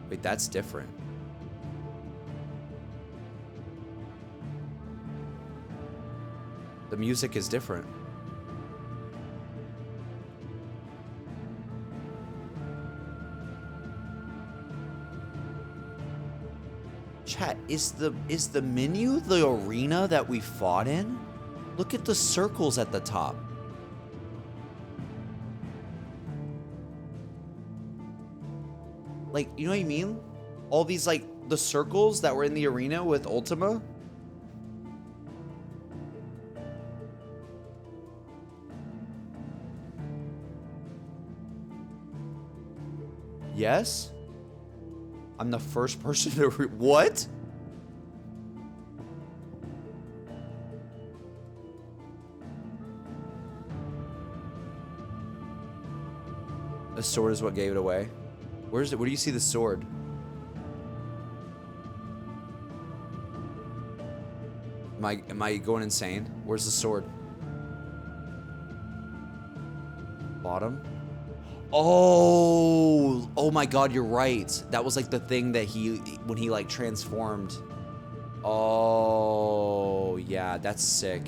Wait, that's different. The music is different. Chat, is the menu the arena that we fought in? Look at the circles at the top. Like, you know what I mean? All these, like, the circles that were in the arena with Ultima. Yes? I'm the first person to what? The sword is what gave it away. Where's it? Where do you see the sword? Am I going insane? Where's the sword? Bottom? Oh my god, you're right. That was like the thing that when he like transformed. Oh, yeah, that's sick.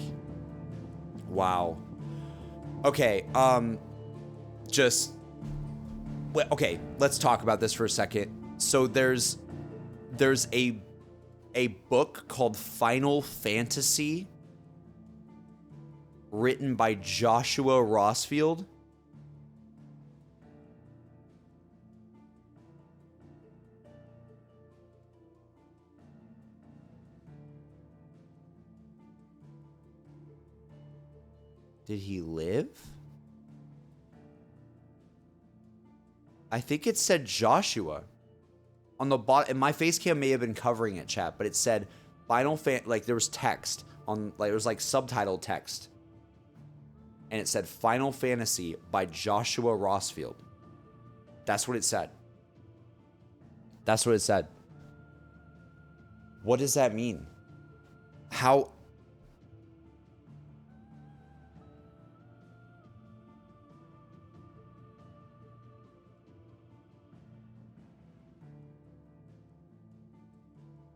Wow. Okay, okay, let's talk about this for a second. So there's a book called Final Fantasy written by Joshua Rossfield. Did he live? I think it said Joshua. On the bottom, and my face cam may have been covering it, chat, but it said like there was text on, like, it was like subtitled text. And it said Final Fantasy by Joshua Rossfield. That's what it said. That's what it said. What does that mean? How?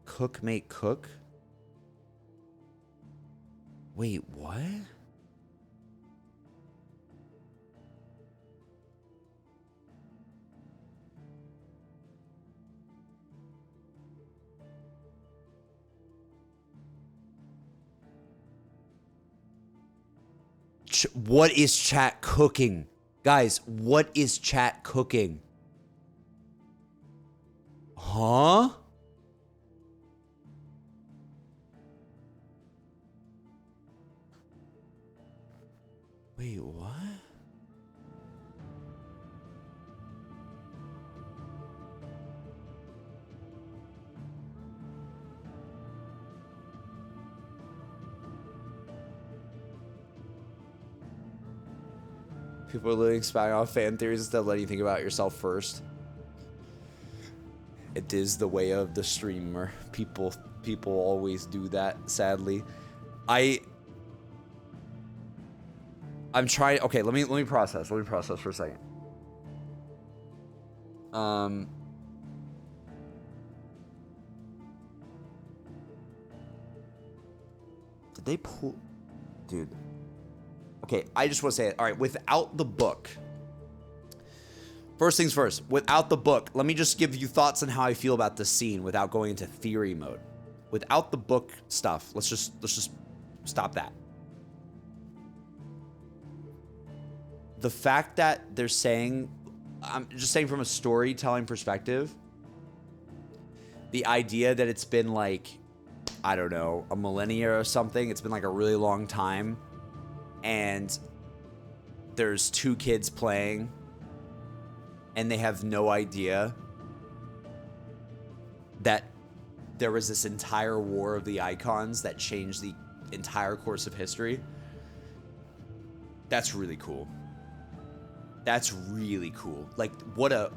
Cook, make, cook? Wait, what? What is chat cooking? Guys, what is chat cooking? Huh? Wait, what? People are literally expounding on fan theories instead of letting you think about yourself first. It is the way of the streamer. People always do that, sadly. I'm trying. Okay, let me process. Let me process for a second. Did they pull, dude? Okay, I just want to say it. All right, without the book. First things first. Without the book, let me just give you thoughts on how I feel about this scene without going into theory mode. Without the book stuff, let's just stop that. The fact that they're saying, I'm just saying from a storytelling perspective, the idea that it's been like, I don't know, a millennia or something, it's been like a really long time, and there's two kids playing, and they have no idea that there was this entire war of the icons that changed the entire course of history. That's really cool. That's really cool. Like, what a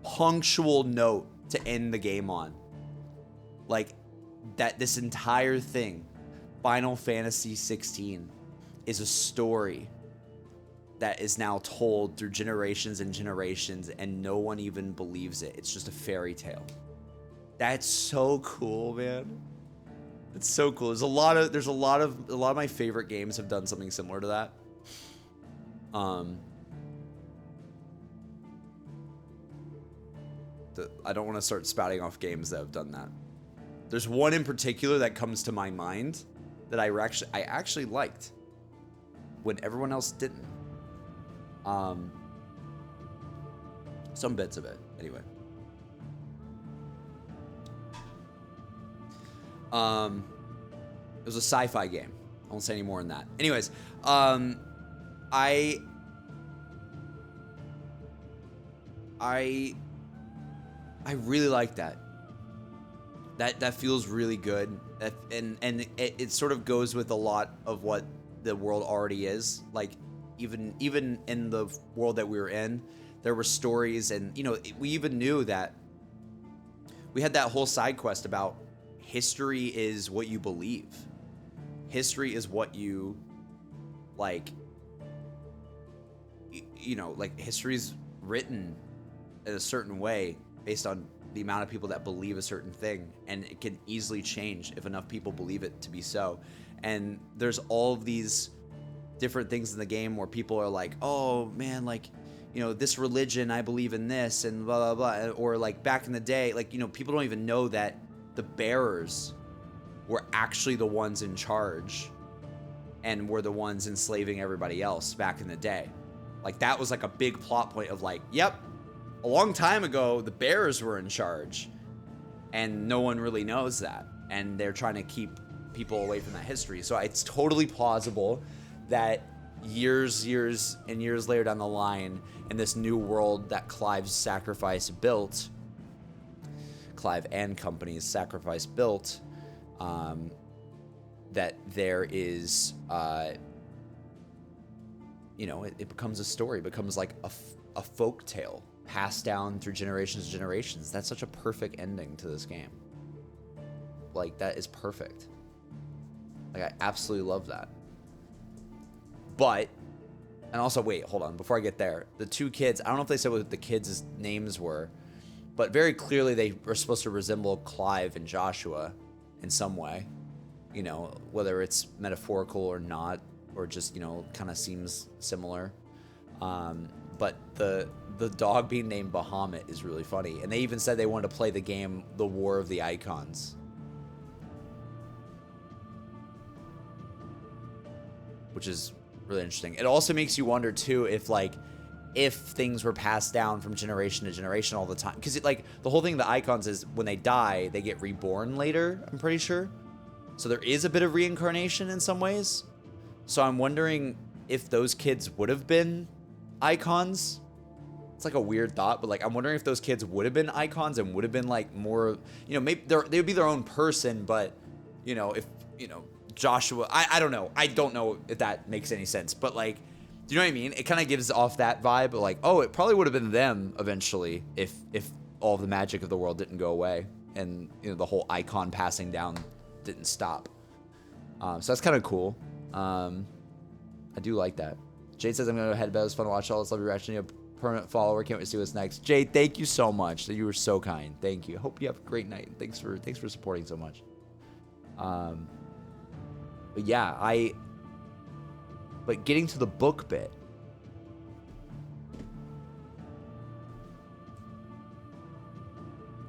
punctual note to end the game on. Like, that this entire thing, Final Fantasy 16, is a story that is now told through generations and generations, and no one even believes it. It's just a fairy tale. That's so cool, man. It's so cool. There's a lot of my favorite games have done something similar to that. I don't want to start spouting off games that have done that. There's one in particular that comes to my mind that I actually liked when everyone else didn't. Some bits of it, anyway. It was a sci-fi game. I won't say any more than that. Anyways, I really like that. That feels really good. And it sort of goes with a lot of what the world already is. Like even in the world that we were in, there were stories, and we even knew that we had that whole side quest about history is what you believe. History is what you like. Like history's written in a certain way based on the amount of people that believe a certain thing, and it can easily change if enough people believe it to be so. And there's all of these different things in the game where people are like, oh man, like, this religion, I believe in this, and blah, blah, blah. Or like back in the day, like, people don't even know that the bearers were actually the ones in charge and were the ones enslaving everybody else back in the day. Like that was like a big plot point of like, yep, a long time ago, the bearers were in charge, and no one really knows that. And they're trying to keep people away from that history. So it's totally plausible that years and years later down the line, in this new world that Clive's sacrifice built, Clive and company's sacrifice built, that there is, it becomes a story, becomes like a folk tale passed down through generations and generations. That's such a perfect ending to this game. Like, that is perfect. Like, I absolutely love that. But, and also, wait, hold on, before I get there, the two kids, I don't know if they said what the kids' names were, but very clearly they were supposed to resemble Clive and Joshua in some way, whether it's metaphorical or not, or just, kind of seems similar. But the dog being named Bahamut is really funny. And they even said they wanted to play the game, The War of the Icons. Which is really interesting. It also makes you wonder, too, if things were passed down from generation to generation all the time. Because the whole thing of the icons is when they die, they get reborn later, I'm pretty sure. So there is a bit of reincarnation in some ways. So I'm wondering if those kids would have been icons. It's like a weird thought, but I'm wondering if those kids would have been icons and would have been more, maybe they would be their own person, but if Joshua, I don't know. I don't know if that makes any sense, but do you know what I mean? It kind of gives off that vibe, but oh, it probably would have been them eventually if all of the magic of the world didn't go away and the whole icon passing down didn't stop. So that's kind of cool. I do like that. Jade says, I'm going to go ahead to bed. It was fun to watch all this. Love your reaction. You're a permanent follower. Can't wait to see what's next. Jade, thank you so much. You were so kind. Thank you. Hope you have a great night. Thanks for supporting so much. But yeah, but getting to the book bit.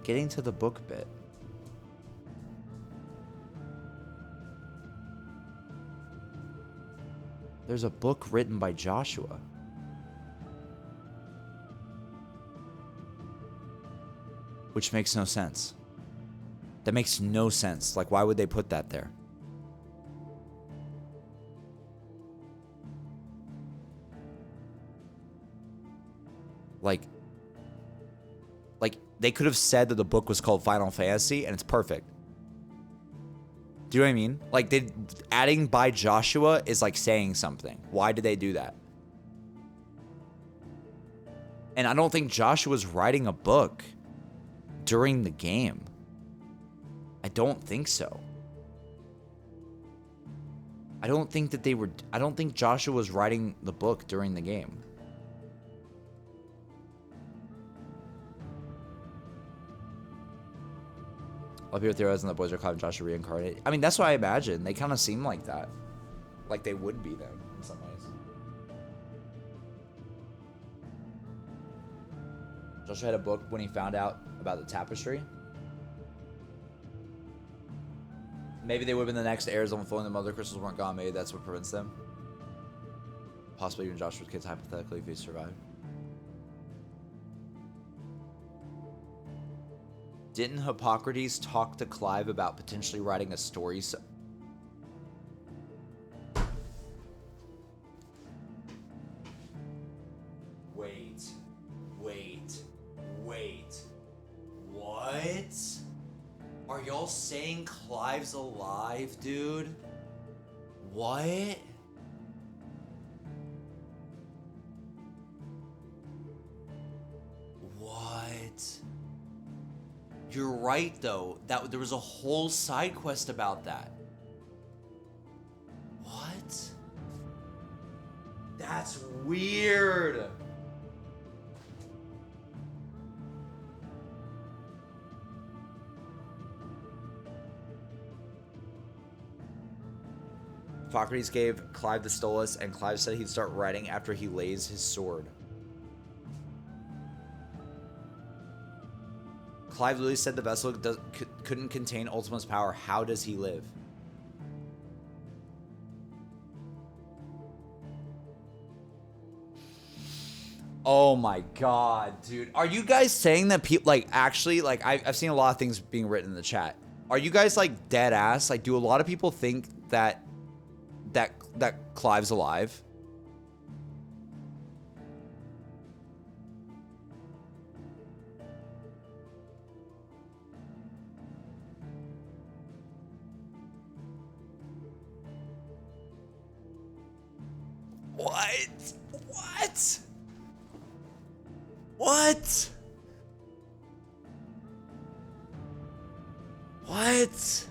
Getting to the book bit. There's a book written by Joshua. Which makes no sense. That makes no sense. Why would they put that there? They could have said that the book was called Final Fantasy, and it's perfect. Do you know what I mean? Adding by Joshua is saying something. Why did they do that? And I don't think Joshua's writing a book during the game. I don't think so. I don't think that they were... I don't think Joshua was writing the book during the game. A lot of people theorizing that boys are Clive and Joshua reincarnated. I mean, that's what I imagine. They kind of seem like that. Like they would be them in some ways. Joshua had a book when he found out about the tapestry. Maybe they would have been the next heirs on the mother crystals weren't gone. Maybe that's what prevents them. Possibly even Joshua's kids, hypothetically, if he survived. Didn't Hippocrates talk to Clive about potentially writing a story? Wait. What? Are y'all saying Clive's alive, dude? What? What? You're right, though. That there was a whole side quest about that. What? That's weird. Hippocrates gave Clive the Stolas, and Clive said he'd start writing after he lays his sword. Clive literally said the vessel couldn't contain Ultima's power. How does he live? Oh my god, dude. Are you guys saying that people, like, actually, like, I've seen a lot of things being written in the chat. Are you guys, like, dead ass? Like, do a lot of people think that Clive's alive? What? What? What?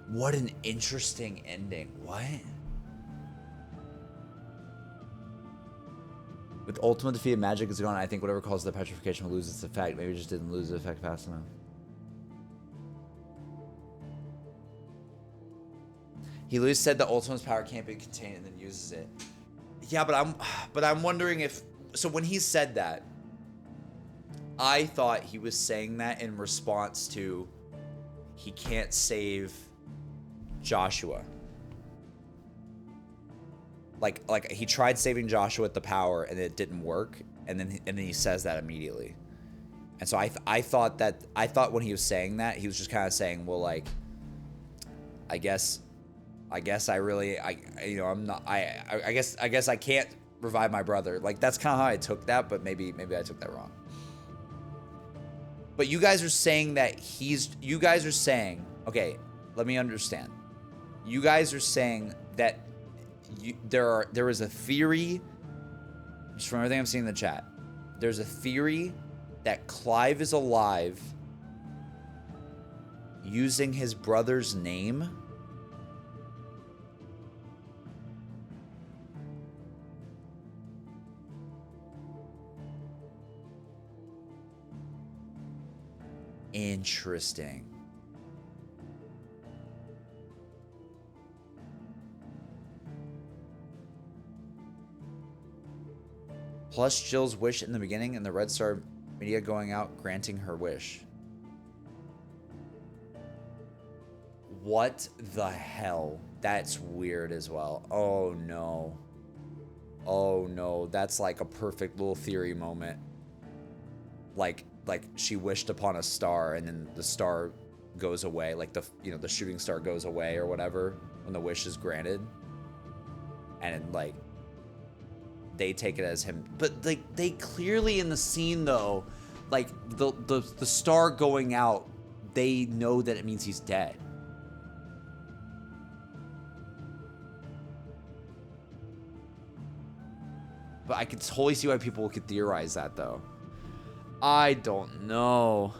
What an interesting ending. What? With Ultima defeated, magic is gone. I think whatever causes the petrification will lose its effect. Maybe it just didn't lose the effect fast enough. He literally said that Ultima's power can't be contained and then uses it. Yeah, but I'm wondering if... So when he said that, I thought he was saying that in response to he can't save Joshua. Like he tried saving Joshua with the power and it didn't work, and then he says that immediately. And so I thought when he was saying that, he was just kind of saying, well, like, I guess I guess I can't revive my brother. Like, that's kind of how I took that, but maybe I took that wrong. But you guys are saying that you guys are saying, okay, let me understand. You guys are saying that there is a theory, just from everything I'm seeing in the chat, there's a theory that Clive is alive using his brother's name. Interesting. Plus Jill's wish in the beginning and the Red Star media going out granting her wish. What the hell? That's weird as well. Oh no. Oh no, that's like a perfect little theory moment. Like she wished upon a star and then the star goes away, like the shooting star goes away or whatever when the wish is granted. And like they take it as him, but like they clearly in the scene though, like the star going out, they know that it means he's dead. But I could totally see why people could theorize that, though. I don't know.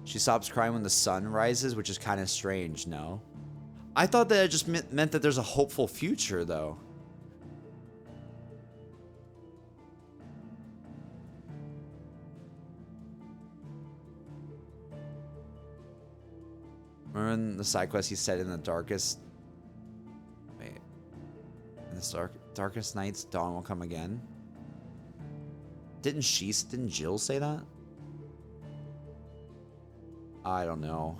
She stops crying when the sun rises, which is kind of strange, no? I thought that it just meant that there's a hopeful future, though. Remember in the side quest he said in the darkest... Wait. In the darkest nights, dawn will come again? Didn't Jill say that? I don't know.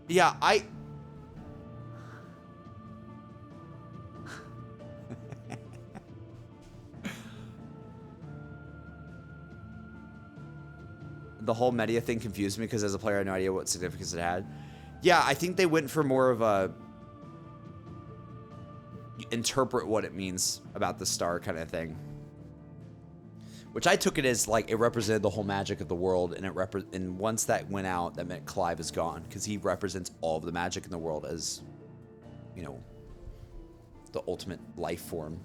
Yeah, the whole media thing confused me because as a player I had no idea what significance it had. Yeah, I think they went for more of a interpret what it means about the star kind of thing. Which I took it as like it represented the whole magic of the world, and and once that went out, that meant Clive is gone because he represents all of the magic in the world as, you know, the ultimate life form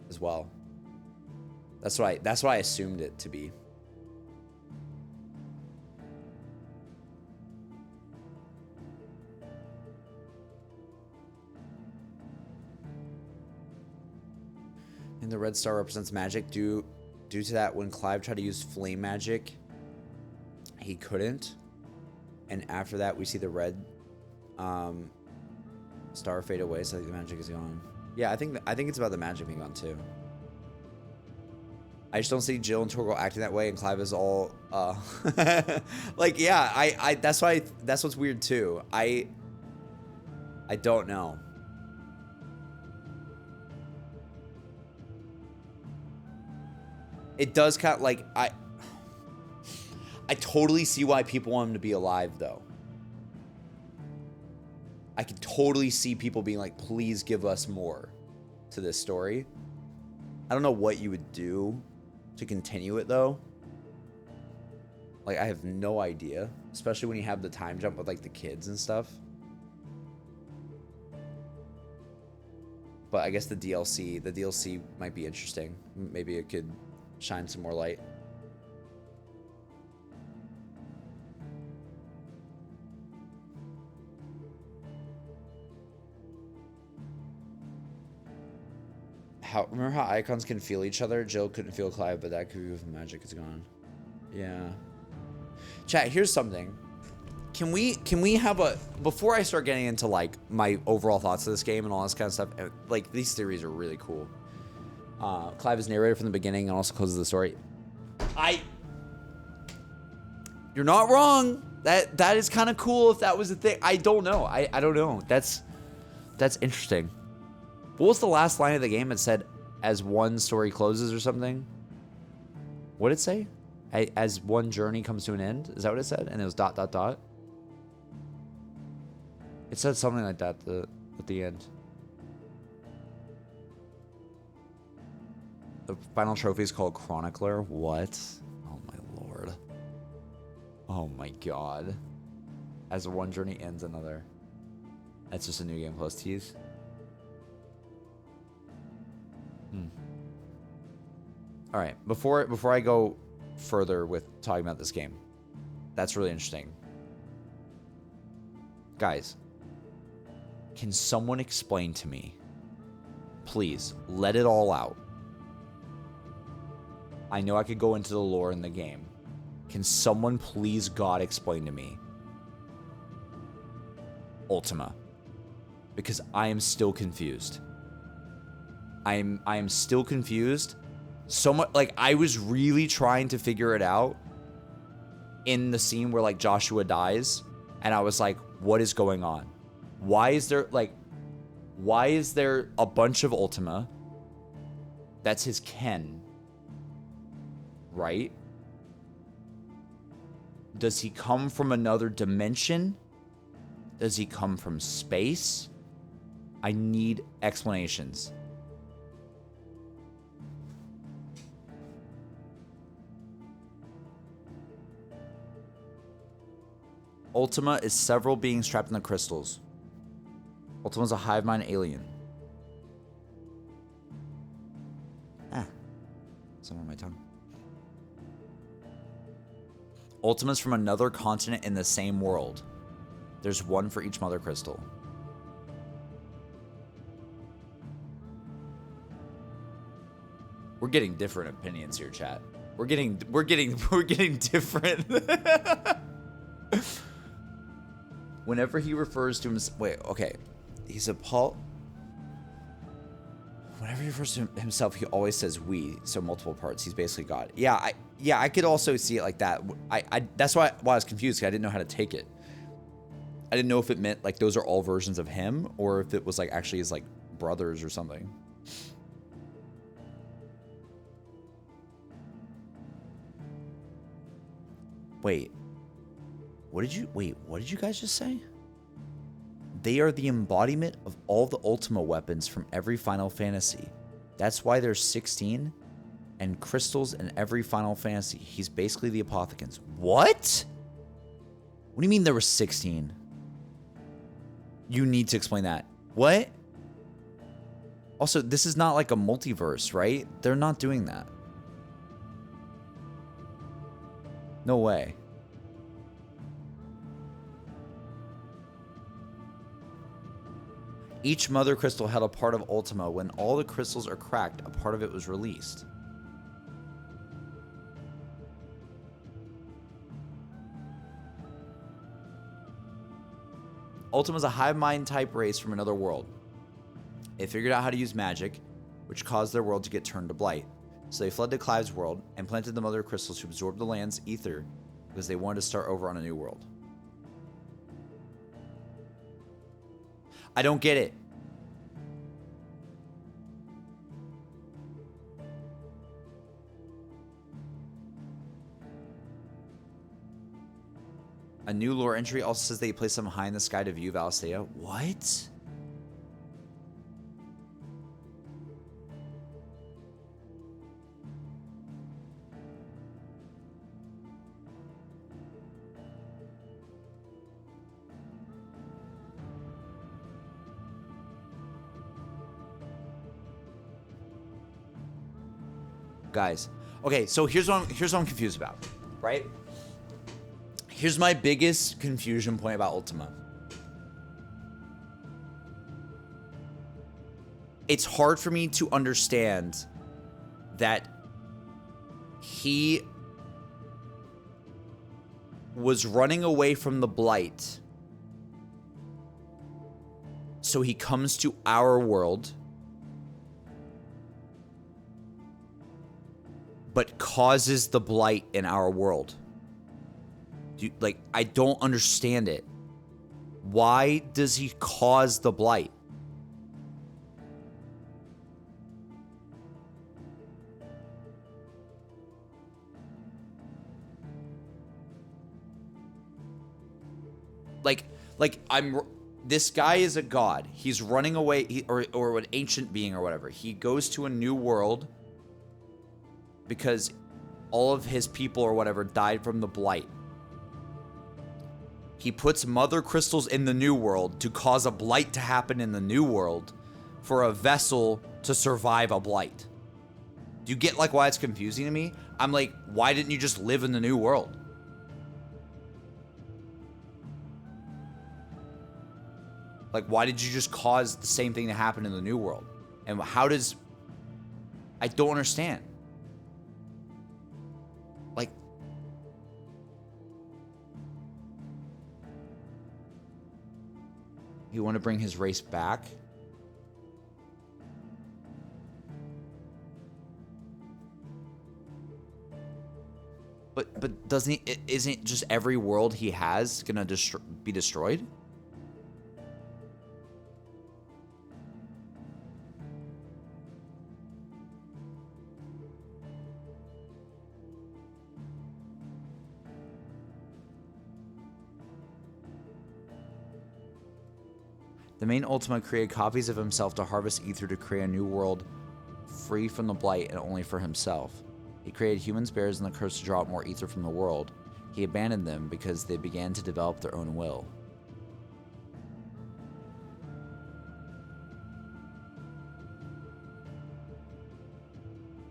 as well. That's what I assumed it to be. And the red star represents magic. Due to that, when Clive tried to use flame magic, he couldn't. And after that, we see the red star fade away, so the magic is gone. Yeah, I think it's about the magic being gone too. I just don't see Jill and Torgal acting that way, and Clive is all like, yeah. I that's what's weird too. I don't know. It does kind of like I totally see why people want him to be alive, though. I can totally see people being like, please give us more to this story. I don't know what you would do to continue it, though. Like, I have no idea, especially when you have the time jump with like the kids and stuff. But I guess the DLC might be interesting. Maybe it could shine some more light. Remember how icons can feel each other? Jill couldn't feel Clive, but that could be with magic is gone. Yeah. Chat, here's something. Can we have a, before I start getting into like my overall thoughts of this game and all this kind of stuff, like these theories are really cool. Clive is narrator from the beginning and also closes the story. You're not wrong. That is kind of cool if that was a thing. I don't know. I don't know. That's interesting. What was the last line of the game? It said, as one story closes or something? What did it say? As one journey comes to an end? Is that what it said? And it was ... It said something like that at the end. The final trophy is called Chronicler. What? Oh my lord. Oh my god. As one journey ends another. That's just a new game plus tease. All right, before I go further with talking about this game, that's really interesting. Guys, can someone explain to me, please, let it all out. I know I could go into the lore in the game. Can someone please, God, explain to me Ultima? Because I am still confused. I am still confused. So much, like, I was really trying to figure it out in the scene where like Joshua dies, and I was like, what is going on? Why is there a bunch of Ultima? That's his ken, right? Does he come from another dimension? Does he come from space? I need explanations. Ultima is several beings trapped in the crystals. Ultima's a hive mind alien. It's on my tongue. Ultima's from another continent in the same world. There's one for each mother crystal. We're getting different opinions here, chat. We're getting different. Whenever he refers to himself, wait, okay. He said Paul. Whenever he refers to himself, he always says we, so multiple parts. He's basically God. Yeah, I could also see it like that. That's why I was confused, because I didn't know how to take it. I didn't know if it meant like those are all versions of him, or if it was like actually his like brothers or something. Wait. What did you guys just say? They are the embodiment of all the Ultima weapons from every Final Fantasy. That's why there's 16 and crystals in every Final Fantasy. He's basically the Apothecans. What? What do you mean there were 16? You need to explain that. What? Also, this is not like a multiverse, right? They're not doing that. No way. Each mother crystal held a part of Ultima. When all the crystals are cracked, a part of it was released. Ultima is a hive mind type race from another world. They figured out how to use magic, which caused their world to get turned to blight. So they fled to Clive's world and planted the mother crystals to absorb the land's ether because they wanted to start over on a new world. I don't get it. A new lore entry also says they place them high in the sky to view Valisthea. What? Guys, okay, so here's what I'm confused about, right? Here's my biggest confusion point about Ultima. It's hard for me to understand that he was running away from the blight, so he comes to our world, but causes the blight in our world. I don't understand it. Why does he cause the blight? This guy is a god. He's running away, or an ancient being or whatever. He goes to a new world because all of his people or whatever died from the blight. He puts mother crystals in the new world to cause a blight to happen in the new world for a vessel to survive a blight. Do you get why it's confusing to me? I'm like, why didn't you just live in the new world? Why did you just cause the same thing to happen in the new world? And how does... I don't understand. He want to bring his race back? But doesn't he... Isn't just every world he has gonna be destroyed? The main Ultima created copies of himself to harvest ether to create a new world free from the blight and only for himself. He created humans, bears, and the curse to draw out more ether from the world. He abandoned them because they began to develop their own will.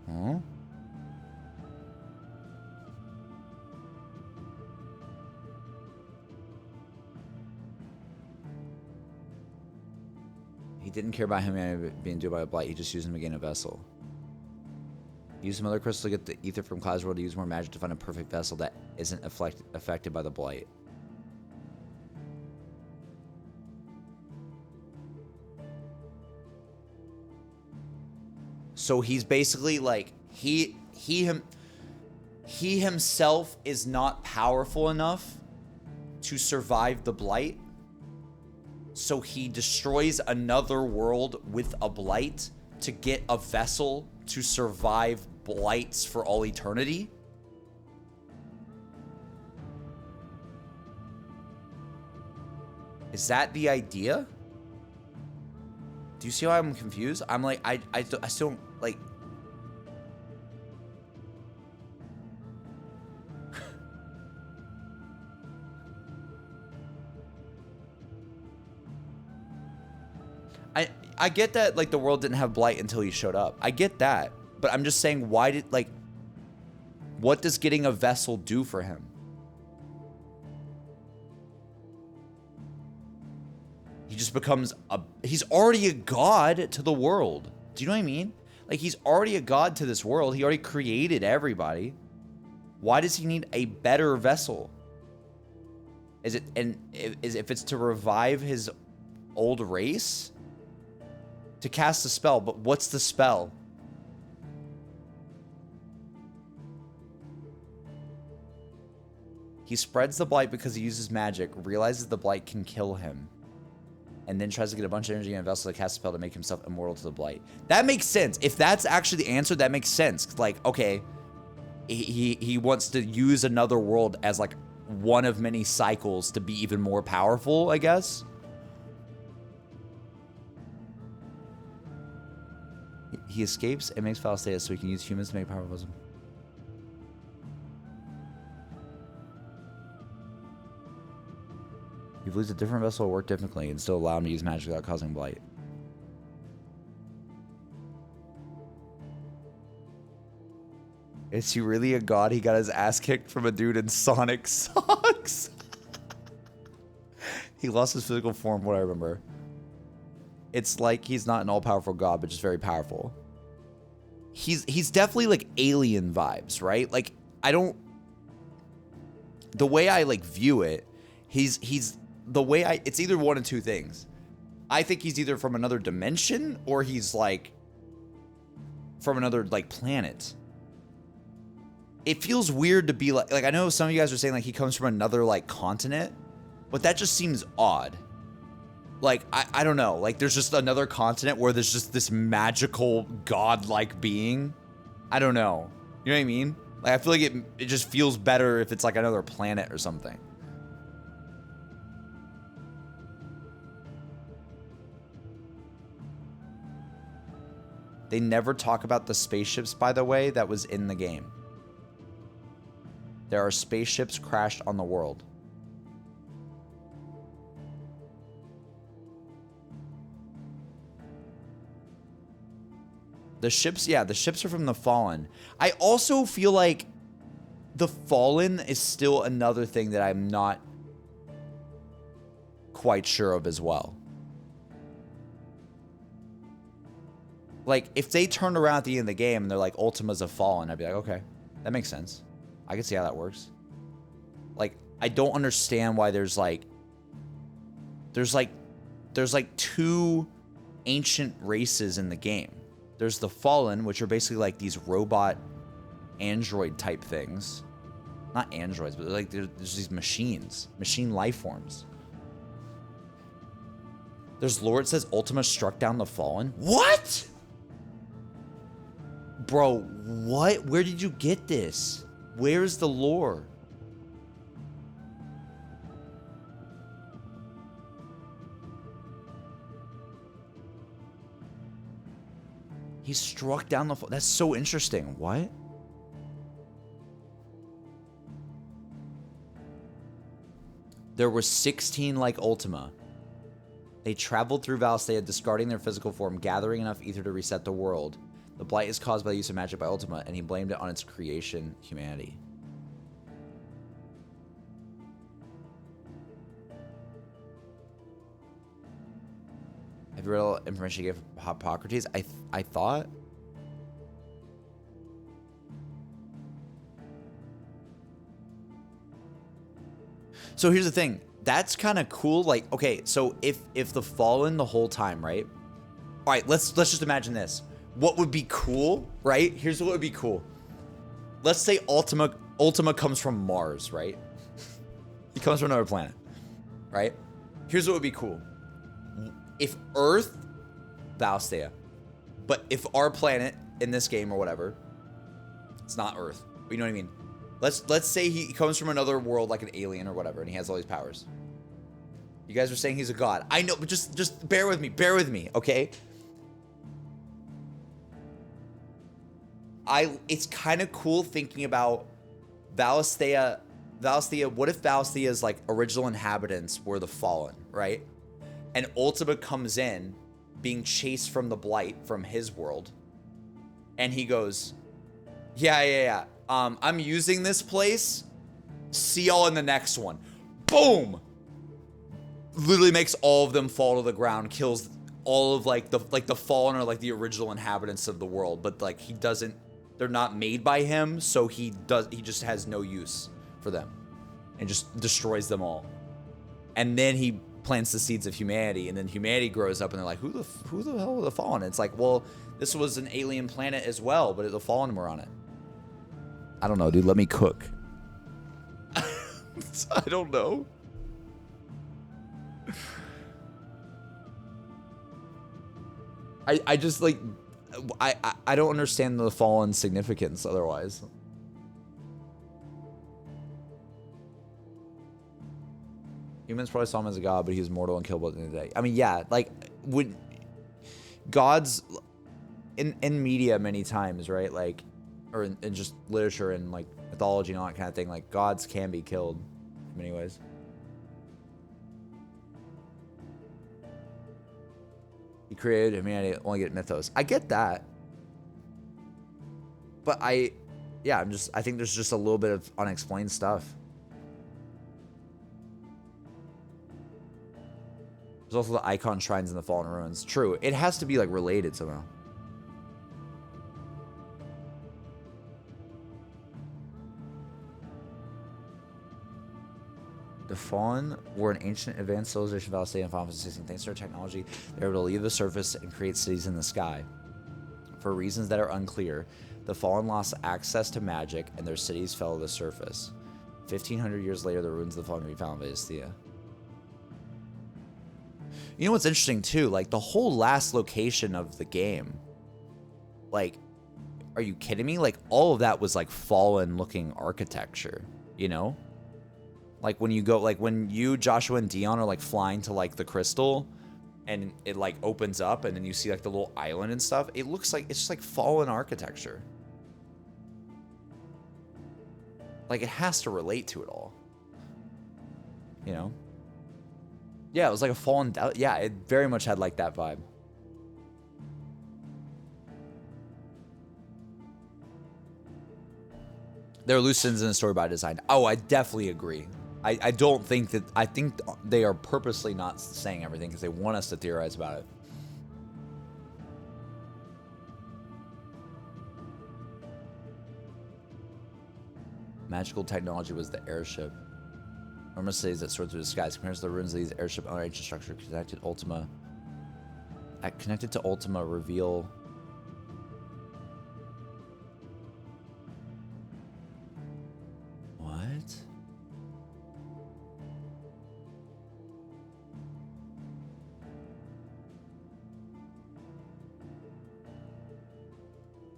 Huh? He didn't care about him being duped by a blight. He just used him to gain a vessel. He used some other crystal to get the ether from Clive's world to use more magic to find a perfect vessel that isn't affected by the blight. So he's basically like, he himself is not powerful enough to survive the blight. So he destroys another world with a blight to get a vessel to survive blights for all eternity. Is that the idea? Do you see how I'm confused? I'm like, I still don't, like... I get that, like, the world didn't have blight until he showed up. I get that. But I'm just saying, why did, like... What does getting a vessel do for him? He just becomes a... He's already a god to the world. Do you know what I mean? Like, he's already a god to this world. He already created everybody. Why does he need a better vessel? Is it... And if it's to revive his old race? To cast a spell, but what's the spell? He spreads the blight because he uses magic, realizes the blight can kill him, and then tries to get a bunch of energy in a vessel to cast a spell to make himself immortal to the blight. That makes sense. If that's actually the answer, that makes sense. Like, okay, he wants to use another world as like one of many cycles to be even more powerful, I guess. He escapes and makes foul status so he can use humans to make powerful wisdom. He believes a different vessel will work differently and still allow him to use magic without causing blight. Is he really a god? He got his ass kicked from a dude in Sonic socks. He lost his physical form, what I remember. It's like he's not an all-powerful god, but just very powerful. He's definitely like alien vibes, right? Like, I don't... The way I like view it, he's the way I... It's either one of two things. I think he's either from another dimension or he's like from another like planet. It feels weird to be like I know some of you guys are saying like he comes from another like continent, but that just seems odd. Like, I don't know. Like, there's just another continent where there's just this magical, godlike being. I don't know. You know what I mean? Like, I feel like it just feels better if it's like another planet or something. They never talk about the spaceships, by the way, that was in the game. There are spaceships crashed on the world. The ships, yeah, the ships are from the Fallen. I also feel like the Fallen is still another thing that I'm not quite sure of as well. Like, if they turned around at the end of the game and they're like, Ultima's a Fallen, I'd be like, okay, that makes sense. I can see how that works. Like, I don't understand why there's like two ancient races in the game. There's the Fallen, which are basically like these robot android type things. Not androids, but like there's these machines. Machine life forms. There's lore. It says Ultima struck down the Fallen. What? Bro, what? Where did you get this? Where's the lore? He struck down the... That's so interesting. What? There were 16 like Ultima. They traveled through Valisthea, discarding their physical form, gathering enough ether to reset the world. The blight is caused by the use of magic by Ultima, and he blamed it on its creation, humanity. Have you read all the information you gave Hippocrates? I thought. So here's the thing. That's kind of cool. Like, okay, so if the Fallen the whole time, right? All right, let's just imagine this. What would be cool, right? Here's what would be cool. Let's say Ultima comes from Mars, right? He comes from another planet, right? Here's what would be cool. If Earth, Valisthea, but if our planet in this game or whatever, it's not Earth, but you know what I mean? Let's say he comes from another world, like an alien or whatever, and he has all these powers. You guys are saying he's a god. I know, but just bear with me, okay? It's kind of cool thinking about Valisthea. What if Valisthea's like original inhabitants were the Fallen, right? And Ultima comes in, being chased from the blight from his world, and he goes, yeah. I'm using this place. See y'all in the next one. Boom! Literally makes all of them fall to the ground, kills all of like the Fallen or like the original inhabitants of the world, but like he doesn't, they're not made by him, so he just has no use for them and just destroys them all. And then he plants the seeds of humanity, and then humanity grows up and they're like, who the hell are the Fallen? And it's like, well, this was an alien planet as well, but the Fallen were on it. I don't know, dude. Let me cook. I don't know. I just like I don't understand the Fallen significance otherwise. Humans probably saw him as a god, but he was mortal and killable at the end of the day. I mean, yeah, like would gods in media many times, right? Like, or in just literature and like mythology and all that kind of thing, like gods can be killed in many ways. He created humanity, only get mythos. I get that. But I think there's just a little bit of unexplained stuff. There's also the icon shrines in the Fallen Ruins. True, it has to be like related somehow. The Fallen were an ancient advanced civilization of Valisthea and Final Fantasy 16. Thanks to their technology, they were able to leave the surface and create cities in the sky. For reasons that are unclear, the Fallen lost access to magic and their cities fell to the surface. 1,500 years later, the ruins of the Fallen refound Valisthea. You know what's interesting too? Like the whole last location of the game. Like, are you kidding me? Like all of that was like Fallen looking architecture, you know? Like when you go, like when you, Joshua and Dion are like flying to like the crystal and it like opens up and then you see like the little island and stuff. It looks like, it's just like Fallen architecture. Like it has to relate to it all, you know? Yeah, it was like a Fallen, yeah, it very much had like that vibe. There are loose ends in the story by design. Oh, I definitely agree. I don't think that, I think they are purposely not saying everything because they want us to theorize about it. Magical technology was the airship. Normal cities that soared through the skies. Compared to the ruins of these airship on ancient structure connected to Ultima reveal. What?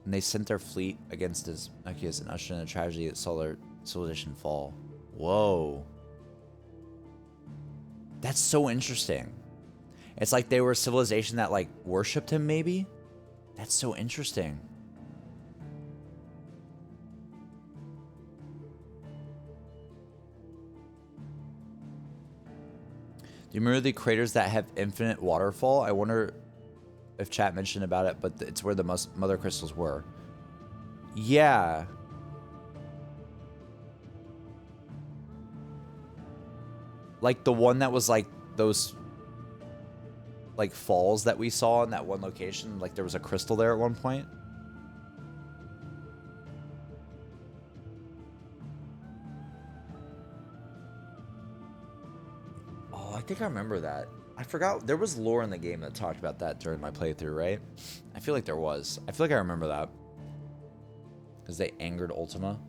And they sent their fleet against his Arceus and ushered in a tragedy that saw their civilization fall. Whoa. That's so interesting. It's like they were a civilization that like worshipped him, maybe? That's so interesting. you remember the craters that have infinite waterfall? I wonder if chat mentioned about it, but it's where the mother crystals were. Yeah. Like the one that was like those like falls that we saw in that one location. Like there was a crystal there at one point. Oh, I think I remember that. I forgot. There was lore in the game that talked about that during my playthrough, right? I feel like there was. I feel like I remember that. Because they angered Ultima.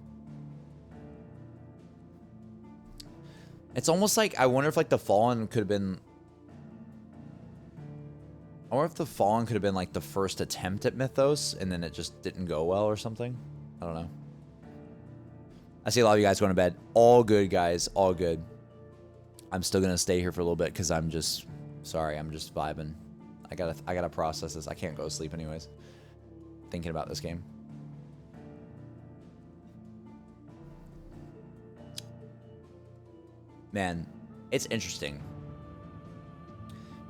It's almost like, I wonder if like the Fallen could have been... I wonder if the Fallen could have been like the first attempt at Mythos, and then it just didn't go well or something. I don't know. I see a lot of you guys going to bed. All good, guys. All good. I'm still going to stay here for a little bit because I'm just... Sorry, I'm just vibing. I gotta process this. I can't go to sleep anyways. Thinking about this game. Man, it's interesting.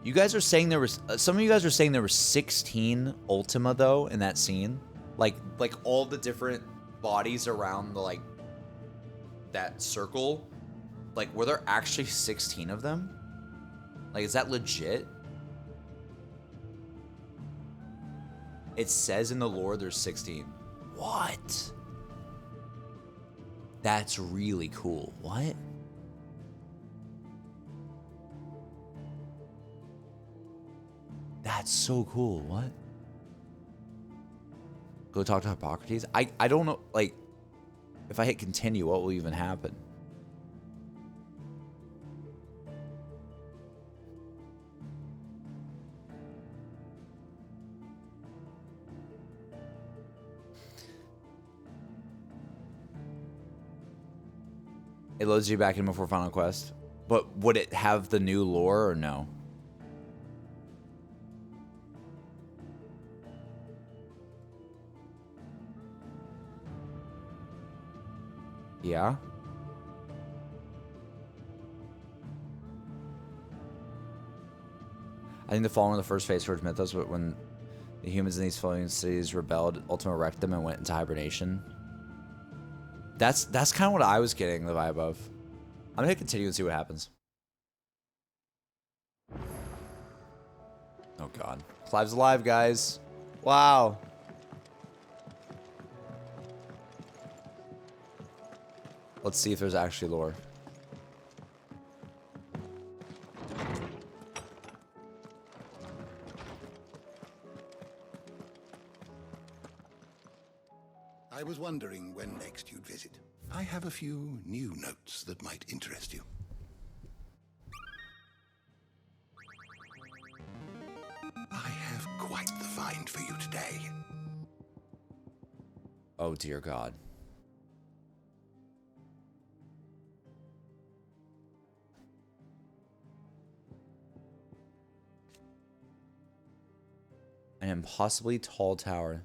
You guys are saying there was... some of you guys are saying there were 16 Ultima, though, in that scene. Like all the different bodies around the, like, that circle. Like, were there actually 16 of them? Like, is that legit? It says in the lore there's 16. What? That's really cool. What? That's so cool. What? Go talk to Hippocrates? I don't know. Like, if I hit continue, what will even happen? It loads you back in before Final Quest. But would it have the new lore or no? Yeah? I think the Fallen in the first phase towards Mythos, but when the humans in these floating cities rebelled, Ultima wrecked them and went into hibernation. That's kind of what I was getting the vibe of. I'm gonna continue and see what happens. Oh god. Clive's alive, guys. Wow. Let's see if there's actually lore. I was wondering when next you'd visit. I have a few new notes that might interest you. I have quite the find for you today. Oh dear god. An impossibly tall tower.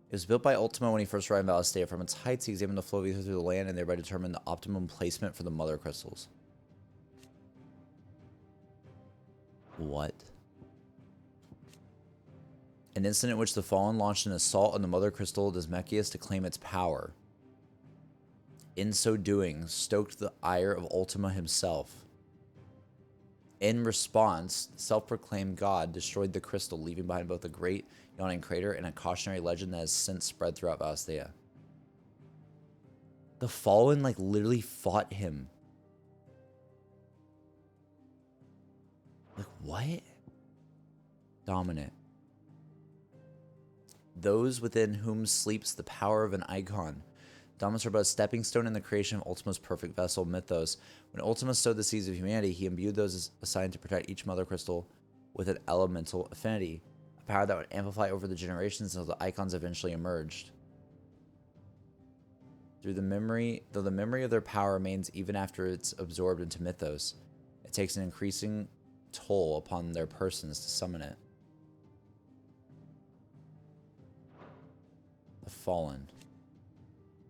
It was built by Ultima when he first arrived in Valistea. From its heights, he examined the flow of ether through the land and thereby determined the optimum placement for the mother crystals. What? An incident in which the Fallen launched an assault on the mother crystal Desmecius to claim its power. In so doing, stoked the ire of Ultima himself. In response, the self-proclaimed god destroyed the crystal, leaving behind both a great yawning crater and a cautionary legend that has since spread throughout Valistea. The Fallen, like, literally fought him. Like, what? Dominant. Those within whom sleeps the power of an icon. Dominants are but a stepping stone in the creation of Ultima's perfect vessel, Mythos. When Ultima sowed the seeds of humanity, he imbued those assigned to protect each mother crystal with an elemental affinity, a power that would amplify over the generations until the icons eventually emerged. Though the memory of their power remains even after it's absorbed into Mythos, it takes an increasing toll upon their persons to summon it. The Fallen.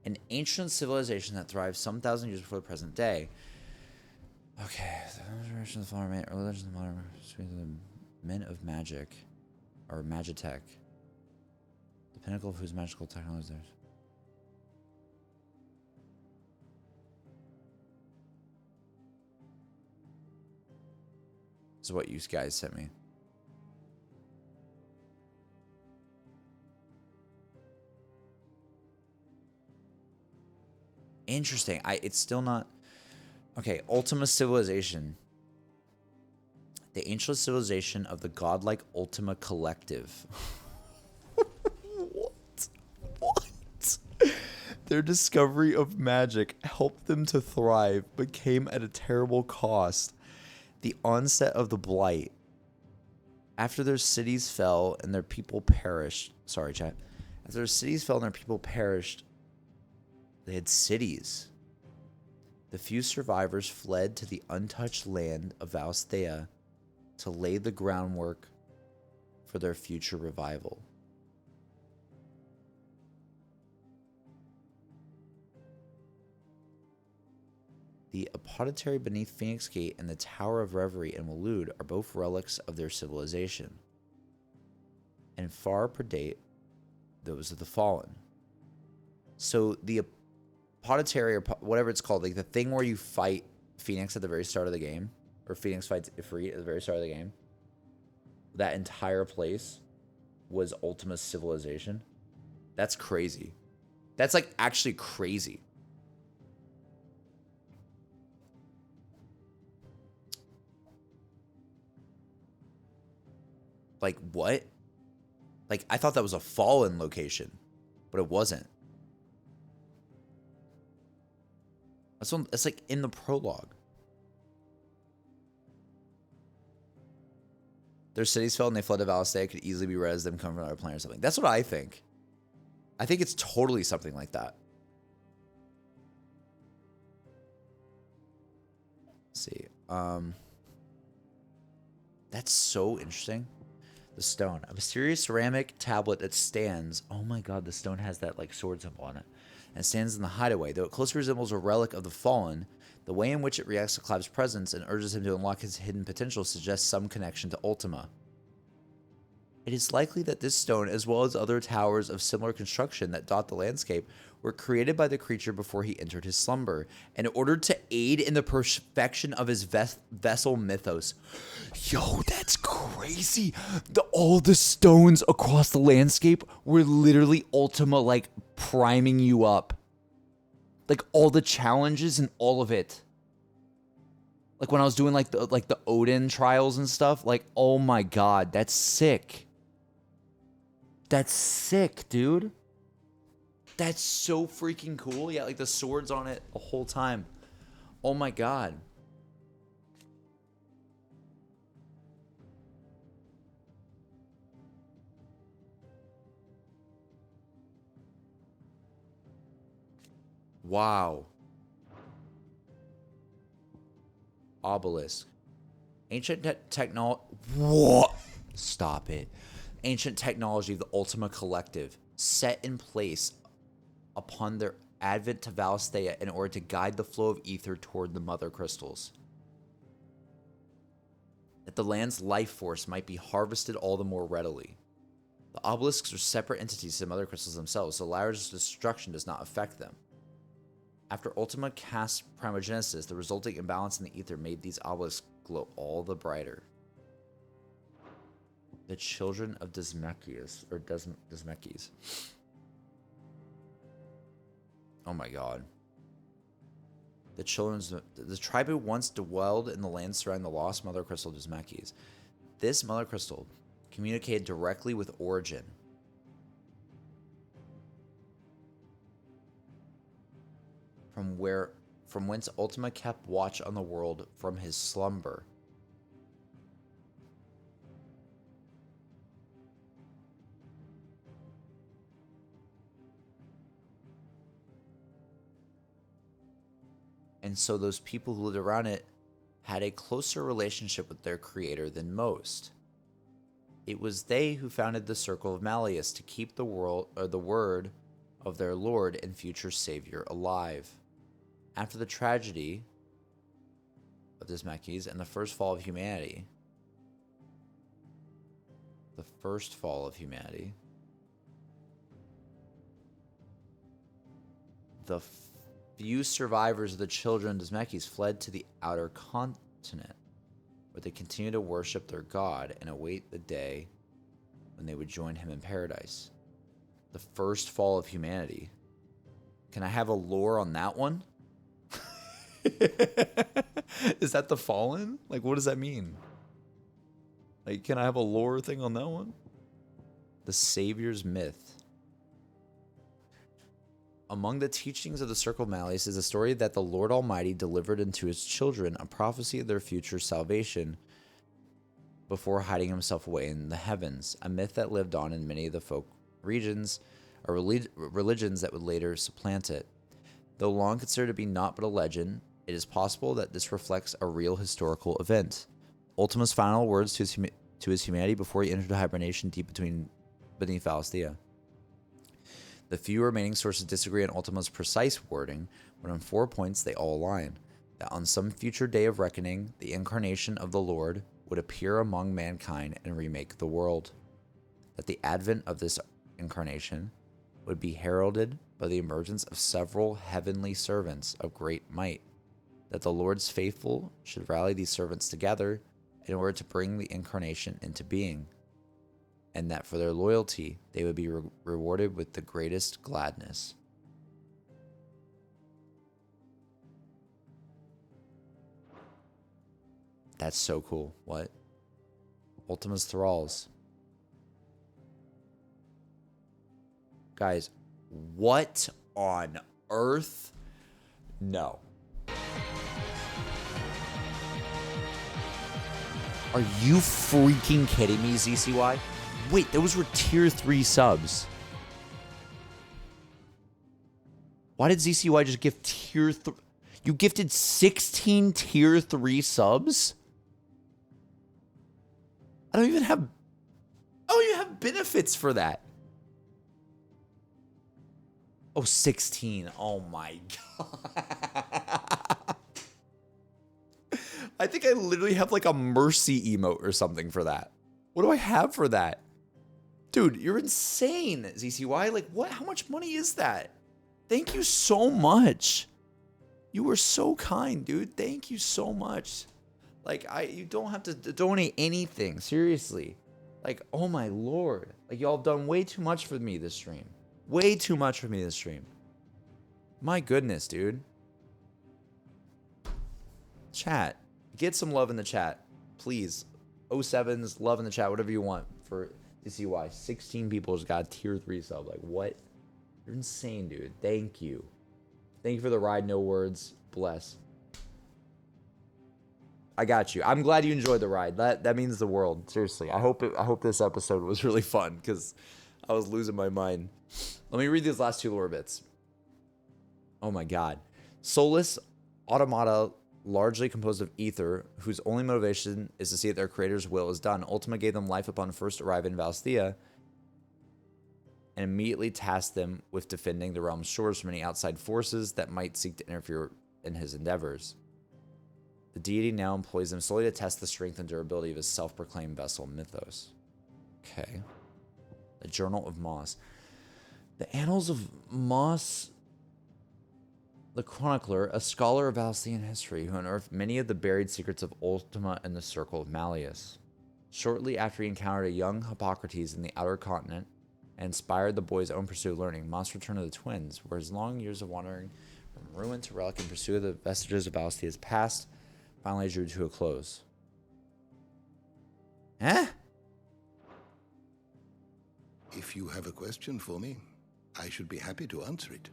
An ancient civilization that thrived some thousand years before the present day. Okay, the direction of the fallen early legends of the modern the men of magic, or magitech, the pinnacle of whose magical technology there. This is what you guys sent me. Interesting. It's still not. Okay, Ultima civilization. The ancient civilization of the godlike Ultima collective. What? What? Their discovery of magic helped them to thrive, but came at a terrible cost. The onset of the Blight. After their cities fell and their people perished. Sorry, chat. After their cities fell and their people perished, they had cities. The few survivors fled to the untouched land of Valsthea to lay the groundwork for their future revival. The apothecary beneath Phoenix Gate and the Tower of Reverie in Waloed are both relics of their civilization, and far predate those of the fallen. So the apothecary, or whatever it's called, like the thing where you fight Phoenix at the very start of the game, or Phoenix fights Ifrit at the very start of the game, that entire place was Ultima's civilization. That's crazy. That's like actually crazy. Like, what? Like, I thought that was a fallen location, but it wasn't. That's like in the prologue. Their cities fell and they fled to Valsthea. It could easily be read as them coming from another planet or something. That's what I think. I think it's totally something like that. Let's see. That's so interesting. The stone. A mysterious ceramic tablet that stands. Oh my god, the stone has that like sword symbol on it. And stands in the hideaway. Though it closely resembles a relic of the fallen, the way in which it reacts to Clive's presence and urges him to unlock his hidden potential suggests some connection to Ultima. It is likely that this stone, as well as other towers of similar construction that dot the landscape, were created by the creature before he entered his slumber, in order to aid in the perfection of his vessel mythos. Yo, that's crazy. All the stones across the landscape were literally Ultima, like, priming you up. Like, all the challenges and all of it. Like, when I was doing, like the Odin trials and stuff, like, oh my god, that's sick. That's sick, dude. That's so freaking cool. Yeah, like the swords on it the whole time. Oh my god. Wow. Obelisk. Ancient technology. What? Stop it. Ancient technology of the Ultima Collective, set in place upon their advent to Valsthea in order to guide the flow of ether toward the mother crystals. That the land's life force might be harvested all the more readily. The obelisks are separate entities to the mother crystals themselves, so Lyra's destruction does not affect them. After Ultima cast Primogenesis, the resulting imbalance in the ether made these obelisks glow all the brighter. The children of Dysmechius, or Dysmechis. Oh my god. The tribe who once dwelled in the land surrounding the lost mother crystal Dysmechis. This mother crystal communicated directly with Origin. From whence Ultima kept watch on the world from his slumber. And so those people who lived around it had a closer relationship with their creator than most. It was they who founded the Circle of Malleus to keep the world, or the word of their Lord and future Savior alive. After the tragedy, of Dysmekis and the first fall of humanity. The first fall of humanity. The few survivors of the children of Dysmekis fled to the outer continent, where they continue to worship their god and await the day when they would join him in paradise. The first fall of humanity. Can I have a lore on that one? Is that the fallen? Like, what does that mean? Like, can I have a lore thing on that one? The Savior's myth. Among the teachings of the Circle of Malleus is a story that the Lord Almighty delivered unto his children a prophecy of their future salvation before hiding himself away in the heavens, a myth that lived on in many of the folk regions or religions that would later supplant it. Though long considered to be naught but a legend, it is possible that this reflects a real historical event. Ultima's final words to his humanity before he entered hibernation deep beneath Valisthea. The few remaining sources disagree on Ultima's precise wording, but on 4 points they all align. That on some future day of reckoning, the incarnation of the Lord would appear among mankind and remake the world. That the advent of this incarnation would be heralded by the emergence of several heavenly servants of great might. That the Lord's faithful should rally these servants together in order to bring the incarnation into being, and that for their loyalty they would be rewarded with the greatest gladness. That's so cool. What? Ultima's thralls. Guys, what on earth? No. Are you freaking kidding me, ZCY? Wait, those were tier 3 subs. Why did ZCY just give tier 3? You gifted 16 tier 3 subs? I don't even have benefits for that. Oh, 16. Oh my god. I think I literally have like a mercy emote or something for that. What do I have for that? Dude, you're insane, ZCY. Like, what? How much money is that? Thank you so much. You were so kind, dude. Thank you so much. Like, you don't have to donate anything. Seriously. Like, oh my lord. Like, y'all have done way too much for me this stream. Way too much for me this stream. My goodness, dude. Chat. Get some love in the chat. Please. 07s, love in the chat. Whatever you want for DCY. 16 people just got a tier 3 sub. Like, what? You're insane, dude. Thank you. Thank you for the ride. No words. Bless. I got you. I'm glad you enjoyed the ride. That means the world. Seriously. I hope this episode was really fun because I was losing my mind. Let me read these last 2 lore bits. Oh my god. Soulless automata largely composed of ether, whose only motivation is to see that their creator's will is done. Ultima gave them life upon first arriving in Valisthea and immediately tasked them with defending the realm's shores from any outside forces that might seek to interfere in his endeavors. The deity now employs them solely to test the strength and durability of his self-proclaimed vessel, Mythos. Okay. The Journal of Moss. The Annals of Moss, the chronicler, a scholar of Valisthean history, who unearthed many of the buried secrets of Ultima and the Circle of Malleus. Shortly after he encountered a young Hippocrates in the outer continent and inspired the boy's own pursuit of learning, Moss returned to the twins, where his long years of wandering from ruin to relic in pursuit of the vestiges of Valisthea's past finally drew to a close. Eh? If you have a question for me, I should be happy to answer it.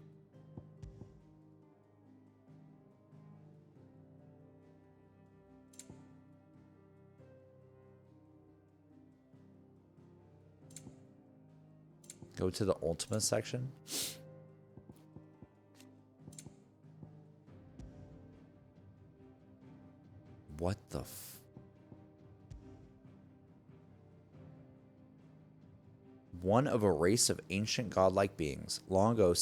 Go to the Ultima section. What the f... One of a race of ancient godlike beings, long ago...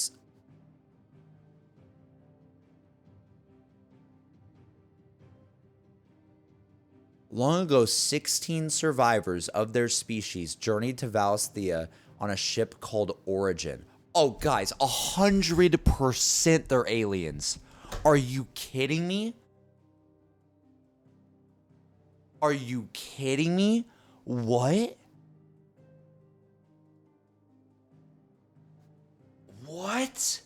Long ago, 16 survivors of their species journeyed to Valisthea on a ship called Origin. Oh, guys, 100% they're aliens. Are you kidding me? Are you kidding me? What? What?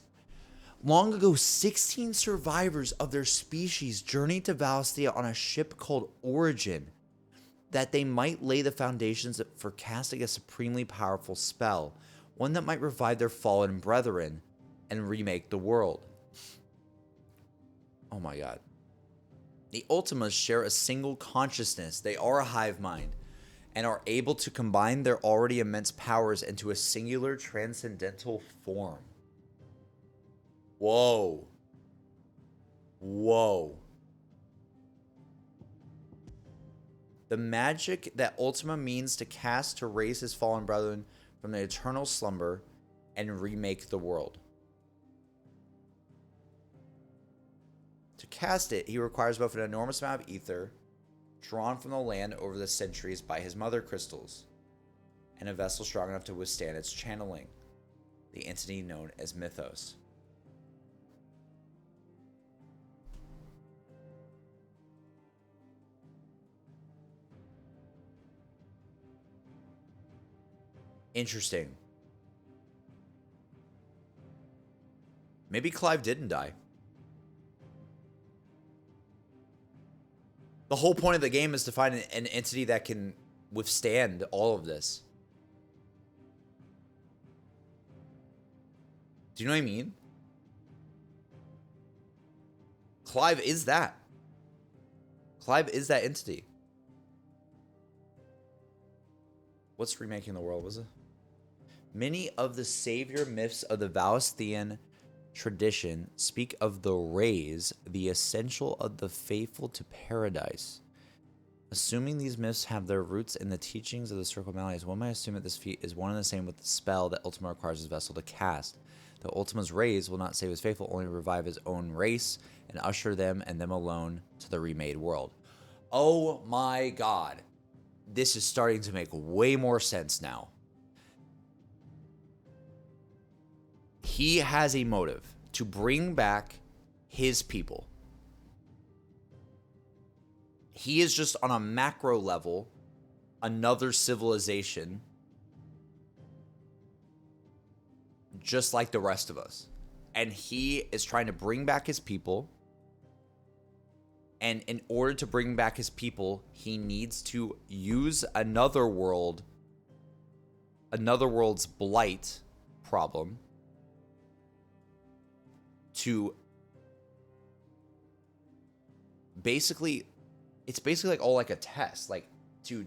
Long ago, 16 survivors of their species journeyed to Valisthea on a ship called Origin, that they might lay the foundations for casting a supremely powerful spell, one that might revive their fallen brethren and remake the world. Oh my god. The Ultimas share a single consciousness. They are a hive mind and are able to combine their already immense powers into a singular transcendental form. Whoa. Whoa. The magic that Ultima means to cast to raise his fallen brethren from the eternal slumber and remake the world. To cast it, he requires both an enormous amount of ether, drawn from the land over the centuries by his mother crystals, and a vessel strong enough to withstand its channeling, the entity known as Mythos. Interesting. Maybe Clive didn't die. The whole point of the game is to find an entity that can withstand all of this. Do you know what I mean? Clive is that. Clive is that entity. What's remaking the world, was it? Many of the savior myths of the Valisthean tradition speak of the rays, the essential of the faithful to paradise. Assuming these myths have their roots in the teachings of the Circle of Malleus, one might assume that this feat is one and the same with the spell that Ultima requires his vessel to cast. The Ultima's rays will not save his faithful, only revive his own race and usher them and them alone to the remade world. Oh my god. This is starting to make way more sense now. He has a motive to bring back his people. He is just on a macro level, another civilization, just like the rest of us. And he is trying to bring back his people. And in order to bring back his people, he needs to use another world's blight problem to basically, it's basically like all like a test, like to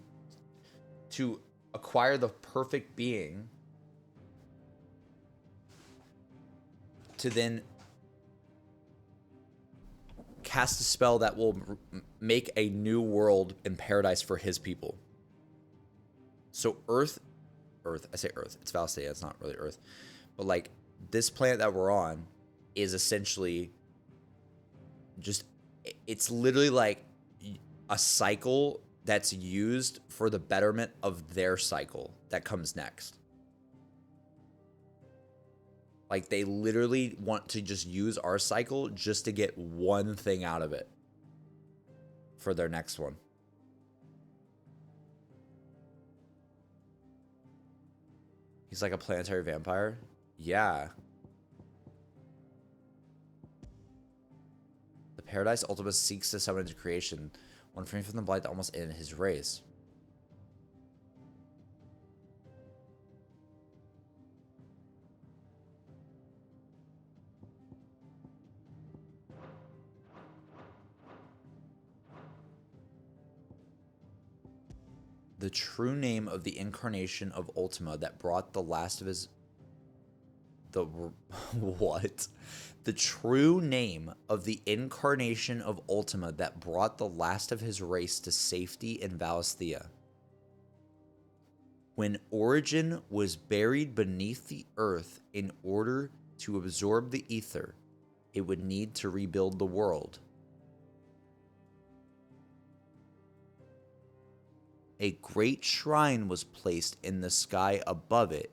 acquire the perfect being to then cast a spell that will make a new world in paradise for his people. So Earth, I say Earth, it's Valisthea, it's not really Earth, but like this planet that we're on is essentially just, it's literally like a cycle that's used for the betterment of their cycle that comes next. Like they literally want to just use our cycle just to get one thing out of it for their next one. He's like a planetary vampire? Yeah. The Paradise Ultima seeks to summon into creation, one free from the blight that almost ended his race. The true name of the incarnation of Ultima that brought the last of his... What? The true name of the incarnation of Ultima that brought the last of his race to safety in Valisthea. When Origin was buried beneath the earth in order to absorb the ether, it would need to rebuild the world. A great shrine was placed in the sky above it,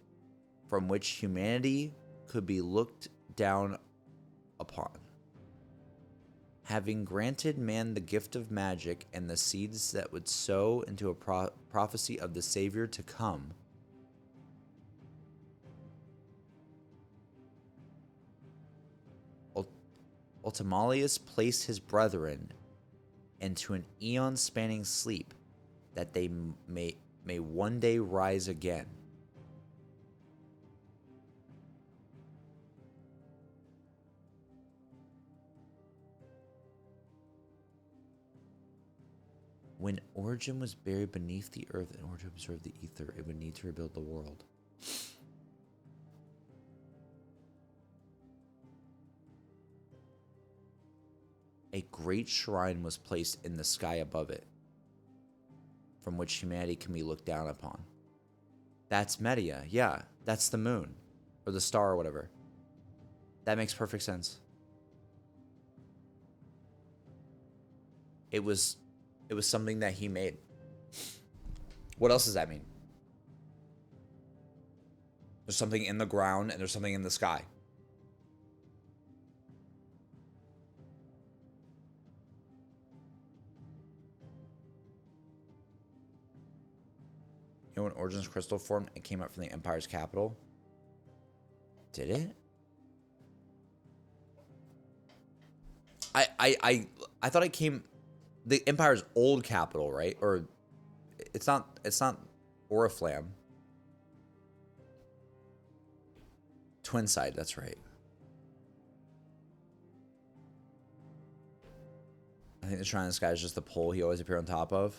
from which humanity could be looked down upon. Having granted man the gift of magic and the seeds that would sow into a prophecy of the Savior to come, Ultimalius placed his brethren into an eon-spanning sleep, that they may one day rise again. When Origin was buried beneath the earth in order to observe the ether, it would need to rebuild the world. A great shrine was placed in the sky above it, from which humanity can be looked down upon. That's Media, yeah. That's the moon, or the star, or whatever. That makes perfect sense. It was something that he made. What else does that mean? There's something in the ground and there's something in the sky. You know when Origin's crystal formed and came up from the Empire's capital? Did it? I thought it came... The Empire's old capital, right? Or it's not Oriflamme. Twinside, that's right. I think the Shrine in the Sky is just the pole he always appears on top of.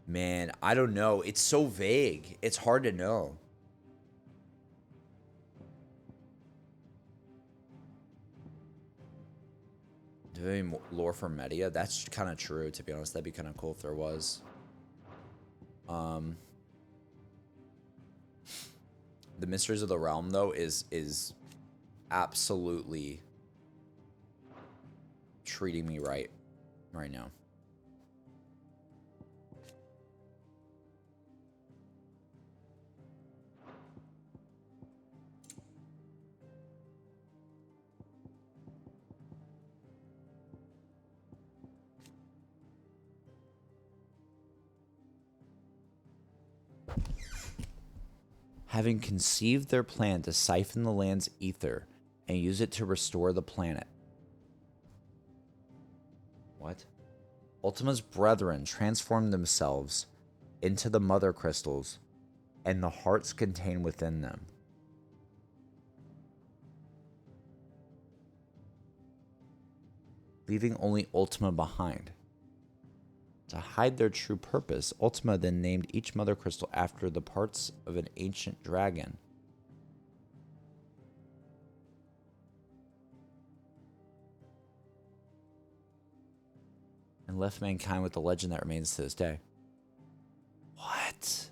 Man, I don't know. It's so vague. It's hard to know. Do we have any lore for Media? That's kind of true, to be honest. That'd be kind of cool if there was. The Mysteries of the Realm, though, is absolutely treating me right now. Having conceived their plan to siphon the land's ether and use it to restore the planet. What? Ultima's brethren transformed themselves into the mother crystals and the hearts contained within them. Leaving only Ultima behind. To hide their true purpose, Ultima then named each mother crystal after the parts of an ancient dragon. And left mankind with the legend that remains to this day. What?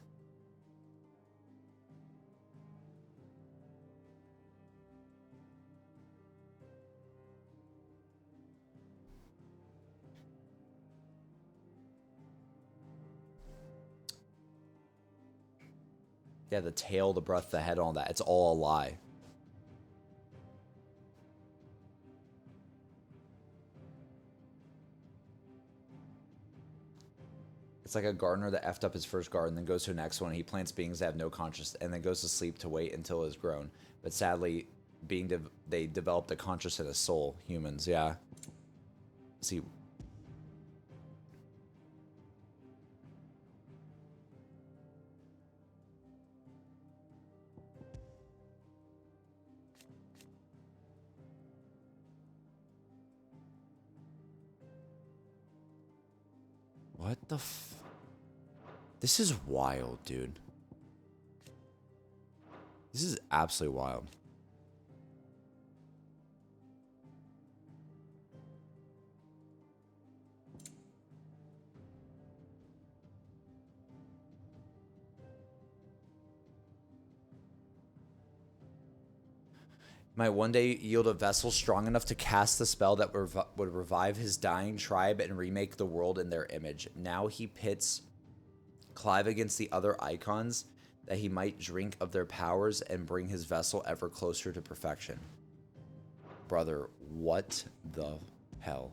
Yeah, the tail, the breath, the head, all that. It's all a lie. It's like a gardener that effed up his first garden, then goes to the next one. He plants beings that have no conscience, and then goes to sleep to wait until it is grown. But sadly, they developed a conscience and a soul. Humans, yeah. See. What the This is wild, dude. This is absolutely wild. Might one day yield a vessel strong enough to cast the spell that would revive his dying tribe and remake the world in their image. Now he pits Clive against the other icons, that he might drink of their powers and bring his vessel ever closer to perfection. Brother, what the hell?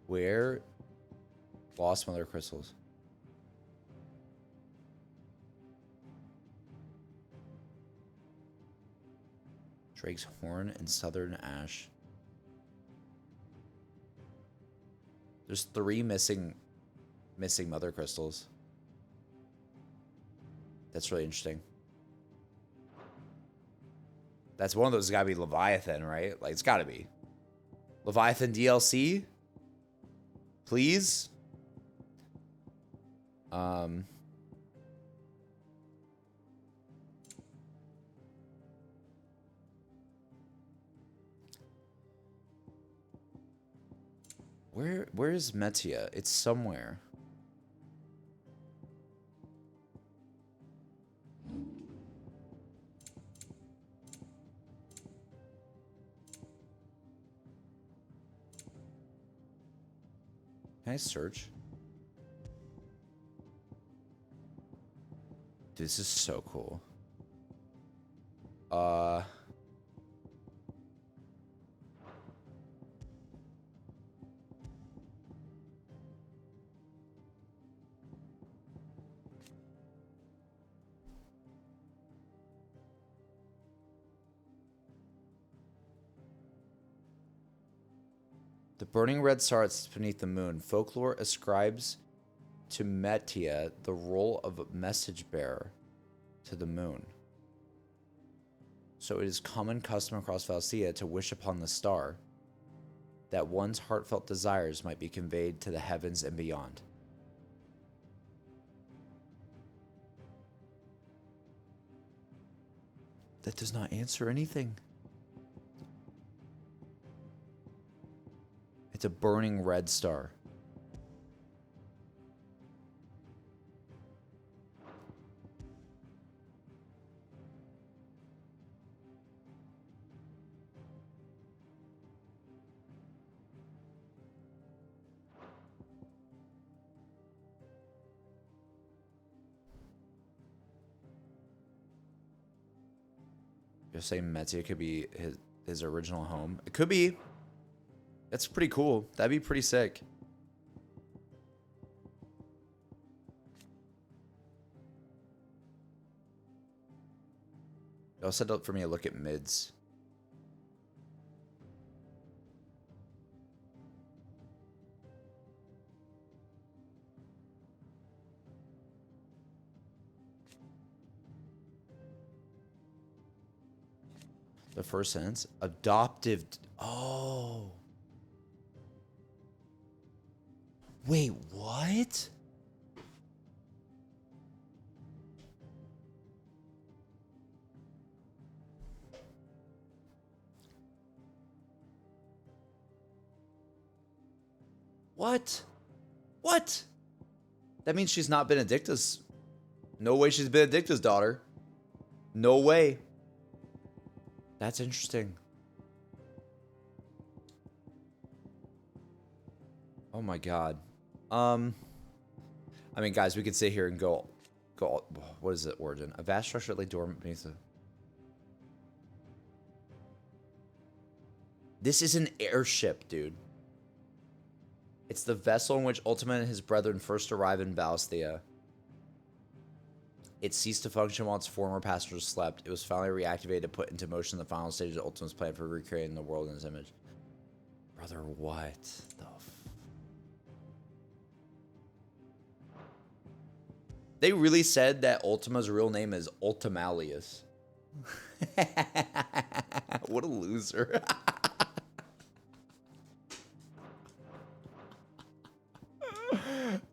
Where? Lost Mother Crystals. Drake's Horn and Southern Ash. There's 3 missing Mother Crystals. That's really interesting. That's one of those gotta be Leviathan, right? Like, it's gotta be. Leviathan DLC? Please? Where is Metia? It's somewhere. Can I search? Dude, this is so cool. The burning red star that's beneath the moon. Folklore ascribes to Metia the role of a message bearer to the moon. So it is common custom across Valsia to wish upon the star that one's heartfelt desires might be conveyed to the heavens and beyond. That does not answer anything. It's a burning red star. You're saying Metia could be his original home? It could be. That's pretty cool. That'd be pretty sick. Y'all set up for me to look at mids. The first sentence. Adoptive. Oh. Wait, what? What? What? That means she's not Benedicta's. No way she's Benedicta's daughter. No way. That's interesting. Oh my god. I mean, guys, we could sit here and go. What is it? Origin? A vast structure that lay dormant beneath the. This is an airship, dude. It's the vessel in which Ultima and his brethren first arrived in Balstia. It ceased to function while its former passengers slept. It was finally reactivated to put into motion the final stage of Ultima's plan for recreating the world in his image. Brother, what the They really said that Ultima's real name is Ultimalius. What a loser.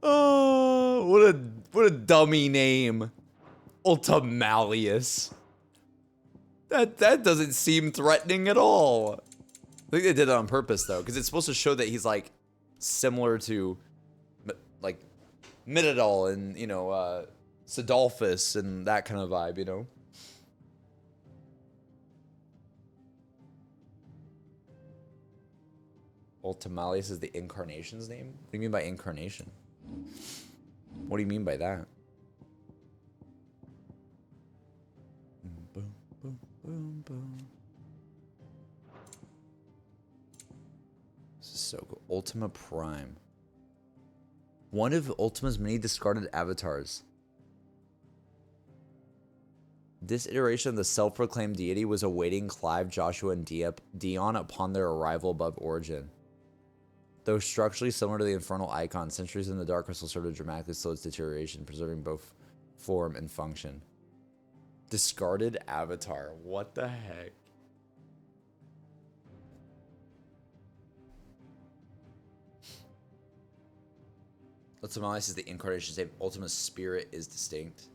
Oh, What a dummy name. Ultimalius. That doesn't seem threatening at all. I think they did it on purpose though, because it's supposed to show that he's like similar to like Midadol and, you know, Sidolphus and that kind of vibe, you know? Ultimalius is the incarnation's name? What do you mean by incarnation? What do you mean by that? Boom, boom, boom, boom. This is so cool. Ultima Prime. One of Ultima's many discarded avatars. This iteration of the self-proclaimed deity was awaiting Clive, Joshua, and Dion upon their arrival above Origin. Though structurally similar to the Infernal icon, centuries in the Dark Crystal served to dramatically slow its deterioration, preserving both form and function. Discarded avatar. What the heck? Ultimalius is the incarnation save. Ultima's spirit is distinct.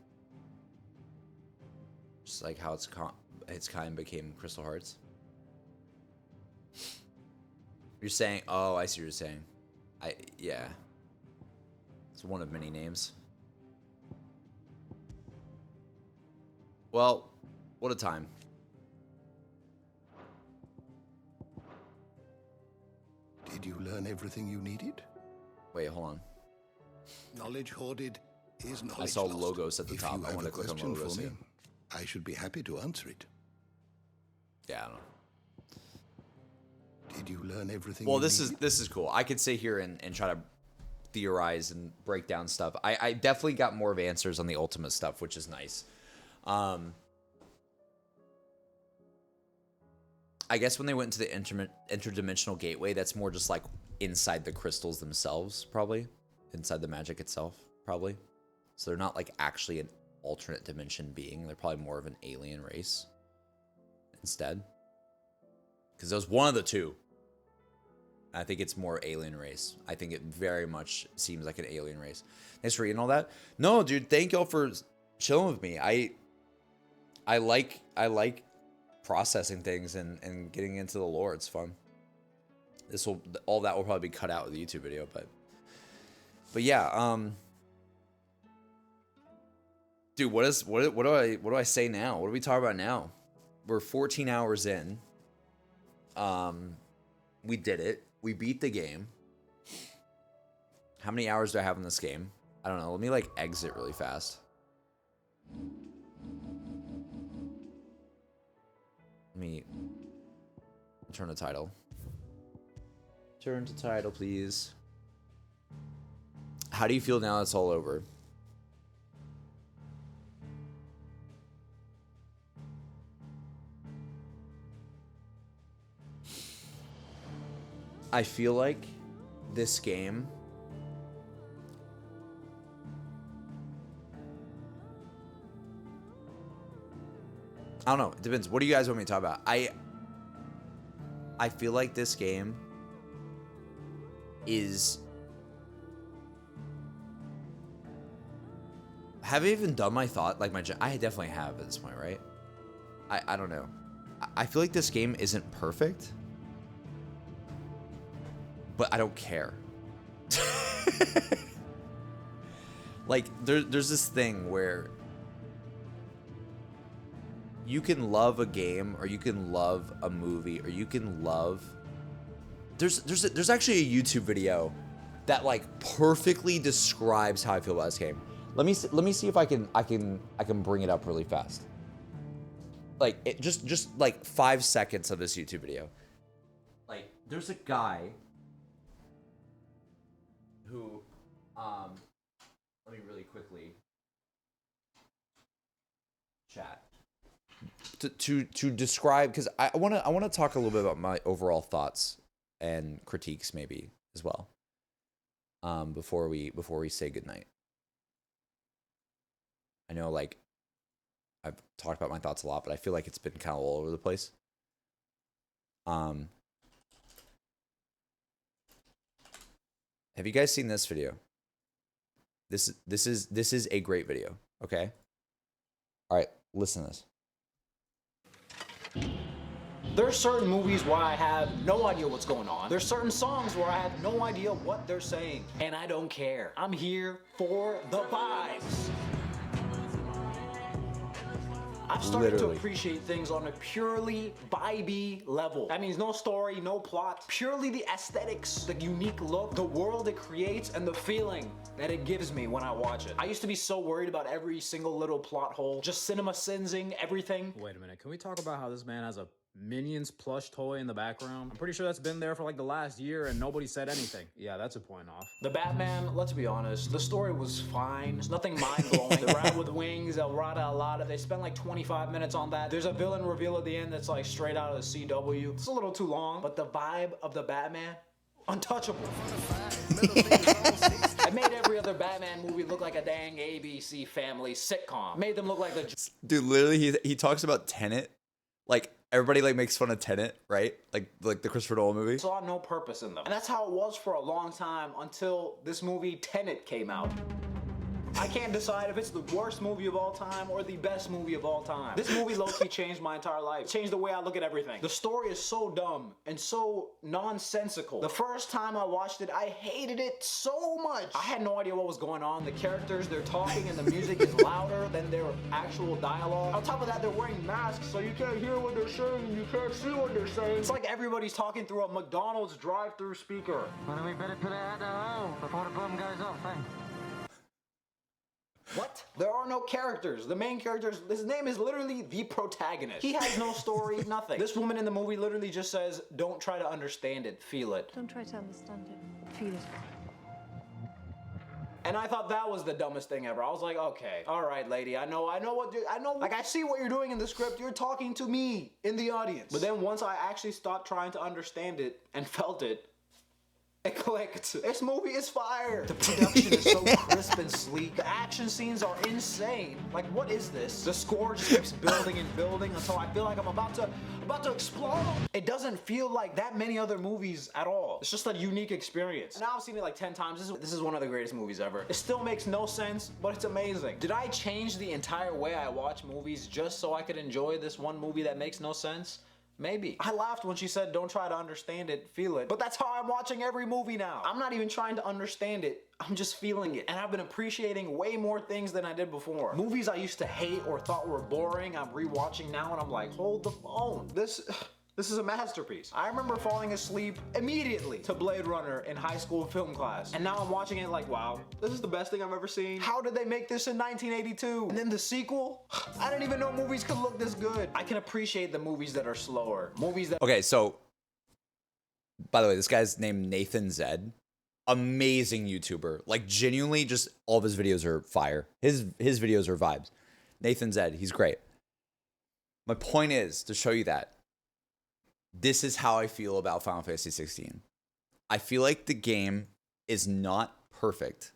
Just like how its kind became Crystal Hearts. You're saying, oh, I see what you're saying. Yeah. It's one of many names. Well, what a time. Did you learn everything you needed? Wait, hold on. Knowledge hoarded is knowledge I saw lost. logos at the top. If you I have want a to click on question logos for me, here. I should be happy to answer it. Yeah, I don't know. Did you learn everything Well, you this needed? is cool. I could sit here and try to theorize and break down stuff. I definitely got more of answers on the Ultima stuff, which is nice. I guess when they went into the interdimensional gateway, that's more just like inside the crystals themselves, probably. Inside the magic itself, probably. So they're not like actually an alternate dimension being. They're probably more of an alien race instead. Because there's one of the two. I think it's more alien race. I think it very much seems like an alien race. Thanks for reading all that. No, dude, thank y'all for chilling with me. I like processing things and getting into the lore. It's fun. All that will probably be cut out of the YouTube video, but yeah, dude, what do I say now? What do we talk about now? We're 14 hours in. We did it. We beat the game. How many hours do I have in this game? I don't know. Let me like exit really fast. Let me turn the title. Turn to title, please. How do you feel now it's all over? I feel like this game I don't know. It depends. What do you guys want me to talk about? I feel like this game is... Have I even done my thought? Like I definitely have at this point, right? I don't know. I feel like this game isn't perfect. But I don't care. Like, there's this thing where you can love a game, or you can love a movie, or you can love... There's actually a YouTube video that like perfectly describes how I feel about this game. Let me see if I can bring it up really fast. Like just like 5 seconds of this YouTube video. Like, there's a guy who let me really quickly chat to describe, because I want to talk a little bit about my overall thoughts and critiques maybe as well, before we say goodnight. I know, like, I've talked about my thoughts a lot, but I feel like it's been kind of all over the place. Have you guys seen this video? This is a great video. Okay. All right, listen to this. There's certain movies where I have no idea what's going on. There's certain songs where I have no idea what they're saying. And I don't care. I'm here for the vibes. I've started to appreciate things on a purely vibey level. That means no story, no plot, purely the aesthetics, the unique look, the world it creates, and the feeling that it gives me when I watch it. I used to be so worried about every single little plot hole, just cinema sensing everything. Wait a minute, can we talk about how this man has a Minions plush toy in the background? I'm pretty sure that's been there for like the last year and nobody said anything. Yeah, that's a point off. The Batman, let's be honest, the story was fine. There's nothing mind-blowing. The Rat with Wings, El Rata Alada, they spent like 25 minutes on that. There's a villain reveal at the end that's like straight out of the CW. It's a little too long, but the vibe of the Batman, untouchable. I made every other Batman movie look like a dang ABC Family sitcom. Made them look like the... Dude, literally, he talks about Tenet. Like, everybody like makes fun of Tenet, right? Like the Christopher Nolan movie. Saw no purpose in them. And that's how it was for a long time until this movie Tenet came out. I can't decide if it's the worst movie of all time or the best movie of all time. This movie low-key changed my entire life. Changed the way I look at everything. The story is so dumb and so nonsensical. The first time I watched it, I hated it so much. I had no idea what was going on. The characters, they're talking and the music is louder than their actual dialogue. On top of that, they're wearing masks, so you can't hear what they're saying and you can't see what they're saying. It's like everybody's talking through a McDonald's drive-thru speaker. Well, then we better put it out the hole before the bomb goes off, eh? What? There are no characters. The main characters, his name is literally the protagonist. He has no story, nothing. This woman in the movie literally just says, don't try to understand it, feel it. Don't try to understand it, feel it. And I thought that was the dumbest thing ever. I was like, okay, all right, lady, I know, like I see what you're doing in the script. You're talking to me in the audience. But then once I actually stopped trying to understand it and felt it, it clicked. This movie is fire. The production is so crisp and sleek. The action scenes are insane. Like, what is this? The score just keeps building and building until I feel like I'm about to explode. It doesn't feel like that many other movies at all. It's just a unique experience. Now I've seen it like 10 times. This is one of the greatest movies ever. It still makes no sense, but it's amazing. Did I change the entire way I watch movies just so I could enjoy this one movie that makes no sense? Maybe. I laughed when she said, don't try to understand it, feel it. But that's how I'm watching every movie now. I'm not even trying to understand it. I'm just feeling it. And I've been appreciating way more things than I did before. Movies I used to hate or thought were boring, I'm rewatching now and I'm like, hold the phone. This is a masterpiece. I remember falling asleep immediately to Blade Runner in high school film class. And now I'm watching it like, wow, this is the best thing I've ever seen. How did they make this in 1982? And then the sequel? I didn't even know movies could look this good. I can appreciate the movies that are slower. Movies that... Okay, so, by the way, this guy's named Nathan Zed. Amazing YouTuber. Like, genuinely, just all of his videos are fire. His videos are vibes. Nathan Zed, he's great. My point is to show you that this is how I feel about Final Fantasy 16. I feel like the game is not perfect.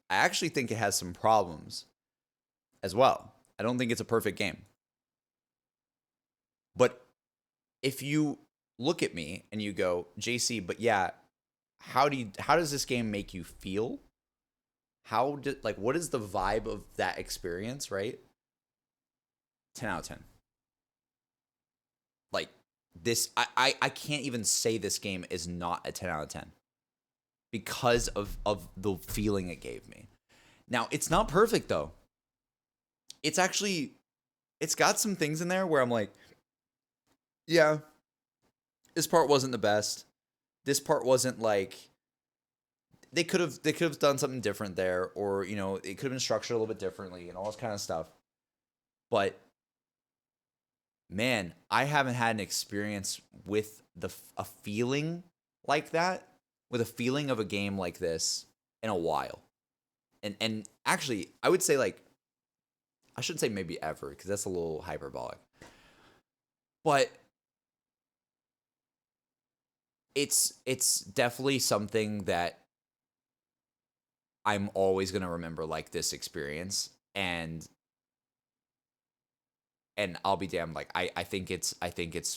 I actually think it has some problems as well. I don't think it's a perfect game. But if you look at me and you go, JC, but yeah, how does this game make you feel? What is the vibe of that experience, right? 10 out of 10. Like, this, I can't even say this game is not a 10 out of 10 because of the feeling it gave me. Now, it's not perfect, though. It's got some things in there where I'm like, yeah, this part wasn't the best. This part wasn't like, they could have done something different there, or, you know, it could have been structured a little bit differently and all this kind of stuff. But man, I haven't had an experience with a feeling like that, with a feeling of a game like this in a while. And actually, I would say, like, I shouldn't say maybe ever, because that's a little hyperbolic. But it's definitely something that I'm always going to remember, like, this experience. And I'll be damned, like, I think it's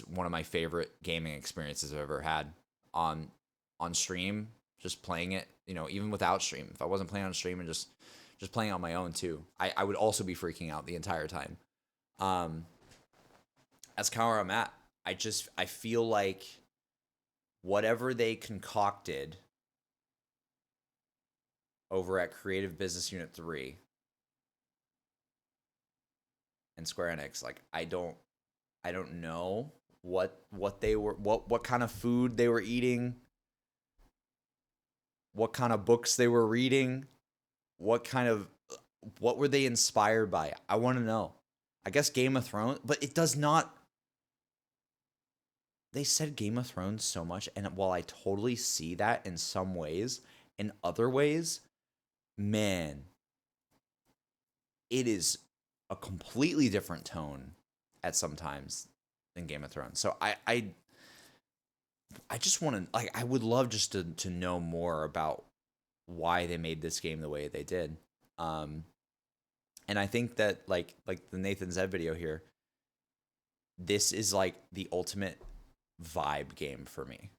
one of my favorite gaming experiences I've ever had on stream just playing it, you know, even without stream. If I wasn't playing on stream and just playing on my own too, I would also be freaking out the entire time. That's kind of where I'm at. I feel like whatever they concocted over at Creative Business Unit 3 and Square Enix, like I don't know what they were, what kind of food they were eating, what kind of books they were reading, what were they inspired by? I want to know. I guess Game of Thrones, but it does not. They said Game of Thrones so much, and while I totally see that in some ways, in other ways, man, it is a completely different tone at sometimes than Game of Thrones. So I just want to, like, I would love just to know more about why they made this game the way they did. And I think that like the Nathan Zed video here, this is like the ultimate vibe game for me.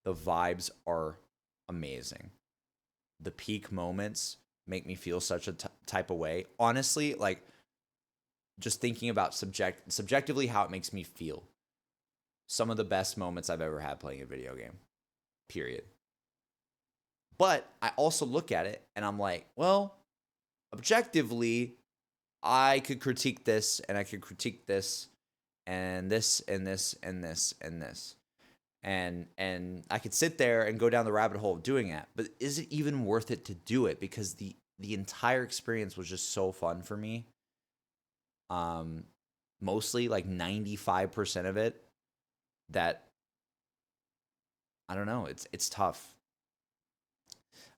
The vibes are amazing. The peak moments make me feel such a type of way. Honestly, like just thinking about subjectively how it makes me feel. Some of the best moments I've ever had playing a video game. Period. But I also look at it and I'm like, well, objectively, I could critique this and I could critique this and this and this and this and this. And I could sit there and go down the rabbit hole of doing that. But is it even worth it to do it? Because the entire experience was just so fun for me. Mostly like 95% of it, that I don't know, it's tough.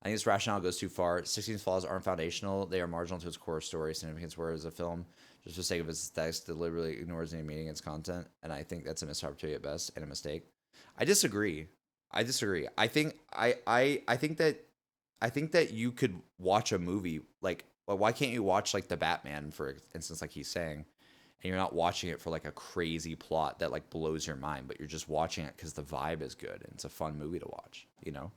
I think this rationale goes too far. 16's flaws aren't foundational. They are marginal to its core story significance, whereas a film, just for the sake of its aesthetics, deliberately ignores any meaning in its content. And I think that's a missed opportunity at best and a mistake. I disagree. I think that you could watch a movie, like, well, why can't you watch like The Batman, for instance, like he's saying, and you're not watching it for like a crazy plot that like blows your mind, but you're just watching it because the vibe is good and it's a fun movie to watch, you know?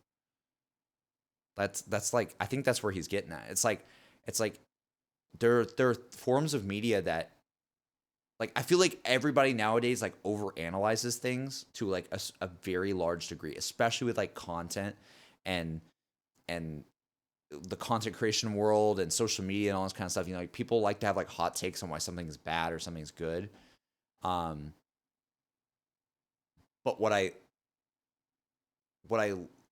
That's like, I think that's where he's getting at. It's like there are forms of media that, like, I feel like everybody nowadays like overanalyzes things to like a very large degree, especially with like content and the content creation world and social media and all this kind of stuff. You know, like people like to have like hot takes on why something's bad or something's good. But what I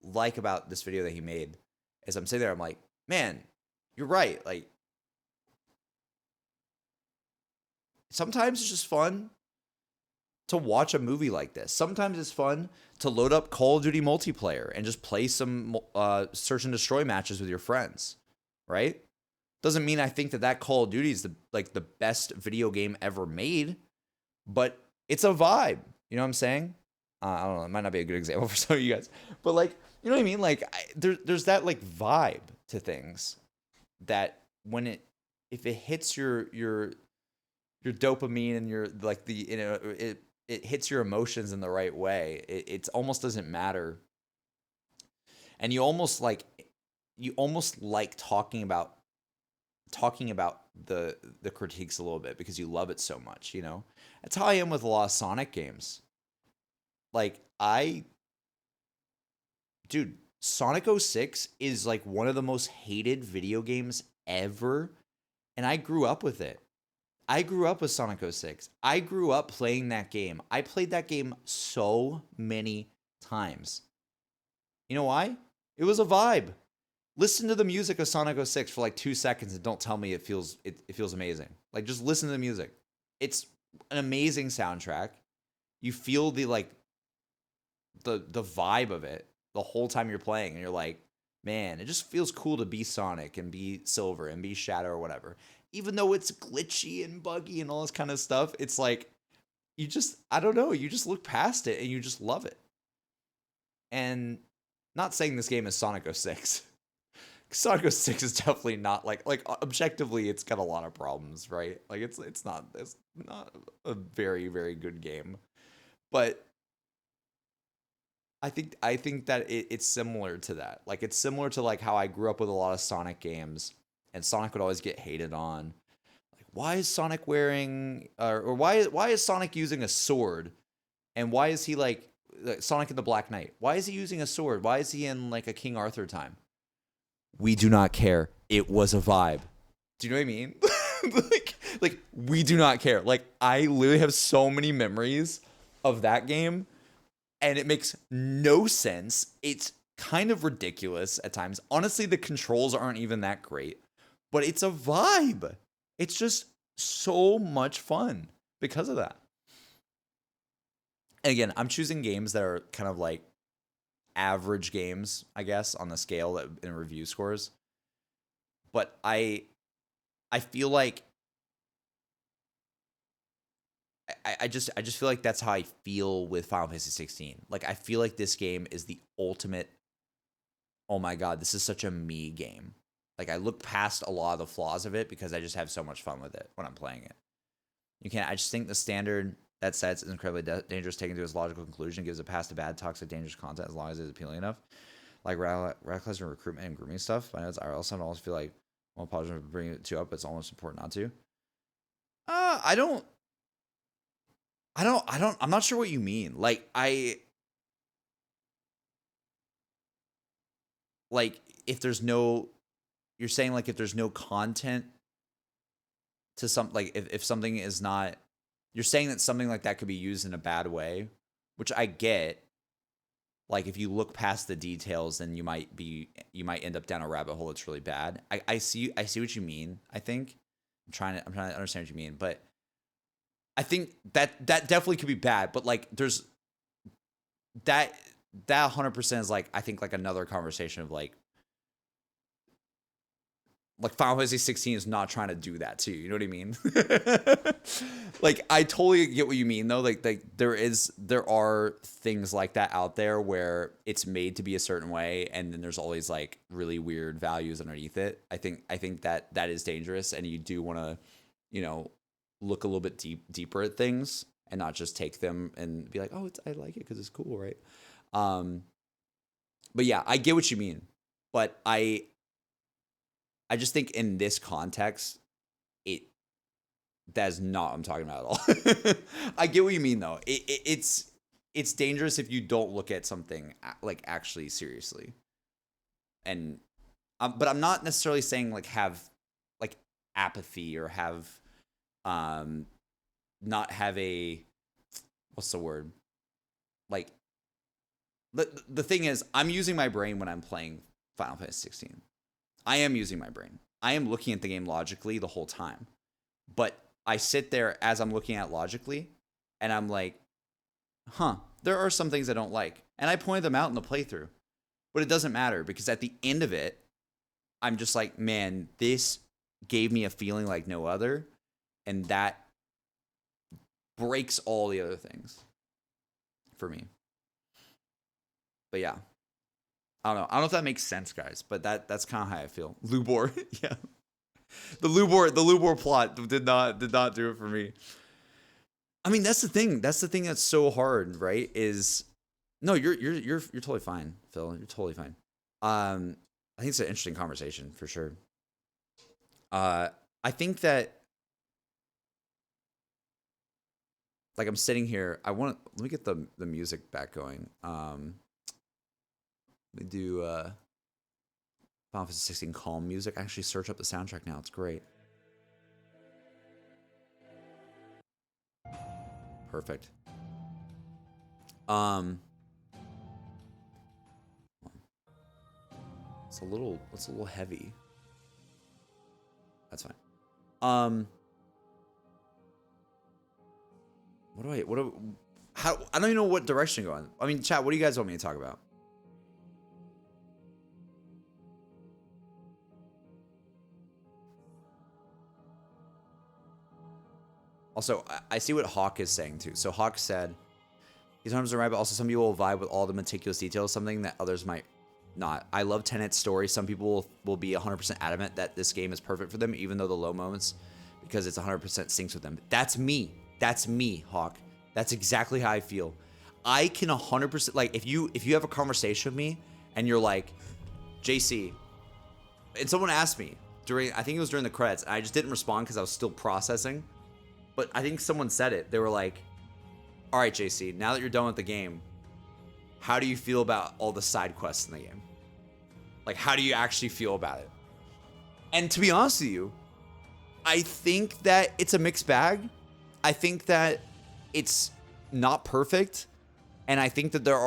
like about this video that he made is I'm sitting there, I'm like, man, you're right. Like, sometimes it's just fun to watch a movie like this. Sometimes it's fun to load up Call of Duty multiplayer and just play some search and destroy matches with your friends, right? Doesn't mean I think that Call of Duty is the best video game ever made, but it's a vibe. You know what I'm saying? I don't know. It might not be a good example for some of you guys, but like, you know what I mean? Like, there's that like vibe to things that if it hits your dopamine and your like it hits your emotions in the right way, it almost doesn't matter, and you almost like talking about the critiques a little bit because you love it so much, you know? That's how I am with a lot of Sonic games. Like, dude, Sonic 06 is like one of the most hated video games ever, and I grew up with it. I grew up with Sonic 06. I grew up playing that game. I played that game so many times. You know why? It was a vibe. Listen to the music of Sonic 06 for like 2 seconds and don't tell me it feels amazing. Like, just listen to the music. It's an amazing soundtrack. You feel the vibe of it the whole time you're playing, and you're like, man, it just feels cool to be Sonic and be Silver and be Shadow or whatever. Even though it's glitchy and buggy and all this kind of stuff, it's like, I don't know, you just look past it and you just love it. And not saying this game is Sonic 06. Sonic 06 is definitely not like objectively, it's got a lot of problems, right? Like, it's not a very, very good game. But I think that it's similar to that. Like it's similar to like how I grew up with a lot of Sonic games, and Sonic would always get hated on. Like, why is Sonic wearing, or why is Sonic using a sword, and why is he like Sonic in the Black Knight? Why is he using a sword? Why is he in like a King Arthur time? We do not care. It was a vibe. Do you know what I mean? like we do not care. Like I literally have so many memories of that game, and it makes no sense. It's kind of ridiculous at times. Honestly, the controls aren't even that great, but it's a vibe. It's just so much fun because of that. And again, I'm choosing games that are kind of like average games, I guess, on the scale that in review scores. But I feel like I just feel like that's how I feel with Final Fantasy 16. Like I feel like this game is the ultimate, oh my god, this is such a me game. Like I look past a lot of the flaws of it because I just have so much fun with it when I'm playing it. I just think the standard that sets is incredibly dangerous, taken to its logical conclusion, gives a pass to bad, toxic, dangerous content as long as it's appealing enough. Like radicalizing recruitment and grooming stuff. I know it's IRL, I always feel like, well, positive bringing it to up, but it's almost important not to. I'm not sure what you mean. Like if there's no, you're saying like if there's no content to some, like if something is not, you're saying that something like that could be used in a bad way, which I get. Like if you look past the details, then you might end up down a rabbit hole that's really bad. I see what you mean. I think I'm trying to understand what you mean, but I think that definitely could be bad. But like there's that 100% is like, I think like another conversation of like Final Fantasy 16 is not trying to do that to you. You know what I mean? Like I totally get what you mean though. Like there are things like that out there where it's made to be a certain way, and then there's always like really weird values underneath it. I think that is dangerous, and you do want to, look a little bit deeper at things and not just take them and be like, oh, I like it because it's cool, right? But yeah, I get what you mean, but I just think in this context, that is not what I'm talking about at all. I get what you mean though. It's dangerous if you don't look at something like actually seriously. And but I'm not necessarily saying like have like apathy or have not have a, what's the word? Like the thing is, I'm using my brain when I'm playing Final Fantasy 16. I am using my brain. I am looking at the game logically the whole time. But I sit there as I'm looking at it logically, and I'm like, there are some things I don't like. And I pointed them out in the playthrough. But it doesn't matter, because at the end of it, I'm just like, man, this gave me a feeling like no other. And that breaks all the other things for me. But yeah. I don't know if that makes sense, guys, but that's kind of how I feel. Lubor, yeah. The Lubor plot did not do it for me. I mean, that's the thing. That's the thing that's so hard, right? Is no, you're totally fine, Phil. You're totally fine. I think it's an interesting conversation for sure. I think that like I'm sitting here. Let me get the music back going. They do Final Fantasy 16 calm music. I actually search up the soundtrack now. It's great. Perfect. It's a little heavy. That's fine. I don't even know what direction to go in. I mean, chat, what do you guys want me to talk about? Also, I see what Hawk is saying too. So Hawk said, he's 100% right, but also some people will vibe with all the meticulous details, something that others might not. I love Tenet's story. Some people will be 100% adamant that this game is perfect for them, even though the low moments, because it's 100% syncs with them. That's me. That's me, Hawk. That's exactly how I feel. I can 100%, like, if you have a conversation with me and you're like, JC, and someone asked me I think it was during the credits, and I just didn't respond because I was still processing, but I think someone said it. They were like, all right, JC, now that you're done with the game, how do you feel about all the side quests in the game? Like, how do you actually feel about it? And to be honest with you, I think that it's a mixed bag. I think that it's not perfect, and I think that there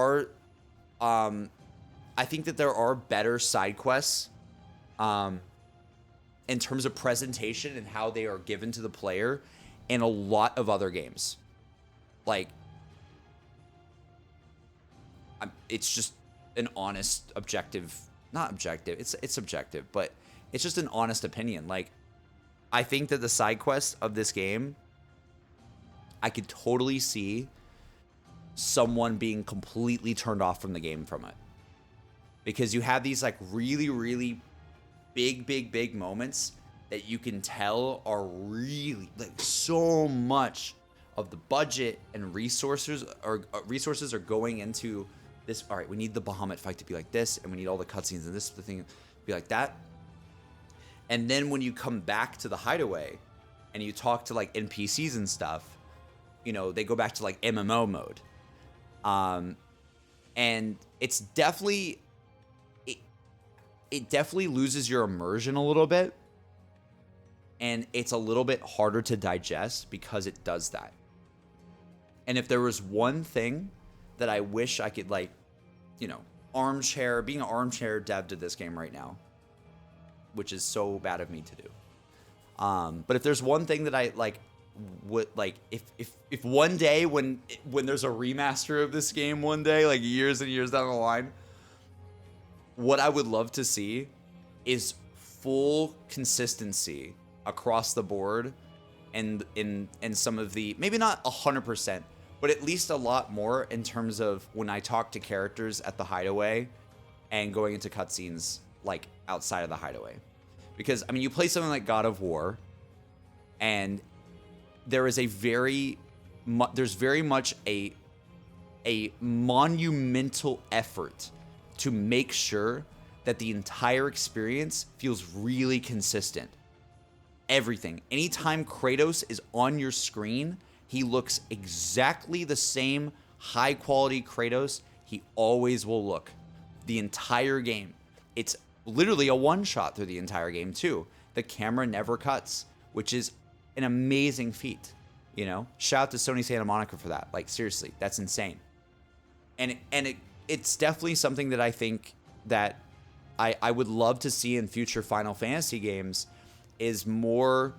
are better side quests in terms of presentation and how they are given to the player in a lot of other games. Like, it's just an honest, not objective, it's subjective, but it's just an honest opinion. Like, I think that the side quests of this game, I could totally see someone being completely turned off from the game from it. Because you have these like really, really big moments that you can tell are really like so much of the budget and resources are going into this. All right, we need the Bahamut fight to be like this, and we need all the cutscenes and this thing to be like that. And then when you come back to the hideaway and you talk to like NPCs and stuff, you know, they go back to like MMO mode. And it's definitely, it definitely loses your immersion a little bit. And it's a little bit harder to digest because it does that. And if there was one thing that I wish I could, like, you know, being an armchair dev to this game right now, which is so bad of me to do. But if there's one thing that I would like, if one day when there's a remaster of this game one day, like years and years down the line, what I would love to see is full consistency across the board, and in some of the, maybe not 100%, but at least a lot more in terms of when I talk to characters at the hideaway and going into cutscenes like outside of the hideaway. Because I mean, you play something like God of War, and there is there's very much a monumental effort to make sure that the entire experience feels really consistent. Everything. Anytime Kratos is on your screen, he looks exactly the same high quality Kratos he always will look. The entire game. It's literally a one shot through the entire game too. The camera never cuts, which is an amazing feat. You know, shout out to Sony Santa Monica for that. Like, seriously, that's insane. And it's definitely something that I think that I would love to see in future Final Fantasy games, is more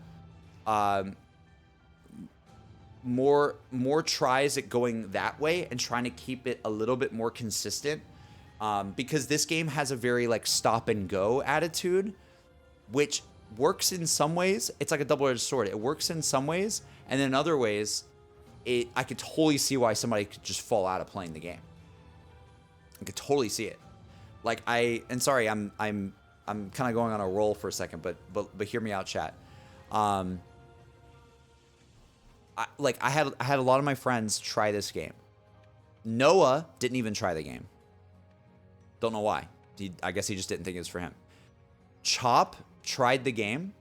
tries at going that way and trying to keep it a little bit more consistent. Because this game has a very like stop and go attitude, which works in some ways. It's like a double-edged sword. It works in some ways, and in other ways, I could totally see why somebody could just fall out of playing the game. I could totally see it. Like sorry, I'm kind of going on a roll for a second, but hear me out, chat. I had a lot of my friends try this game. Noah didn't even try the game. Don't know why. I guess he just didn't think it was for him. Chop tried the game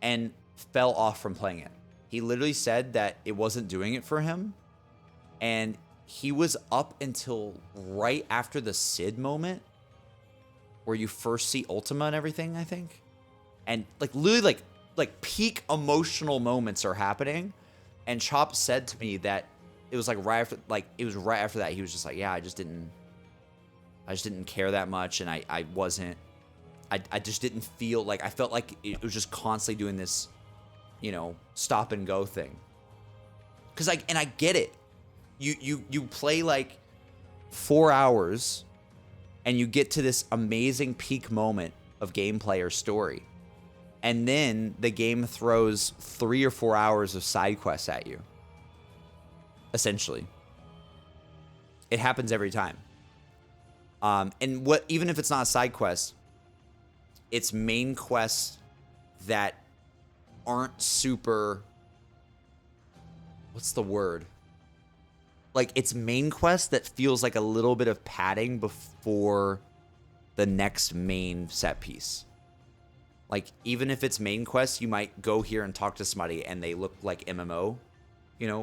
and fell off from playing it. He literally said that it wasn't doing it for him, and he was up until right after the Sid moment, where you first see Ultima and everything, I think. And like literally like peak emotional moments are happening, and Chop said to me that it was like right after that he was just like, yeah, I just didn't care that much, and I just didn't feel like, I felt like it was just constantly doing this, you know, stop and go thing. Cause I get it. You play like 4 hours and you get to this amazing peak moment of gameplay or story, and then the game throws 3 or 4 hours of side quests at you. Essentially. It happens every time. And even if it's not a side quest, it's main quests that aren't super, what's the word? like it's main quest that feels like a little bit of padding before the next main set piece. Like, even if it's main quest, you might go here and talk to somebody and they look like MMO,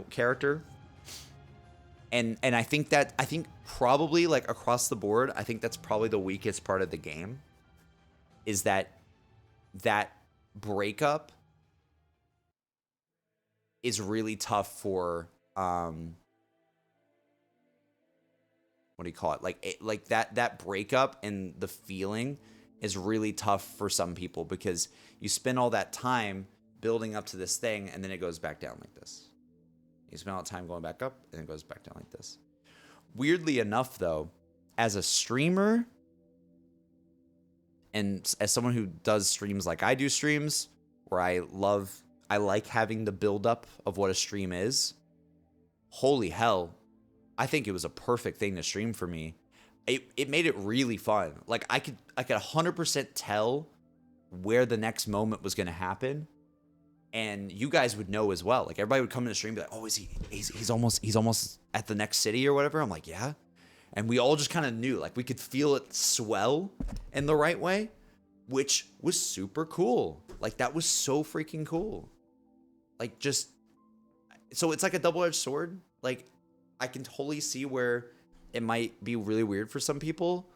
character. And I think probably, like, across the board, I think that's probably the weakest part of the game, is that breakup is really tough for, what do you call it? Like that breakup and the feeling is really tough for some people, because you spend all that time building up to this thing and then it goes back down like this. You spend all the time going back up and it goes back down like this. Weirdly enough, though, as a streamer and as someone who does streams like I do streams, where I like having the buildup of what a stream is, holy hell, I think it was a perfect thing to stream for me. It made it really fun. Like, I could 100% tell where the next moment was going to happen. And you guys would know as well. Like, everybody would come in the stream and be like, oh, he's almost at the next city or whatever. I'm like, yeah. And we all just kind of knew. Like, we could feel it swell in the right way, which was super cool. Like, that was so freaking cool. Like, just, so it's like a double-edged sword. Like, I can totally see where it might be really weird for some people,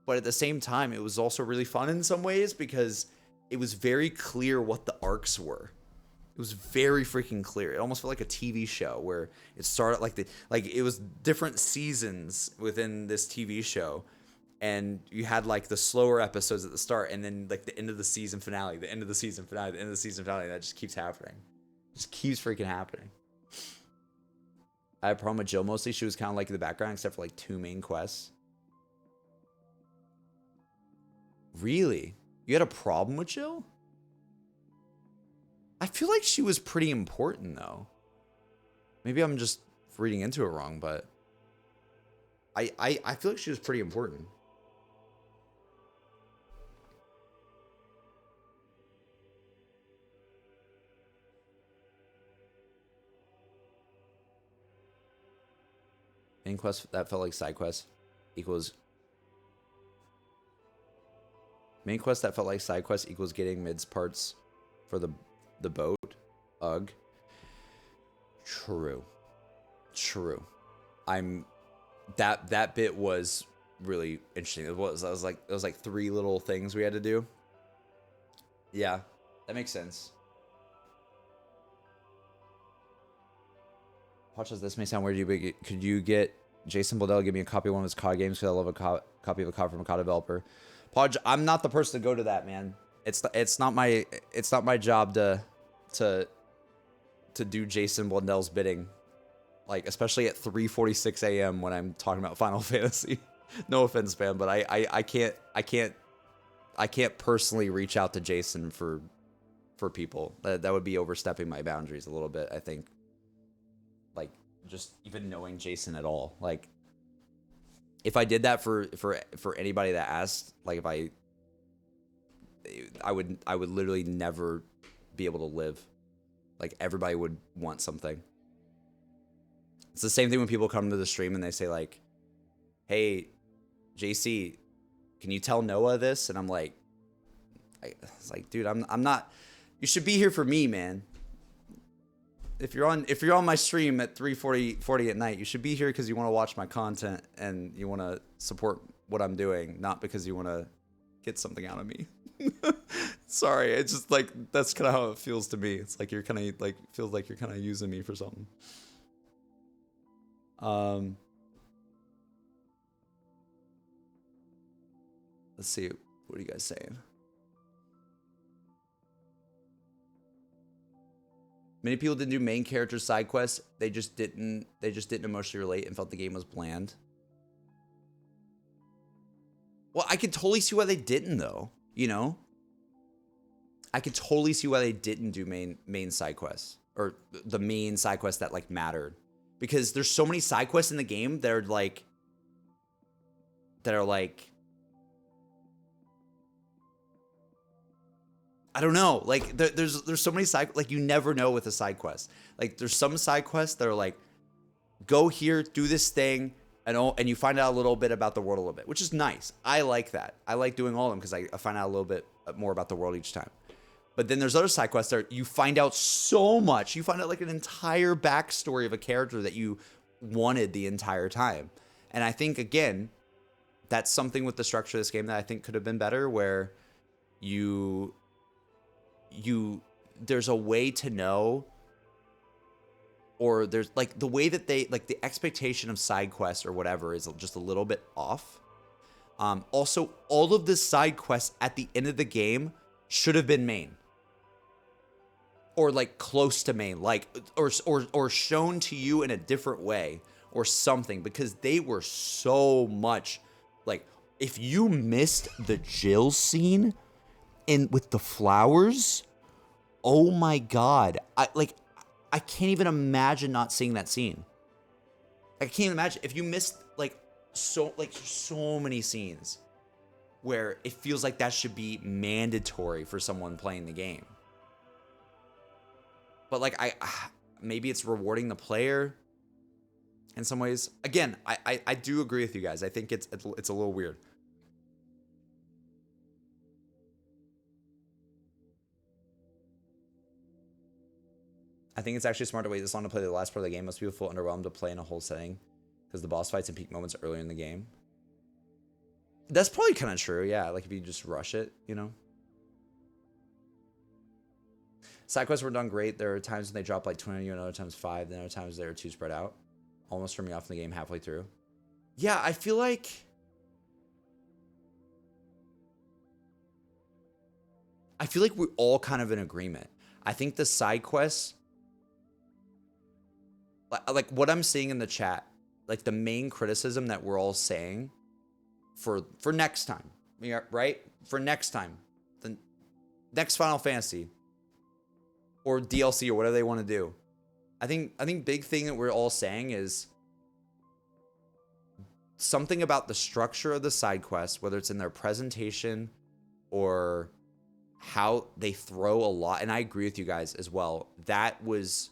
but at the same time, it was also really fun in some ways, because it was very clear what the arcs were. It was very freaking clear. It almost felt like a TV show, where it started like it was different seasons within this TV show, and you had like the slower episodes at the start, and then like the end of the season finale, the end of the season finale, the end of the season finale. That just keeps happening. Just keeps freaking happening. I had a problem with Jill mostly. She was kind of like in the background, except for like 2 main quests. Really? You had a problem with Jill? I feel like she was pretty important, though. Maybe I'm just reading into it wrong, but I feel like she was pretty important. Main quest that felt like side quest equals... Main quest that felt like side quest equals getting mids parts for the boat. Ugh. True. That bit was really interesting. It was like 3 little things we had to do. Yeah, that makes sense. Watch as this may sound weird, but could you get Jason Bledel give me a copy of one of his COD games? Because I love a copy of a COD from a COD developer. Podge, I'm not the person to go to that, man. It's not my job to do Jason Blendel's bidding, like, especially at 3:46 a.m. when I'm talking about Final Fantasy. No offense, man, but I can't personally reach out to Jason for people. That would be overstepping my boundaries a little bit, I think. Like, just even knowing Jason at all, like, if I did that for anybody that asked, like, if I would literally never be able to live. Like, everybody would want something. It's the same thing when people come to the stream and they say, like, hey, JC, can you tell Noah this? And I'm like, it's like, dude, I'm not, you should be here for me, man. If you're on my stream at 3:40 at night, you should be here because you want to watch my content and you want to support what I'm doing, not because you want to get something out of me. Sorry, it's just like, that's kind of how it feels to me. It's like you're kind of like, feels like you're kind of using me for something. Let's see, what are you guys saying? Many people didn't do main character side quests. They just didn't emotionally relate and felt the game was bland. Well, I could totally see why they didn't, though. You know, I could totally see why they didn't do main side quests, or the main side quests that like mattered, because there's so many side quests in the game that are like I don't know, like there's so many side, like, you never know with a side quest. Like, there's some side quests that are like go here, do this thing, and you find out a little bit about the world a little bit, which is nice. I like that. I like doing all of them because I find out a little bit more about the world each time. But then there's other side quests that you find out so much. You find out like an entire backstory of a character that you wanted the entire time. And I think, again, that's something with the structure of this game that I think could have been better, where there's a way to know, or there's like the way that they, like the expectation of side quests or whatever is just a little bit off. Also, all of the side quests at the end of the game should have been main, or like close to main, like or shown to you in a different way or something, because they were so much like, if you missed the Jill scene with the flowers, oh my God, I can't even imagine not seeing that scene. I can't imagine if you missed so many scenes where it feels like that should be mandatory for someone playing the game. But like maybe it's rewarding the player in some ways. Again, I do agree with you guys. I think it's a little weird. I think it's actually smart to wait this long to play the last part of the game. Most people feel underwhelmed to play in a whole setting because the boss fights and peak moments earlier in the game. That's probably kind of true, yeah. Like if you just rush it, you know. Side quests were done great. There are times when they drop like 20 and other times 5. Then other times they were too spread out. Almost turned me off in the game halfway through. Yeah, I feel like we're all kind of in agreement. I think the side quests, like what I'm seeing in the chat, like the main criticism that we're all saying for next time, right? For next time, the next Final Fantasy or DLC or whatever they want to do. I think big thing that we're all saying is something about the structure of the side quest, whether it's in their presentation or how they throw a lot. And I agree with you guys as well. That was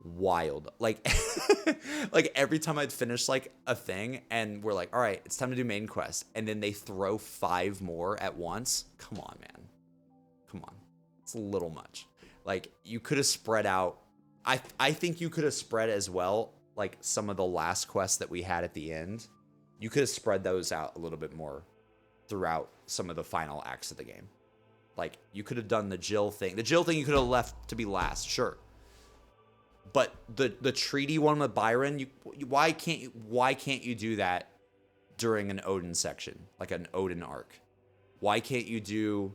wild. Like, like every time I'd finish like a thing and we're like, all right, it's time to do main quest. And then they throw 5 more at once. Come on, man. Come on. It's a little much. Like you could have spread out. I think you could have spread as well, like some of the last quests that we had at the end. You could have spread those out a little bit more throughout some of the final acts of the game. Like you could have done the Jill thing. The Jill thing you could have left to be last, sure. But the treaty one with Byron, why can't you do that during an Odin section, like an Odin arc? Why can't you do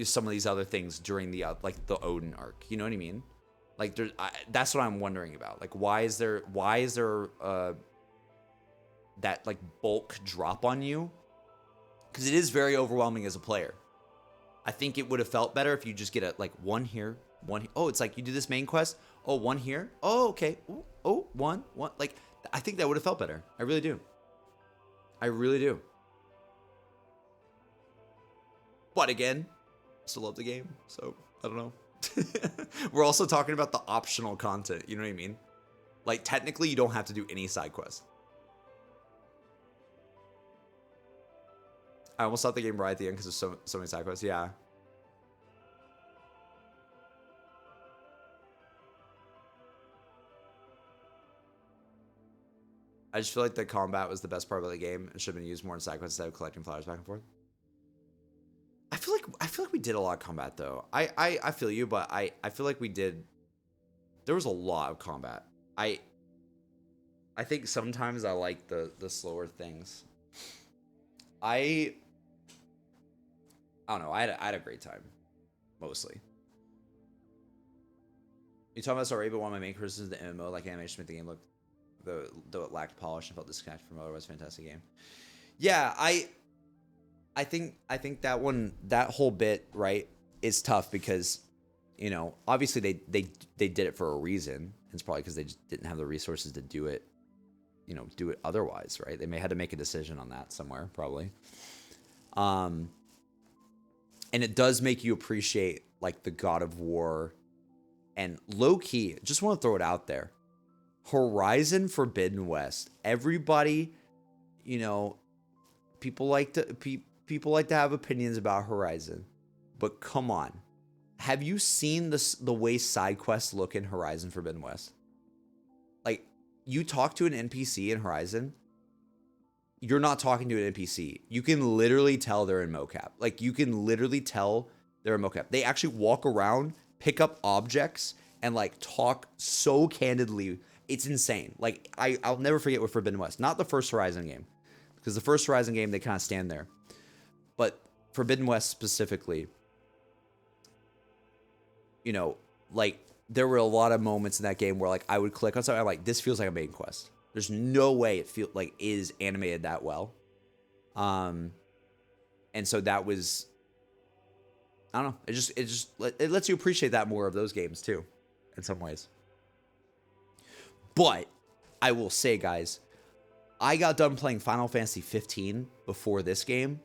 some of these other things during the like the Odin arc? You know what I mean? Like that's what I'm wondering about. Like why is there that like bulk drop on you? Because it is very overwhelming as a player. I think it would have felt better if you just get one here, one here. Oh, it's like you do this main quest. Oh, one here. Oh, okay. Oh, one. Like I think that would have felt better. I really do. I really do. But again, still love the game, so I don't know. We're also talking about the optional content. You know what I mean? Like technically, you don't have to do any side quests. I almost thought the game right at the end because there's so many side quests. Yeah. I just feel like the combat was the best part of the game. It should have been used more in side quests instead of collecting flowers back and forth. I feel like we did a lot of combat though. I feel you, but I feel like we did. There was a lot of combat. I think sometimes I like the slower things. I don't know. I had a great time, mostly. You talking about this already, but one of my main criticisms of the MMO, like animation, made the game look, though it lacked polish and felt disconnected from otherwise fantastic game. Yeah, I think that whole bit, right, is tough because, you know, obviously they did it for a reason. It's probably because they just didn't have the resources to do it, you know, do it otherwise, right? They may have had to make a decision on that somewhere, probably. And it does make you appreciate like the God of War, and low key, just want to throw it out there. Horizon Forbidden West. Everybody, people like to have opinions about Horizon, but come on. Have you seen the way side quests look in Horizon Forbidden West? Like, you talk to an NPC in Horizon, you're not talking to an NPC. You can literally tell they're in mocap. Like, you can literally tell they're in mocap. They actually walk around, pick up objects, and like talk so candidly. It's insane. Like, I'll never forget with Forbidden West. Not the first Horizon game, because the first Horizon game, they kind of stand there. But Forbidden West specifically, like, there were a lot of moments in that game where like I would click on something, I'm like, this feels like a main quest. There's no way it is animated that well. And so that was, I don't know. It lets you appreciate that more of those games too, in some ways. But I will say, guys, I got done playing Final Fantasy 15 before this game,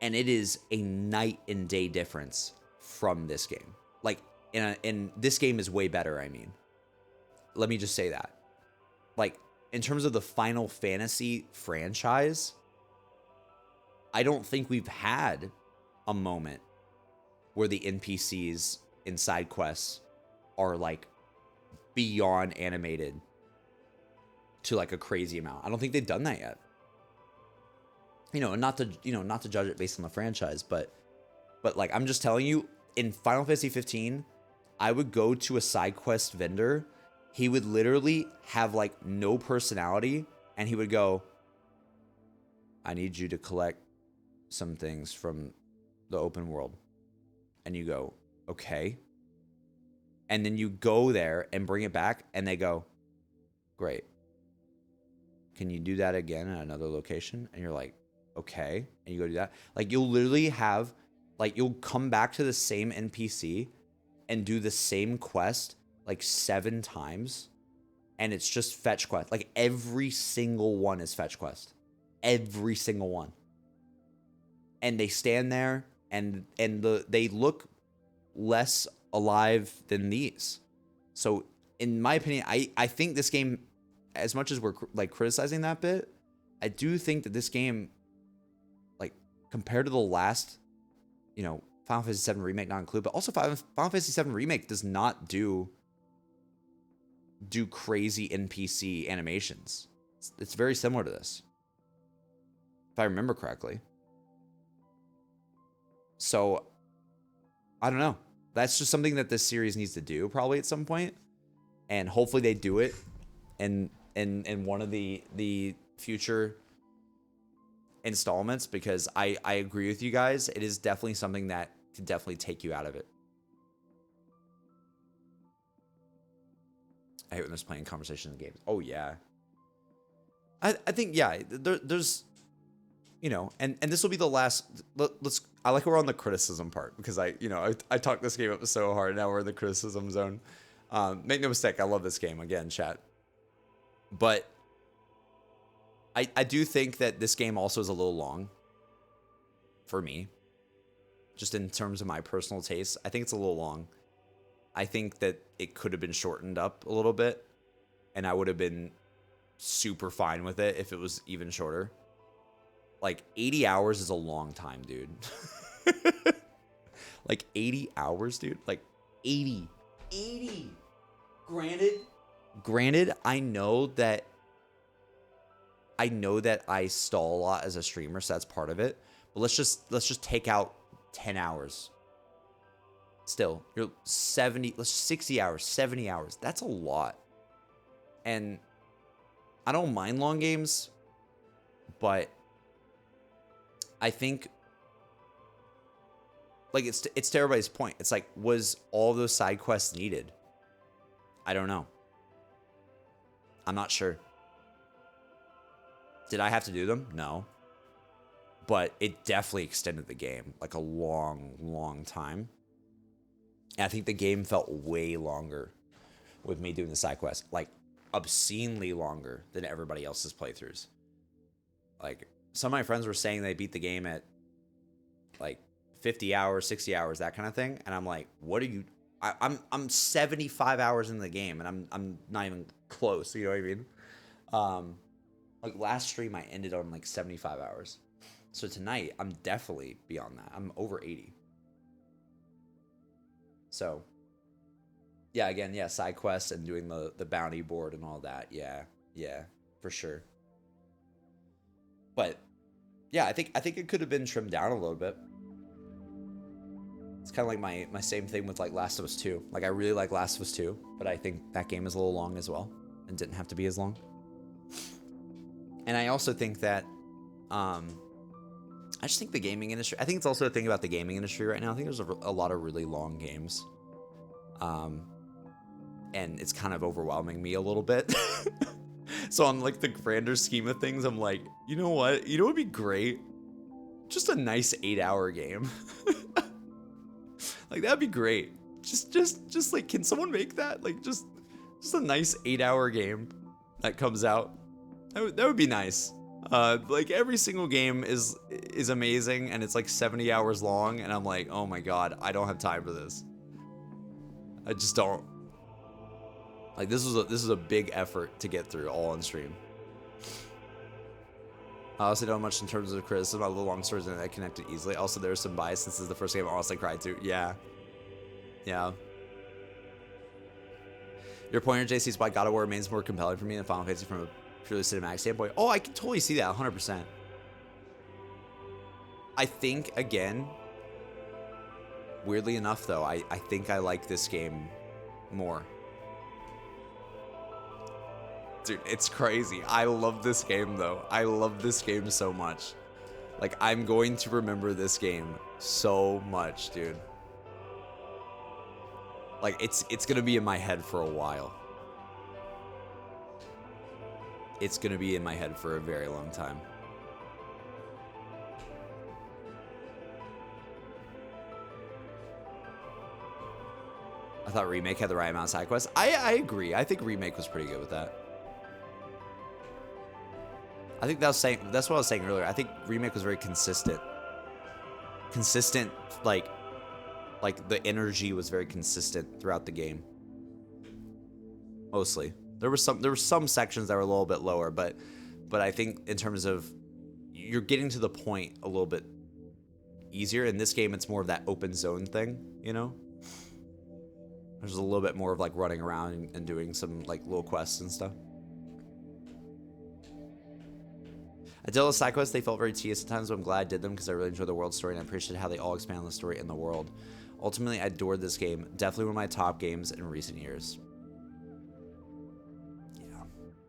and it is a night and day difference from this game. Like, and this game is way better, I mean. Let me just say that. Like, in terms of the Final Fantasy franchise, I don't think we've had a moment where the NPCs in side quests are like beyond animated to like a crazy amount. I don't think they've done that yet. And not to judge it based on the franchise, but like, I'm just telling you, in Final Fantasy 15, I would go to a side quest vendor. He would literally have like no personality, and he would go, I need you to collect some things from the open world. And you go, okay. And then you go there and bring it back, and they go, great. Can you do that again at another location? And you're like, okay. And you go do that. Like, you'll literally have, like, you'll come back to the same NPC and do the same quest like 7 times. And it's just fetch quest. Like, every single one is fetch quest. Every single one. And they stand there, and they look less alive than these. So in my opinion, I think this game, as much as we're like criticizing that bit, I do think that this game, like, compared to the last, Final Fantasy VII Remake not included, but also Final Fantasy VII Remake does not do crazy NPC animations. It's very similar to this, if I remember correctly. So I don't know. That's just something that this series needs to do probably at some point, and hopefully they do it in one of the future installments, because I agree with you guys. It is definitely something that could definitely take you out of it. I hate when there's playing conversation in games. Oh yeah. I think, yeah, there's, and this will be the last. I like we're on the criticism part, because I talked this game up so hard. Now we're in the criticism zone. Make no mistake, I love this game, again, chat. But I do think that this game also is a little long for me, just in terms of my personal taste. I think it's a little long. I think that it could have been shortened up a little bit, and I would have been super fine with it if it was even shorter. Like, 80 hours is a long time, dude. Like, 80 hours, dude. Like, 80. Granted, I know that I stall a lot as a streamer, so that's part of it. But let's just take out 10 hours. Still, you're 60 hours, 70 hours. That's a lot. And I don't mind long games, but I think, like, it's to everybody's point. It's like, was all those side quests needed? I don't know. I'm not sure. Did I have to do them? No. But it definitely extended the game like a long, long time. And I think the game felt way longer with me doing the side quest, like obscenely longer than everybody else's playthroughs. Like, some of my friends were saying they beat the game at like 50 hours, 60 hours, that kind of thing. And I'm like, what are you I'm 75 hours into the game, and I'm not even close. You know what I mean? Like last stream, I ended on like 75 hours. So tonight, I'm definitely beyond that. I'm over 80. So, yeah, again, yeah, side quests and doing the bounty board and all that. Yeah, for sure. But yeah, I think it could have been trimmed down a little bit. It's kind of like my same thing with like Last of Us 2. Like I really like Last of Us 2, but I think that game is a little long as well and didn't have to be as long. And I also think that I just think the gaming industry, I think it's also a thing about the gaming industry right now. I think there's a lot of really long games. And it's kind of overwhelming me a little bit. So on like the grander scheme of things, I'm like, you know what? You know what would be great? Just a nice 8-hour game. Like that'd be great. Just like, can someone make that? Like just a nice 8-hour game that comes out. That would be nice. Like every single game is amazing, and it's like 70 hours long, and I'm like, oh my god, I don't have time for this. I just don't. Like this is a big effort to get through all on stream. I also don't much in terms of criticism. I love long stories and I connected easily. Also, there's some bias since this is the first game I honestly cried to. Yeah. Your pointer, JC, is why God of War remains more compelling for me than Final Fantasy from a purely cinematic standpoint. Oh, I can totally see that, 100%. I think, again, weirdly enough, though, I think I like this game more. Dude, it's crazy. I love this game, though. I love this game so much. Like, I'm going to remember this game so much, dude. Like, it's gonna be in my head for a while. It's gonna be in my head for a very long time. I thought Remake had the right amount of side quests. I agree. I think Remake was pretty good with that. I think that's what I was saying earlier. I think Remake was very consistent. Like the energy was very consistent throughout the game. Mostly. There were some sections that were a little bit lower, but I think in terms of you're getting to the point a little bit easier. In this game, it's more of that open zone thing, you know? There's a little bit more of like running around and doing some like little quests and stuff. I did all the side quests, they felt very tedious at times, but I'm glad I did them because I really enjoyed the world story and I appreciate how they all expand on the story and the world. Ultimately, I adored this game. Definitely one of my top games in recent years. Yeah,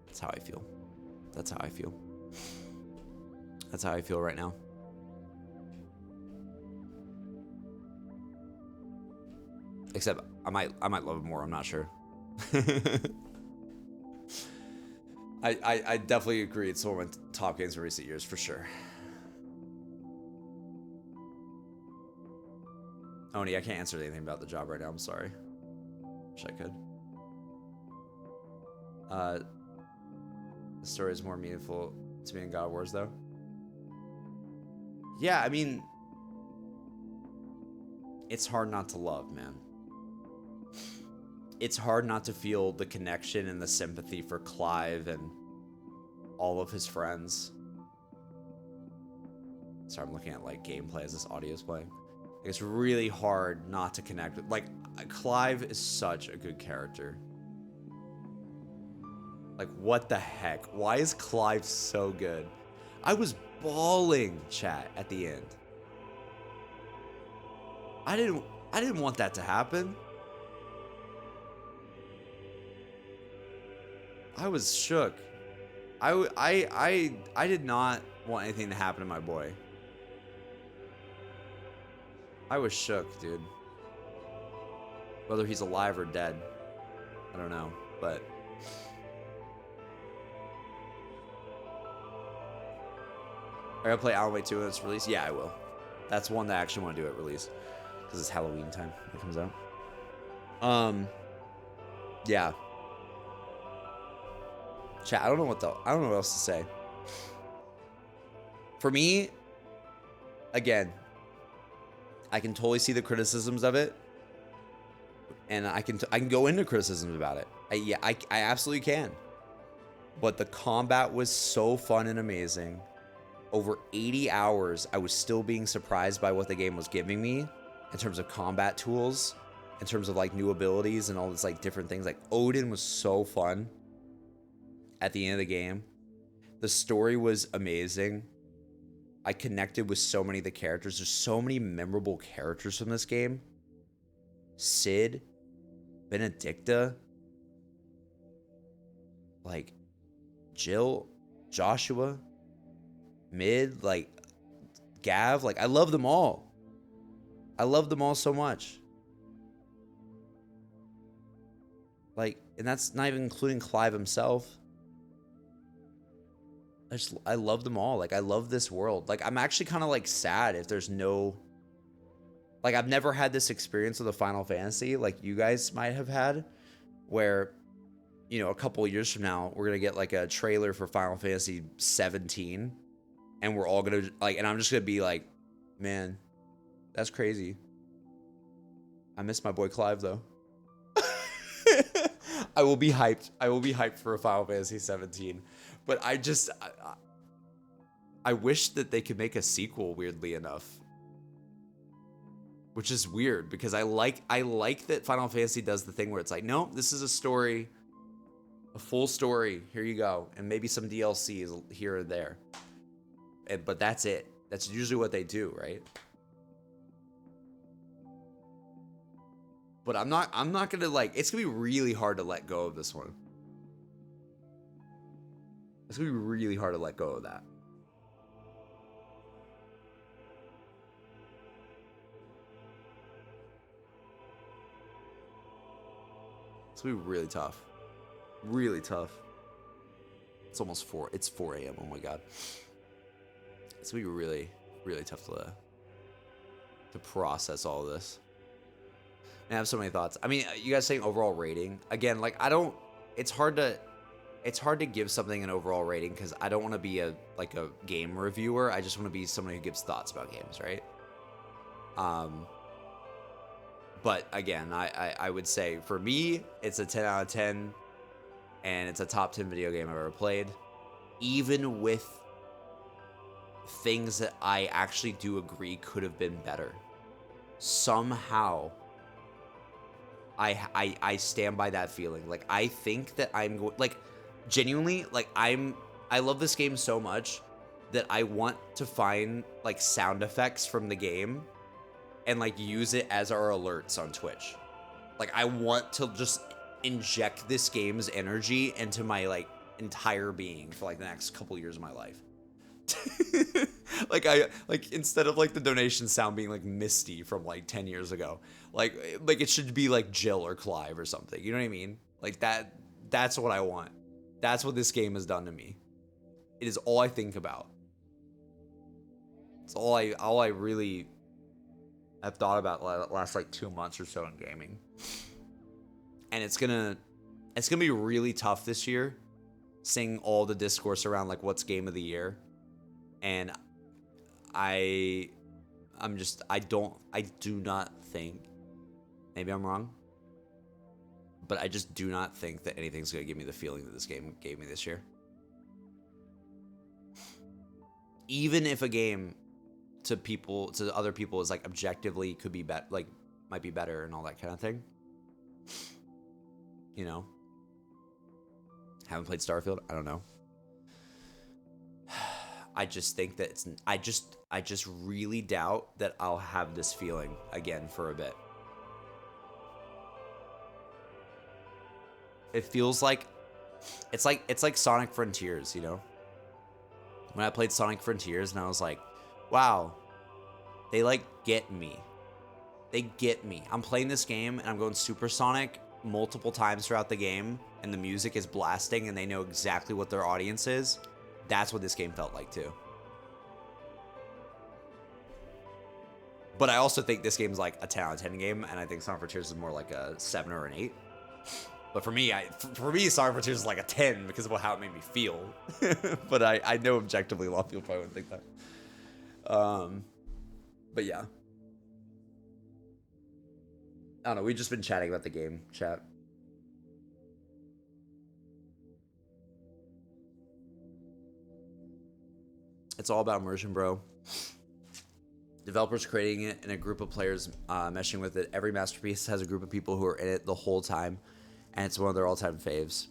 that's how I feel. That's how I feel. That's how I feel right now. Except I might love it more, I'm not sure. I definitely agree. It's one of my top games in recent years, for sure. Oni, I can't answer anything about the job right now. I'm sorry. Wish I could. The story is more meaningful to me in God of Wars, though. Yeah, I mean, it's hard not to love, man. It's hard not to feel the connection and the sympathy for Clive and all of his friends. Sorry, I'm looking at like gameplay as this audio is playing. It's really hard not to connect with. Like, Clive is such a good character. Like, what the heck? Why is Clive so good? I was bawling, chat, at the end. I didn't want that to happen. I was shook. I did not want anything to happen to my boy. I was shook, dude. Whether he's alive or dead, I don't know, but are you gonna play Alan Wake 2 when it's released? Yeah, I will. That's one that I actually want to do at release because it's Halloween time when it comes out. Yeah. Chat, I don't know what else to say. For me, again, I can totally see the criticisms of it. and I can go into criticisms about it. I absolutely can. But the combat was so fun and amazing. Over 80 hours, I was still being surprised by what the game was giving me in terms of combat tools, in terms of like new abilities and all this like different things. Like Odin was so fun at the end of the game. The story was amazing. I connected with so many of the characters. There's so many memorable characters from this game. Sid, Benedicta, like Jill, Joshua, Mid, like Gav, like I love them all. I love them all so much. Like, and that's not even including Clive himself. I love them all. Like, I love this world. Like, I'm actually kind of like sad if there's no, like, I've never had this experience with a Final Fantasy like you guys might have had, where, you know, a couple of years from now, we're going to get like a trailer for Final Fantasy 17, and we're all going to, like, and I'm just going to be like, man, that's crazy. I miss my boy Clive, though. I will be hyped. I will be hyped for a Final Fantasy 17. But I wish that they could make a sequel, weirdly enough. Which is weird, because I like that Final Fantasy does the thing where it's like, no, this is a story, a full story. Here you go. And maybe some DLCs here and there. But that's it. That's usually what they do, right? But I'm not gonna like, it's gonna be really hard to let go of this one. It's gonna be really hard to let go of that. It's gonna be really tough. Really tough. It's almost 4. It's 4 a.m. Oh my god. It's gonna be really, really tough to process all of this. I have so many thoughts. I mean, you guys saying overall rating again? Like, I don't. It's hard to give something an overall rating because I don't want to be a game reviewer. I just want to be someone who gives thoughts about games, right? But again, I would say for me, it's a 10 out of 10, and it's a top 10 video game I've ever played, even with things that I actually do agree could have been better. Somehow, I stand by that feeling. Like, I think that I'm going, like, genuinely, like, I love this game so much that I want to find like sound effects from the game and like use it as our alerts on Twitch. Like, I want to just inject this game's energy into my like entire being for like the next couple years of my life. like instead of like the donation sound being like Misty from like 10 years ago, like it should be like Jill or Clive or something. You know what I mean? Like that's what I want. That's what this game has done to me. It is all I think about. It's all I really have thought about the last like 2 months or so in gaming. And it's gonna be really tough this year, seeing all the discourse around like what's game of the year. And I do not think, maybe I'm wrong, but I just do not think that anything's going to give me the feeling that this game gave me this year. Even if a game to other people is like objectively could be like might be better and all that kind of thing. You know, haven't played Starfield. I don't know. I just think that I just really doubt that I'll have this feeling again for a bit. It feels like it's like Sonic Frontiers, you know? When I played Sonic Frontiers and I was like, wow, they like get me. They get me. I'm playing this game and I'm going supersonic multiple times throughout the game and the music is blasting and they know exactly what their audience is. That's what this game felt like too. But I also think this game's like a 10 out of 10 game, and I think Sonic Frontiers is more like a 7 or an 8. But for me, Sonic Frontiers is like a 10 because of how it made me feel. But I know objectively a lot of people probably wouldn't think that. But yeah. I don't know. We've just been chatting about the game, chat. It's all about immersion, bro. Developers creating it and a group of players meshing with it. Every masterpiece has a group of people who are in it the whole time, and it's one of their all-time faves.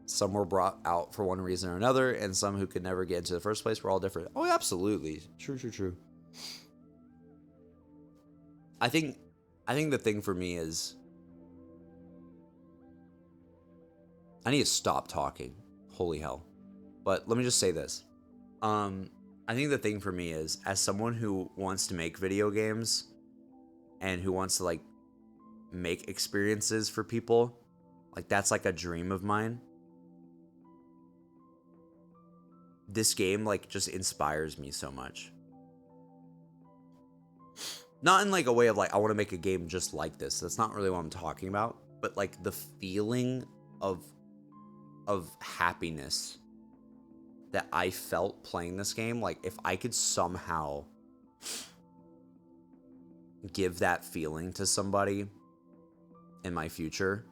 Some were brought out for one reason or another, and some who could never get into the first place were all different. Oh, absolutely. True. I think the thing for me is I need to stop talking. Holy hell. But let me just say this. I think the thing for me is, as someone who wants to make video games and who wants to like make experiences for people, like that's like a dream of mine. This game like just inspires me so much. Not in like a way of like I want to make a game just like this. That's not really what I'm talking about, but like the feeling of happiness that I felt playing this game, like if I could somehow give that feeling to somebody in my future,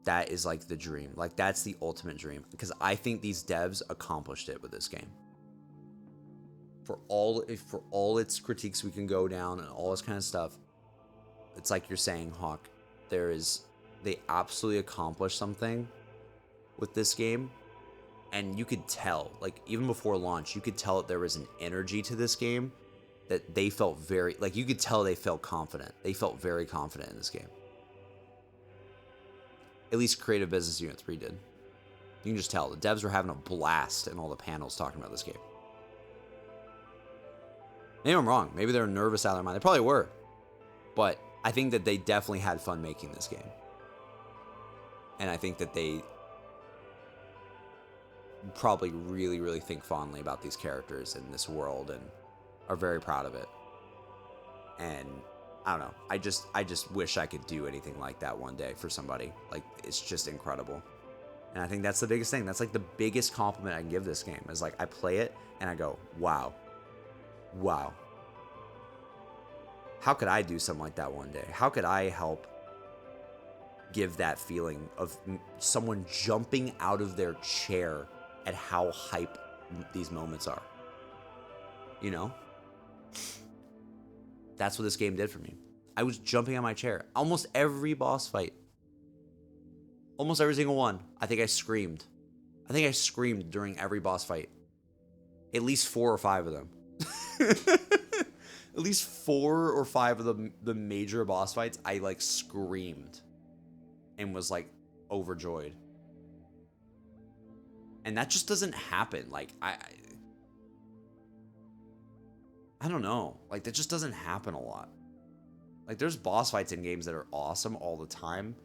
that is like the dream. Like that's the ultimate dream, because I think these devs accomplished it with this game. For all its critiques we can go down and all this kind of stuff, it's like you're saying, Hawk, they absolutely accomplished something with this game. And you could tell, like, even before launch, you could tell that there was an energy to this game that they felt very, like, you could tell they felt confident. They felt very confident in this game. At least Creative Business Unit 3 did. You can just tell. The devs were having a blast in all the panels talking about this game. Maybe I'm wrong. Maybe they're nervous out of their mind. They probably were. But I think that they definitely had fun making this game. And I think that they probably really think fondly about these characters in this world and are very proud of it. And I don't know, I just wish I could do anything like that one day for somebody. Like, it's just incredible. And I think that's the biggest thing. That's like the biggest compliment I can give this game, is like I play it and I go, wow, how could I do something like that one day? How could I help give that feeling of someone jumping out of their chair at how hype these moments are? You know? That's what this game did for me. I was jumping on my chair. Almost every boss fight. Almost every single one. I think I screamed. During every boss fight. At least 4 or 5 of them. At least 4 or 5 of the major boss fights, I like screamed. And was like overjoyed. And that just doesn't happen. Like, I don't know. Like, that just doesn't happen a lot. Like, there's boss fights in games that are awesome all the time,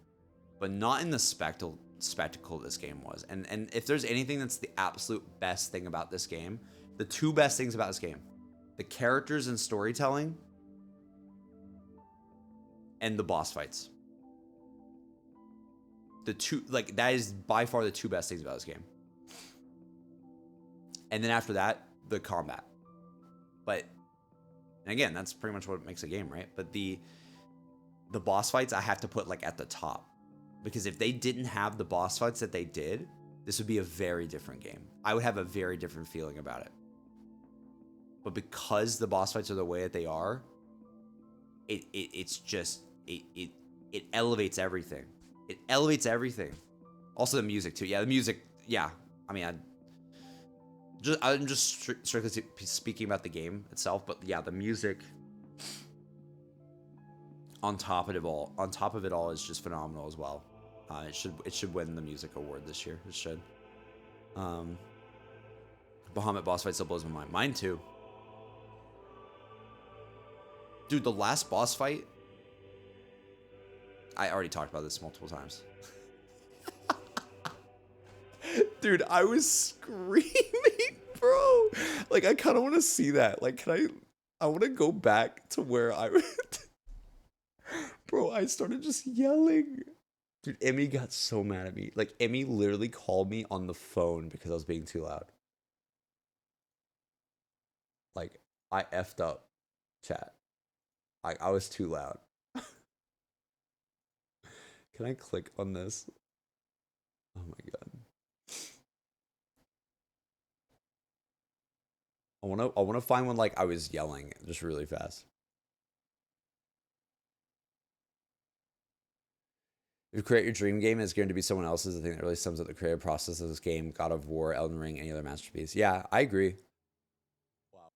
but not in the spectacle this game was. And if there's anything that's the absolute best thing about this game, the 2 best things about this game, the characters and storytelling, and the boss fights. The 2, like, that is by far the 2 best things about this game. And then after that, the combat. But, and again, that's pretty much what makes a game, right? But the boss fights I have to put like at the top, because if they didn't have the boss fights that they did, this would be a very different game. I would have a very different feeling about it. But because the boss fights are the way that they are, it's just it elevates everything. It elevates everything. Also the music too. Yeah, the music. Yeah, I mean, I'm just strictly speaking about the game itself, but yeah, the music on top of it all is just phenomenal as well. It should win the music award this year. It should. Bahamut boss fight still blows my mind. Mine too. Dude, the last boss fight, I already talked about this multiple times. Dude, I was screaming, bro. Like, I kind of want to see that. Like, I want to go back to where I went. Bro, I started just yelling. Dude, Emmy got so mad at me. Like, Emmy literally called me on the phone because I was being too loud. Like, I effed up, chat. I was too loud. Can I click on this? Oh my god. I wanna find one like I was yelling just really fast. If you create your dream game, it's going to be someone else's. I think that really sums up the creative process of this game. God of War, Elden Ring, any other masterpiece. Yeah, I agree. Wow.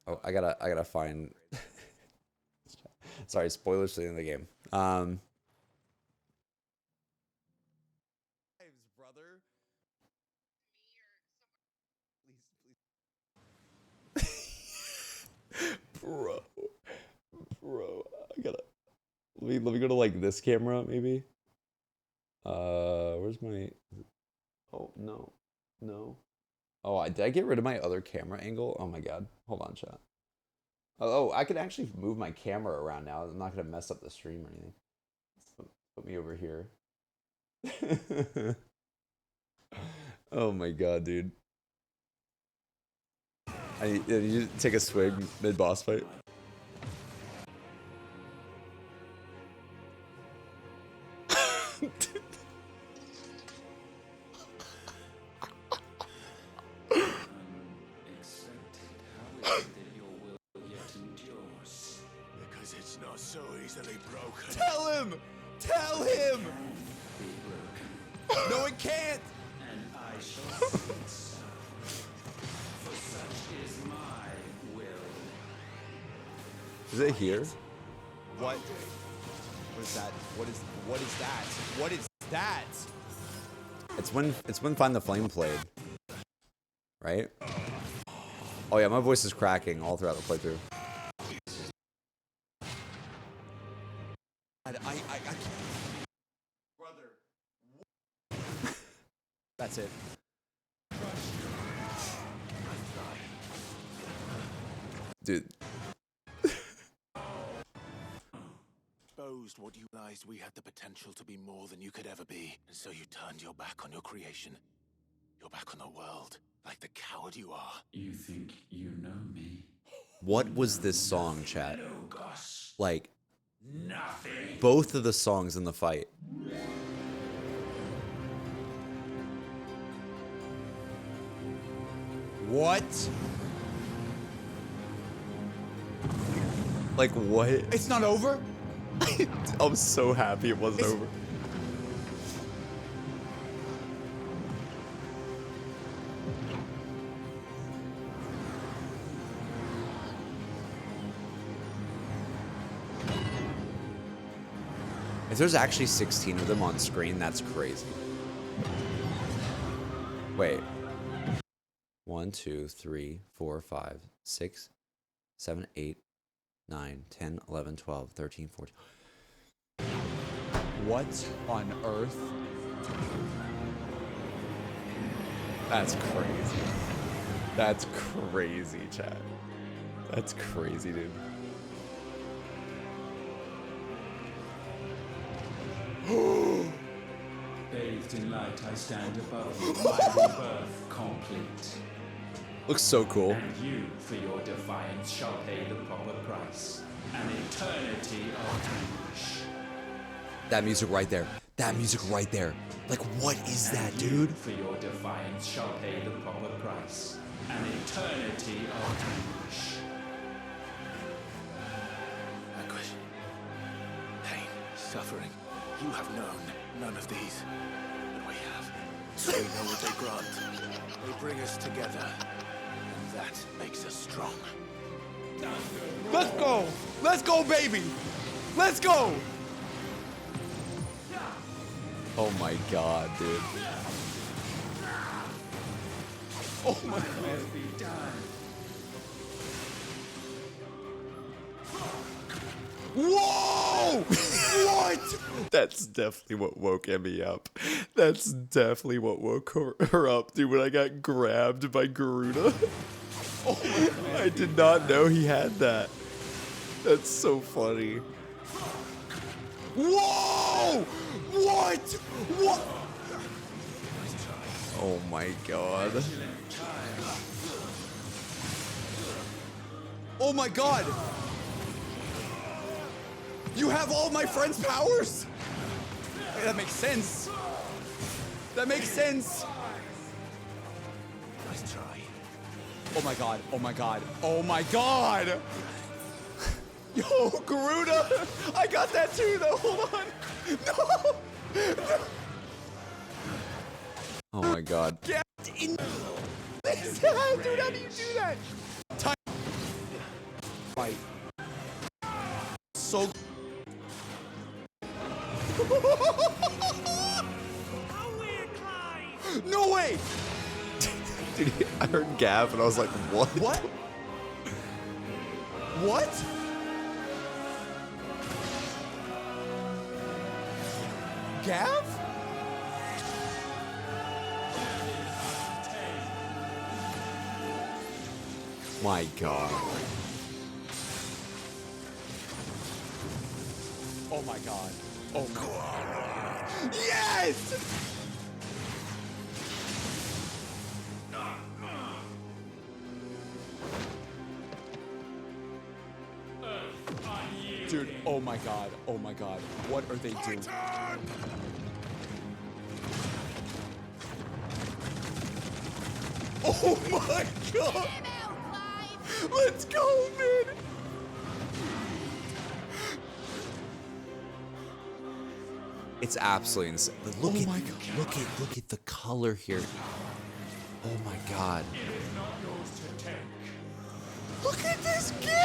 Oh, I gotta find. Sorry, spoilers to the end of the game. Brother. Bro, I gotta. Let me go to like this camera maybe. Where's my? Oh no. Oh, did I get rid of my other camera angle? Oh my god. Hold on, chat. Oh, I can actually move my camera around now. I'm not gonna mess up the stream or anything. Put me over here. Oh my god, dude. I need to take a swig mid boss fight. Because it's not so easily broken. Tell him! Tell him! No, it can't! And I shall see it so. For such is my will. Is it here? What? What is that? What is that? What is that? It's when Find the Flame played. Right? Oh yeah, my voice is cracking all throughout the playthrough. I brother. That's it. Dude. Exposed what you realized we had the potential to be more than you could ever be. And so you turned your back on your creation. Your back on the world. Like the coward you are. You think you know me? What was this song, chat? Logos. Like, Nothing. both of the songs in the fight. What? Like, what? It's not over? I'm so happy it wasn't over. If there's actually 16 of them on screen, that's crazy. Wait. 1, 2, 3, 4, 5, 6, 7, 8, 9, 10, 11, 12, 13, 14. What on earth? That's crazy. That's crazy, chat. That's crazy, dude. Bathed in light, I stand above you, my rebirth complete. Looks so cool. And you, for your defiance, shall pay the proper price. An eternity of anguish. That music right there. That music right there. Like, what is that, dude? For your defiance shall pay the proper price. An eternity of anguish. Anguish. Pain. Suffering. You have known none of these. But we have. So we know what they grant. They bring us together. And that makes us strong. Let's go! Let's go, baby! Let's go! Oh my god, dude. Oh my god. Whoa! What? That's definitely what woke Emmy up. That's definitely what woke her up, dude, when I got grabbed by Garuda. Oh my god. I did not know he had that. That's so funny. Whoa! What? What? Oh my god. Oh my god! You have all my friends' powers? That makes sense. That makes sense. Nice try. Oh my god. Oh my god. Oh my god. Yo, Garuda. I got that too though. Hold on. No. Oh my god. Get in. Dude, how do you do that? Time. Fight. So. No way! Dude, I heard Gav and I was like, what? What? What? Gav? My god. Oh my god. Oh my god. Yes! Dude, oh my god. Oh my god. What are they doing? Oh my god! Let's go, man! It's absolutely insane. Look at the color here. Oh my god. Look at this game!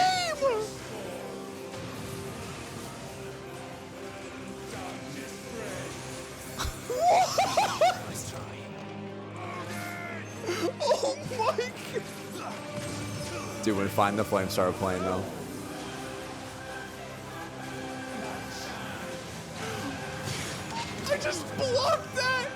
Oh my god! Dude, when Find the Flame started playing though. I just blocked that!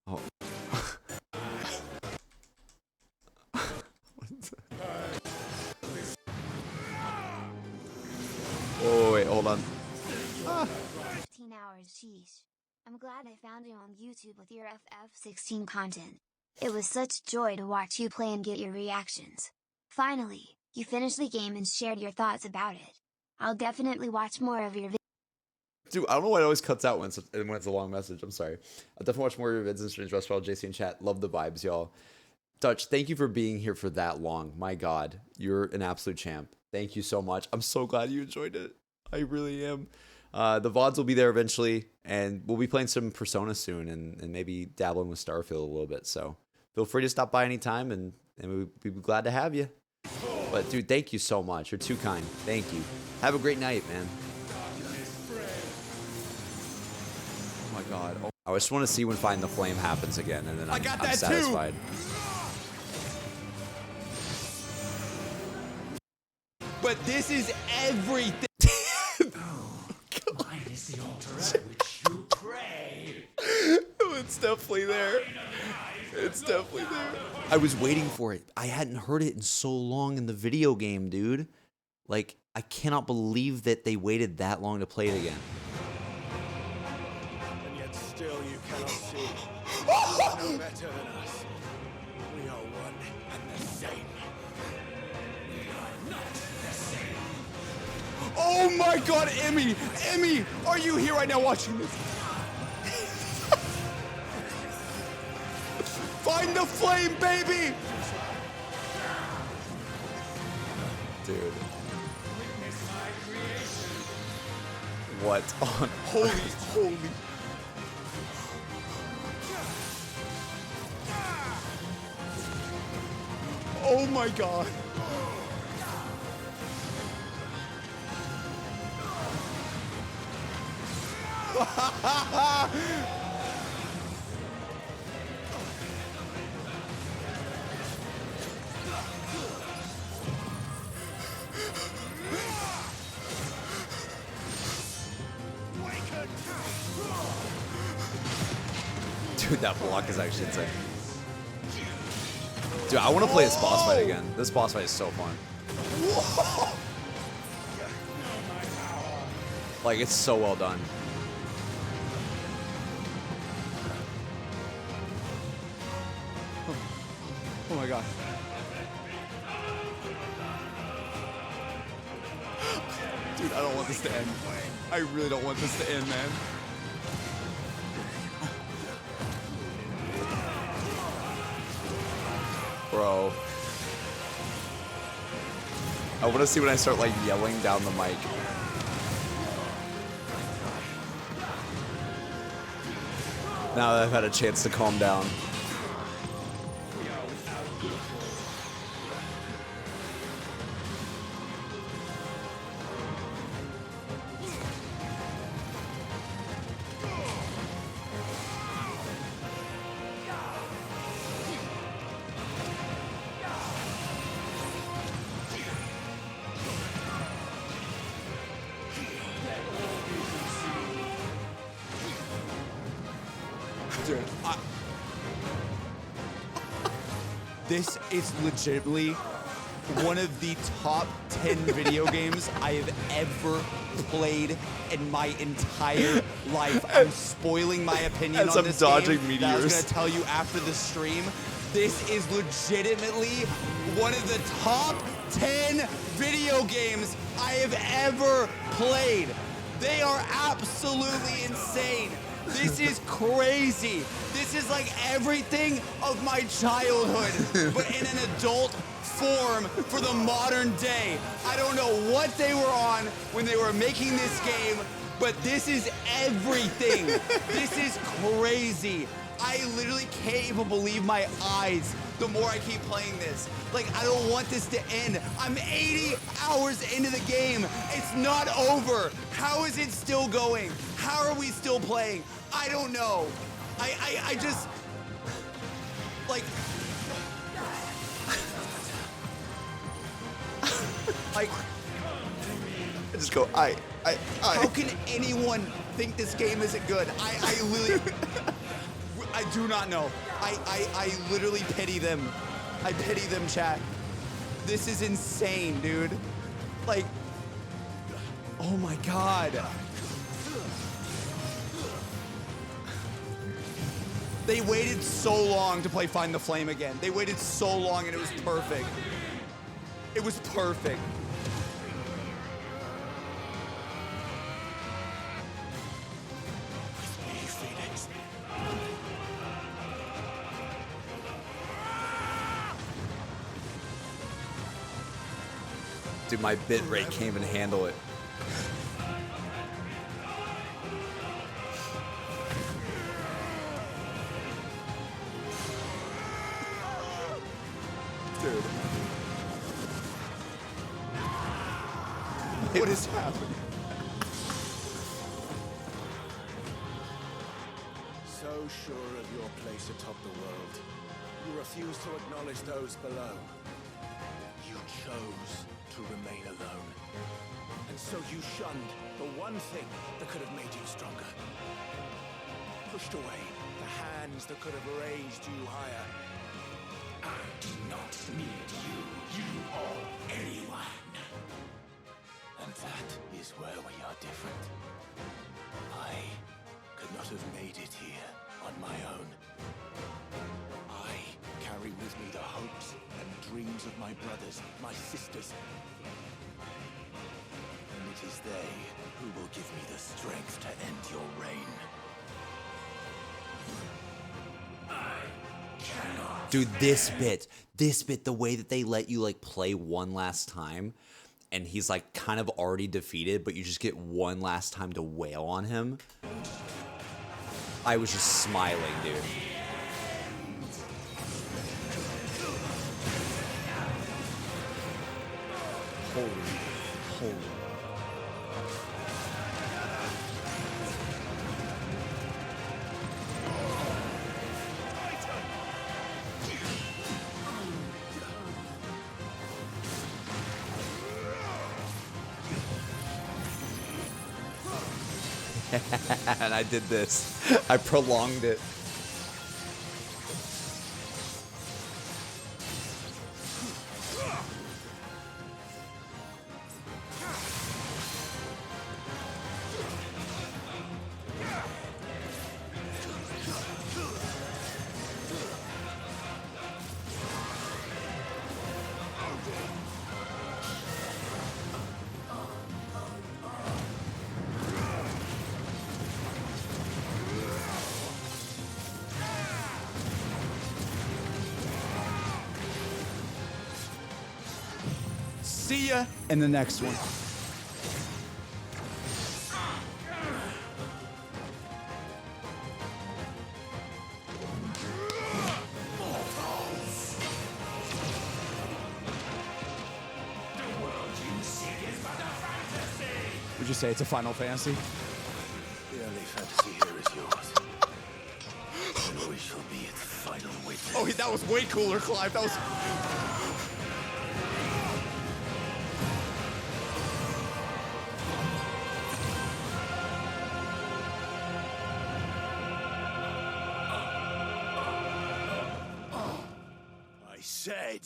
Oh. Oh, wait, hold on. 15 hours, sheesh. I'm glad I found you on YouTube with your FF16 content. It was such joy to watch you play and get your reactions. Finally, you finished the game and shared your thoughts about it. I'll definitely watch more of your videos. Dude, I don't know why it always cuts out when it's a long message. I'm sorry. I'll definitely watch more of your vids and streams. Rest well, JC in chat. Love the vibes, y'all. Dutch, thank you for being here for that long. My God, you're an absolute champ. Thank you so much. I'm so glad you enjoyed it. I really am. The VODs will be there eventually, and we'll be playing some Persona soon and maybe dabbling with Starfield a little bit. So feel free to stop by anytime, and we'd be glad to have you. But, dude, thank you so much. You're too kind. Thank you. Have a great night, man. Oh, my God. Oh, I just want to see when Find the Flame happens again, and then I'm satisfied. But this is everything. Mine is the altar at which you pray. It's definitely there. It's definitely there. I was waiting for it. I hadn't heard it in so long in the video game, dude. Like, I cannot believe that they waited that long to play it again. And yet still you cannot see. You are no better than us. We are one and the same. We are not the same. Oh my God, Emmy! Emmy, are you here right now watching this? Find the flame, baby! Dude. What on holy. Oh my God. Dude, that block is actually insane. Dude, I want to play this boss fight again. This boss fight is so fun. Whoa. Like, it's so well done. Oh my god. Dude, I don't want this to end. I really don't want this to end, man. Bro. I want to see when I start like yelling down the mic. Now that I've had a chance to calm down. Dude, this is legitimately one of the top 10 video games I have ever played in my entire life. I'm spoiling my opinion on this dodging game meteors. that I was going to tell you after the stream. This is legitimately one of the top 10 video games I have ever played. They are absolutely insane. This is crazy. This is like everything of my childhood, but in an adult form for the modern day. I don't know what they were on when they were making this game, but this is everything. This is crazy. I literally can't even believe my eyes the more I keep playing this. Like, I don't want this to end. I'm 80 hours into the game. It's not over. How is it still going? How are we still playing? I don't know. I just, like, like, I just go, I. how can anyone think this game isn't good? I literally, I do not know. I literally pity them. I pity them, chat. This is insane, dude. Like, oh my god. They waited so long to play Find the Flame again. They waited so long and it was perfect. It was perfect. Dude, my bitrate can't even handle it. Dude. What is happening? So sure of your place atop the world, you refuse to acknowledge those below. You chose to remain alone. And so you shunned the one thing that could have made you stronger. Pushed away the hands that could have raised you higher. I do not need you, you or anyone. And that is where we are different. I could not have made it here on my own. I carry with me the hopes and dreams of my brothers, my sisters. And it is they who will give me the strength to end your reign. Dude, this bit, the way that they let you like play one last time and he's like kind of already defeated, but you just get one last time to wail on him. I was just smiling, dude. Holy. And I did this. I prolonged it. See ya in the next one. Would you say it's a Final Fantasy? The only fantasy here is yours. And we shall be its final witness. Oh, that was way cooler, Clive. That was... I said,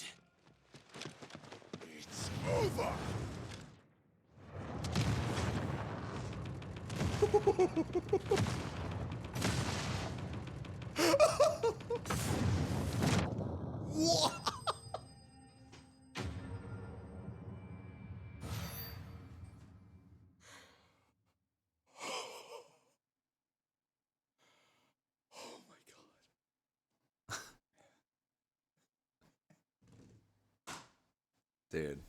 it's over. What? Oh my god. Dude.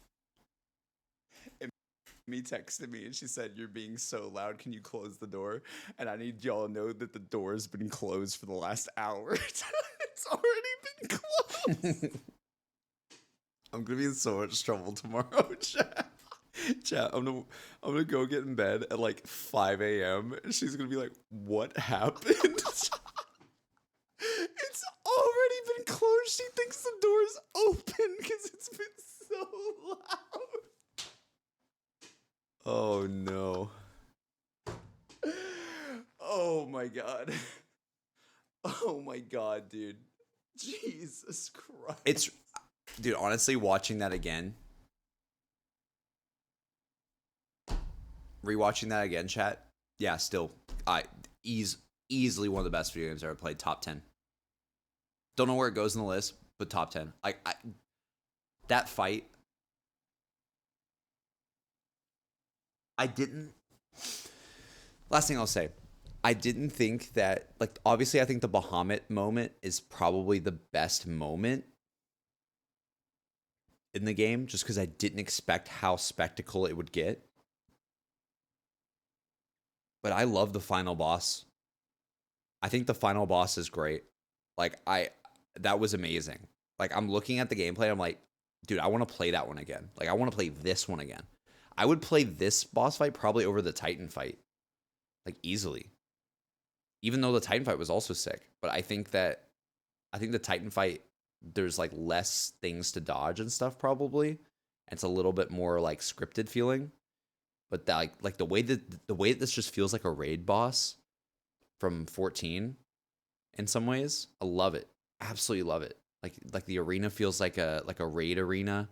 Me texted me and she said, "You're being so loud. Can you close the door?" And I need y'all to know that the door's been closed for the last hour. It's already been closed. I'm gonna be in so much trouble tomorrow, chat. Chat, I'm gonna go get in bed at like 5 a.m. She's gonna be like, "What happened?" It's already been closed. She thinks the door's open because it's been so loud. Oh no. Oh my god. Oh my god, dude. Jesus Christ. It's, dude, honestly, watching that again, rewatching that again, chat. Yeah, still, easily one of the best video games I ever played. Top 10. Don't know where it goes in the list, but top 10. That fight. Last thing I'll say, I didn't think that, like, obviously I think the Bahamut moment is probably the best moment in the game, just because I didn't expect how spectacle it would get. But I love the final boss. I think the final boss is great. Like, that was amazing. Like, I'm looking at the gameplay, I'm like, dude, I want to play that one again. Like, I want to play this one again. I would play this boss fight probably over the Titan fight. Like, easily. Even though the Titan fight was also sick. But I think the Titan fight, there's like less things to dodge and stuff probably. And it's a little bit more like scripted feeling. But that, like the way that this just feels like a raid boss from 14 in some ways, I love it. Absolutely love it. Like the arena feels like a raid arena.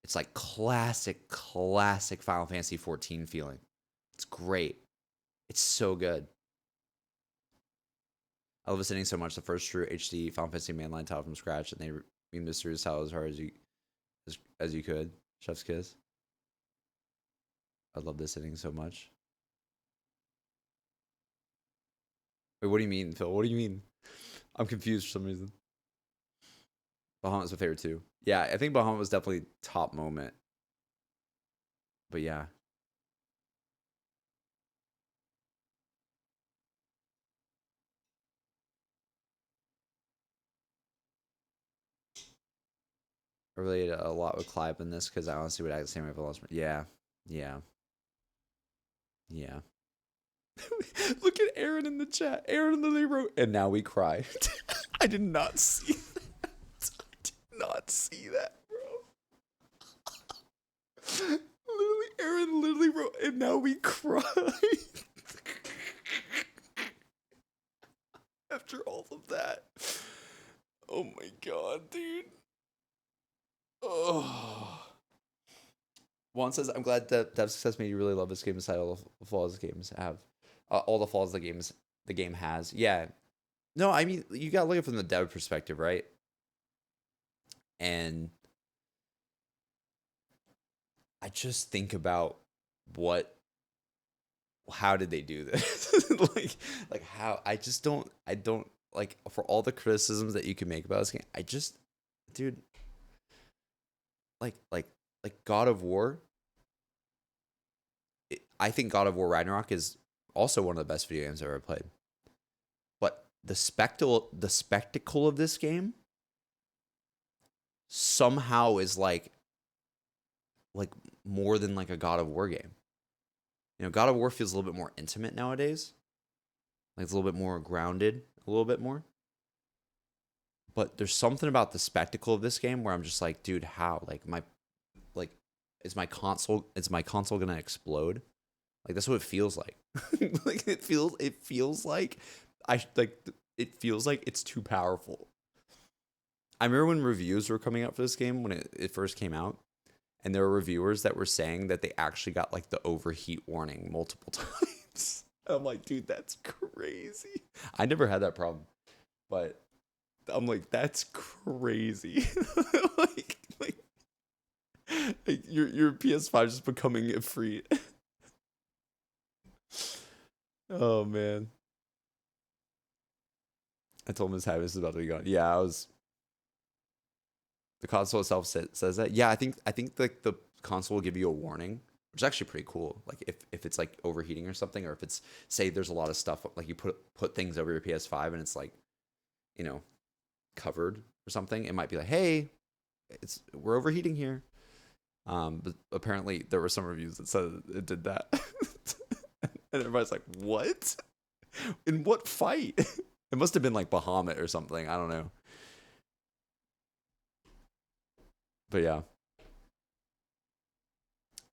It's like classic Final Fantasy 14 feeling. It's great. It's so good. I love this ending so much. The first true HD Final Fantasy mainline title from scratch, and they made Mystery's title as hard as you could. Chef's kiss. I love this ending so much. Wait, what do you mean, Phil? What do you mean? I'm confused for some reason. Bahamut's my favorite too. Yeah, I think Bahamut was definitely top moment. But yeah. I related a lot with Clive in this because I honestly would act the same way if I lost my... Yeah. Look at Aaron in the chat. Aaron literally wrote, "And now we cry." I did not see that. I did not see that, bro. Aaron literally wrote, "And now we cry." After all of that. Oh my god, dude. Oh. Juan says, "I'm glad that Dev Success made you really love this game despite all the flaws the games have. All the flaws the game has." Yeah. No, I mean, you gotta look at it from the dev perspective, right? And I just think about how did they do this? like how, I don't, like, for all the criticisms that you can make about this game, dude, like like God of War. I think God of War Ragnarok is also one of the best video games I've ever played. But the spectacle of this game somehow is like more than like a God of War game. You know, God of War feels a little bit more intimate nowadays. Like it's a little bit more grounded, a little bit more. But there's something about the spectacle of this game where I'm just like, dude, how? Is my console gonna explode? Like that's what it feels like. Like it feels like it feels like it's too powerful. I remember when reviews were coming out for this game when it first came out, and there were reviewers that were saying that they actually got like the overheat warning multiple times. I'm like, dude, that's crazy. I never had that problem, but I'm like, that's crazy. like your PS5 just becoming a free. Oh man. I told him his habit is about to be gone. Yeah, the console itself says that. Yeah, I think like the console will give you a warning, which is actually pretty cool. Like if it's like overheating or something, or if it's, say there's a lot of stuff like you put things over your PS5 and it's like, you know, covered or something, it might be like, hey, we're overheating here. But apparently there were some reviews that said it did that. And everybody's like, what? In what fight? It must have been like Bahamut or something. I don't know. But yeah.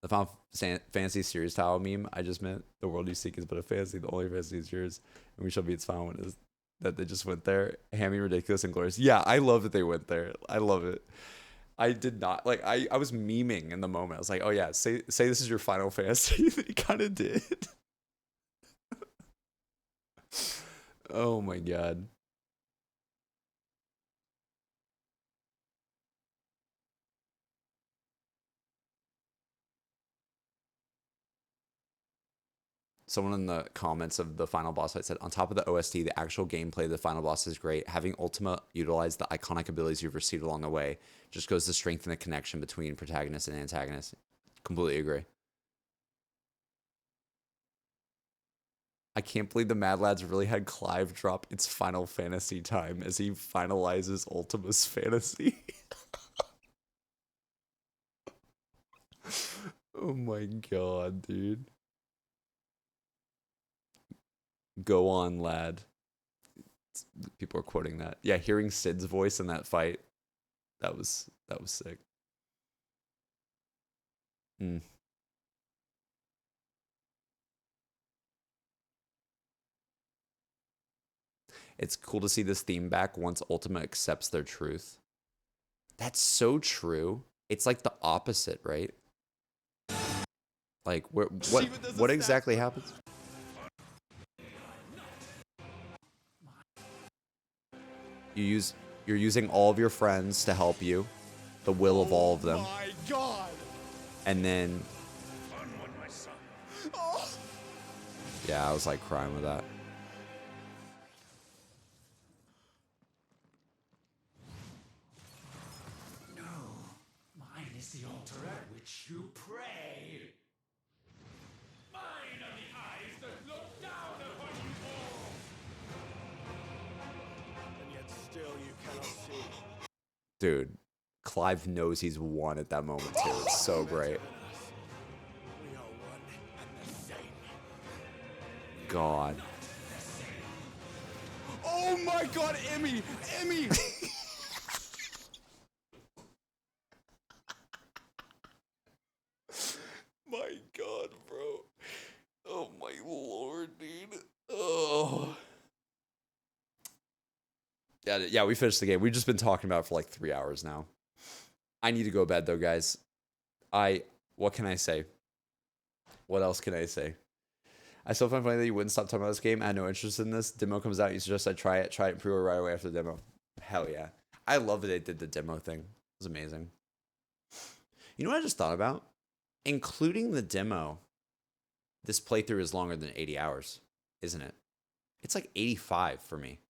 The Final Fantasy series tile meme I just meant. The world you seek is but a fantasy. The only fantasy is yours. And we shall be its final one. Is that they just went there. Hammy, ridiculous, and glorious. Yeah, I love that they went there. I love it. I did not like. I was memeing in the moment. I was like, "Oh yeah, say this is your Final Fantasy." He kind of did. Oh my god. Someone in the comments of the final boss fight said, on top of the OST, the actual gameplay of the final boss is great. Having Ultima utilize the iconic abilities you've received along the way just goes to strengthen the connection between protagonist and antagonist. Completely agree. I can't believe the Mad Lads really had Clive drop its Final Fantasy time as he finalizes Ultima's fantasy. Oh my god, dude. Go on, lad. People are quoting that. Yeah, hearing Sid's voice in that fight, that was sick. Mm. It's cool to see this theme back once Ultima accepts their truth. That's so true. It's like the opposite, right? Like what exactly happens? You're using all of your friends to help you, the will of all of them. Oh my god. And then yeah, I was like crying with that. No, mine is the altar at which you pray. Mine are the eyes that look down upon you all. And yet still you cannot see. Dude, Clive knows he's won at that moment too. It's so great. We are one and the same. God. Oh my god, Emmy! Emmy! My god, bro. Oh my lord, dude. Oh. Yeah, we finished the game. We've just been talking about it for like 3 hours now. I need to go to bed though, guys. What can I say? What else can I say? I still find funny that you wouldn't stop talking about this game. I had no interest in this. Demo comes out, you suggest I try it and prove it right away after the demo. Hell yeah. I love that they did the demo thing. It was amazing. You know what I just thought about? Including the demo, this playthrough is longer than 80 hours, isn't it? It's like 85 for me.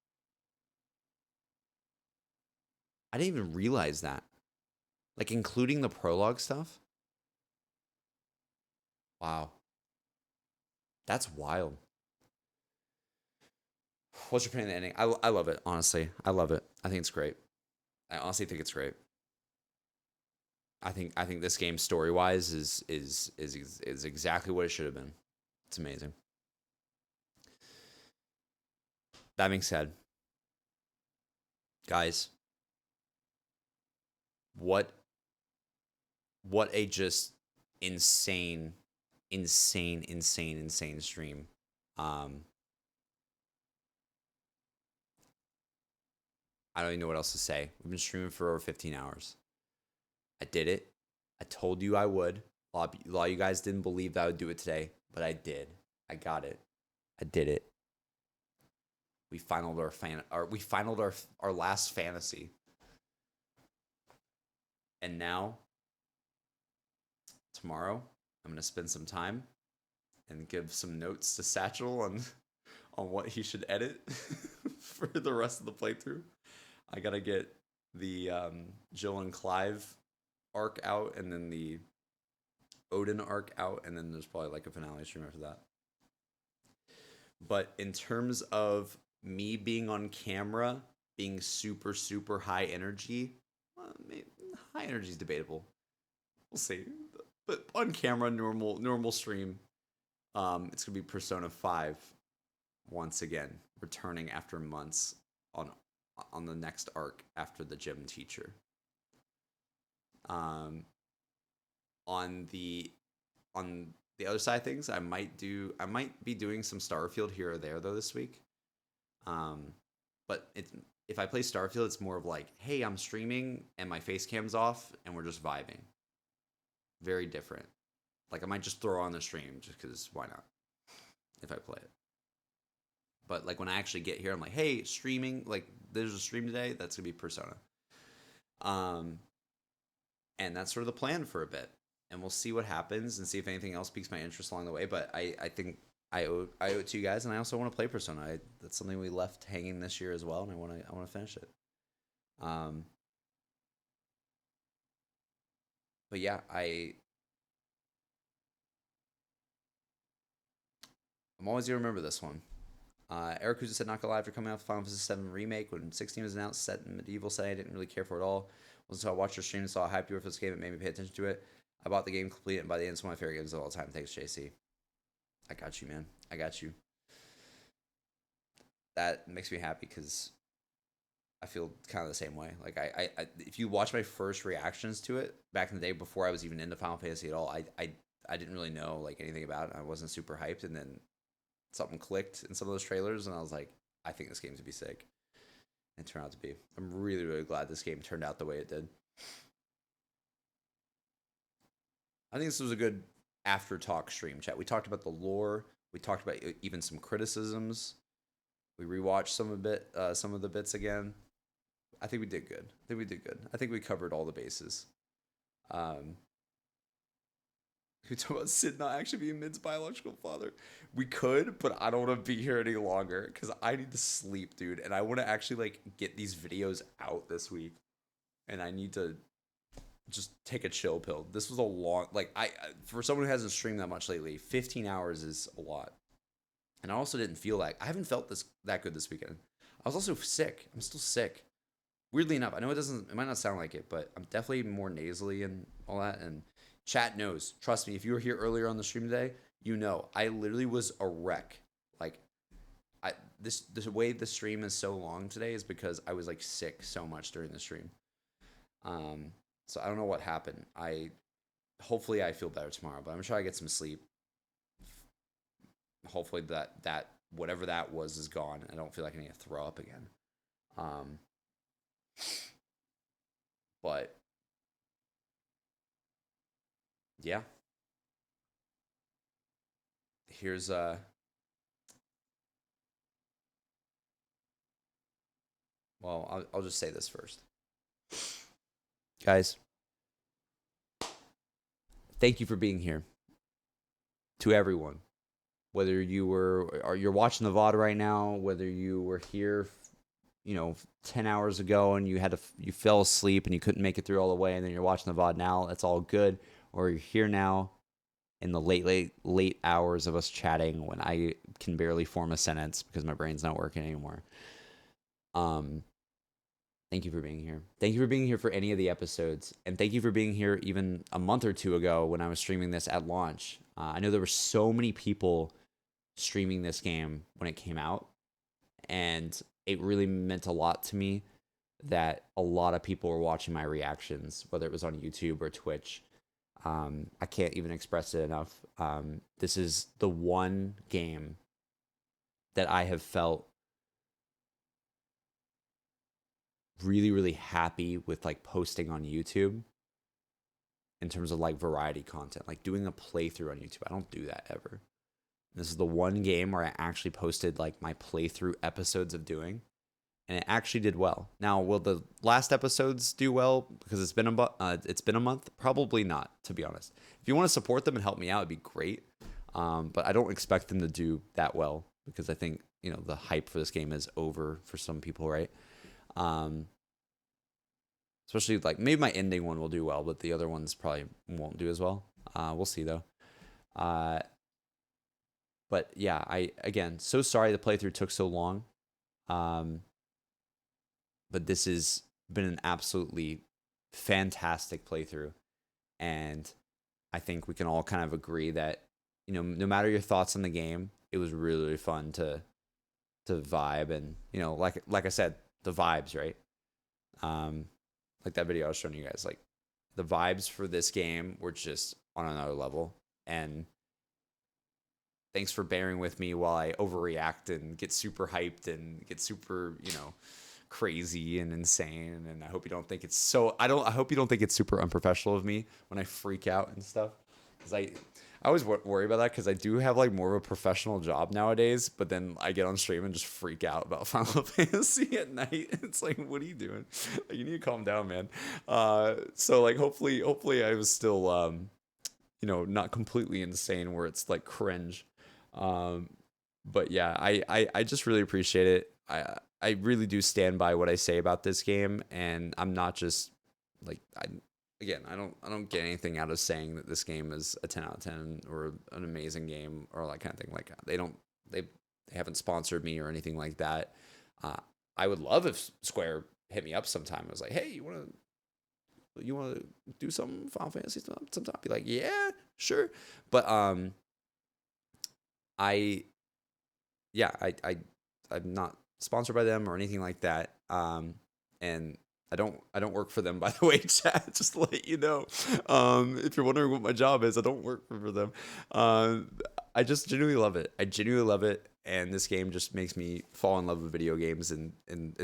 I didn't even realize that. Like, including the prologue stuff, Wow. That's wild. What's your opinion on the ending? I love it, honestly. I love it. I think it's great. I honestly think it's great. I think this game story wise is exactly what it should have been. It's amazing. That being said, guys, what a just insane stream. I don't even know what else to say. We've been streaming for over 15 hours. I did it. I told you I would. A lot of you guys didn't believe that I would do it today, but I did. I got it. I did it. We finaled our last fantasy. And now, tomorrow, I'm gonna spend some time and give some notes to Satchel on what he should edit for the rest of the playthrough. I gotta get the Jill and Clive arc out, and then the Odin arc out, and then there's probably like a finale stream after that. But in terms of me being on camera, being super, super high energy, well, high energy is debatable. We'll see. But on camera, normal stream, it's gonna be Persona 5 once again, returning after months on the next arc after the gym teacher. On the other side of things, I might be doing some Starfield here or there though this week. But if I play Starfield, it's more of like, hey, I'm streaming and my face cam's off and we're just vibing. Very different. Like I might just throw on the stream just because why not? If I play it. But like when I actually get here, I'm like, hey, streaming, like there's a stream today, that's gonna be Persona. And that's sort of the plan for a bit. And we'll see what happens and see if anything else piques my interest along the way. But I think I owe it to you guys, and I also want to play Persona. That's something we left hanging this year as well, and I want to finish it. But yeah, I'm always gonna remember this one. Eric Kuza said, not gonna lie, after coming out of Final Fantasy VII Remake, when 16 was announced, set in medieval setting, I didn't really care for it at all. Wasn't until I watched your stream and saw how hyped you were for this game, it made me pay attention to it. I bought the game complete, and by the end, it's one of my favorite games of all time. Thanks, JC. I got you, man. I got you. That makes me happy because I feel kind of the same way. Like I if you watch my first reactions to it back in the day before I was even into Final Fantasy at all, I didn't really know like anything about it. I wasn't super hyped, and then something clicked in some of those trailers, and I was like, I think this game's gonna be sick. And it turned out to be. I'm really, really glad this game turned out the way it did. I think this was a good after talk stream chat. We talked about the lore. We talked about even some criticisms. We rewatched some of the bits again. I think we did good. I think we covered all the bases. We talk about Sid not actually being Mid's biological father. We could, but I don't want to be here any longer because I need to sleep, dude. And I want to actually like get these videos out this week. And I need to just take a chill pill. This was a long, like for someone who hasn't streamed that much lately, 15 hours is a lot. And I also didn't feel like, I haven't felt that good this weekend. I was also sick. I'm still sick. Weirdly enough, I know it might not sound like it, but I'm definitely more nasally and all that. And chat knows. Trust me, if you were here earlier on the stream today, you know I literally was a wreck. Like, this way the stream is so long today is because I was like sick so much during the stream. So I don't know what happened. Hopefully I feel better tomorrow, but I'm sure I get some sleep. Hopefully that whatever that was is gone. I don't feel like I need to throw up again. But yeah. Here's well, I'll just say this first. Guys, thank you for being here. To everyone. Whether you're watching the VOD right now, whether you were here 10 hours ago and you fell asleep and you couldn't make it through all the way and then you're watching the VOD now, that's all good. Or you're here now in the late hours of us chatting when I can barely form a sentence because my brain's not working anymore. Thank you for being here. Thank you for being here for any of the episodes. And thank you for being here even a month or two ago when I was streaming this at launch. I know there were so many people streaming this game when it came out. And it really meant a lot to me that a lot of people were watching my reactions, whether it was on YouTube or Twitch. I can't even express it enough. This is the one game that I have felt really, really happy with like posting on YouTube in terms of like variety content, like doing a playthrough on YouTube. I don't do that ever. This is the one game where I actually posted like my playthrough episodes of doing, and it actually did well. Now, will the last episodes do well because it's been a month? Probably not, to be honest. If you want to support them and help me out, it'd be great. But I don't expect them to do that well because I think, you know, the hype for this game is over for some people, right? Especially like maybe my ending one will do well, but the other ones probably won't do as well. We'll see though. But yeah, again, so sorry the playthrough took so long. But this has been an absolutely fantastic playthrough. And I think we can all kind of agree that, you know, no matter your thoughts on the game, it was really, really fun to vibe. And, you know, like I said, the vibes, right? Like that video I was showing you guys, like the vibes for this game were just on another level. And thanks for bearing with me while I overreact and get super hyped and get super, you know, crazy and insane. And I hope you don't think it's I hope you don't think it's super unprofessional of me when I freak out and stuff. Because I always worry about that because I do have like more of a professional job nowadays, but then I get on stream and just freak out about Final Fantasy at night. It's like, what are you doing? Like, you need to calm down, man. So like, hopefully I was still, you know, not completely insane where it's like cringe. But yeah, I just really appreciate it. I really do stand by what I say about this game, and I'm not just like I don't get anything out of saying that this game is a 10 out of 10 or an amazing game or that kind of thing. Like they haven't sponsored me or anything like that. I would love if Square hit me up sometime. I was like, hey, you want to do some Final Fantasy sometime? I'd be like, yeah, sure. But I'm not sponsored by them or anything like that. And I don't work for them, by the way, chat, just to let you know. If you're wondering what my job is, I don't work for them. I just genuinely love it. I genuinely love it. And this game just makes me fall in love with video games in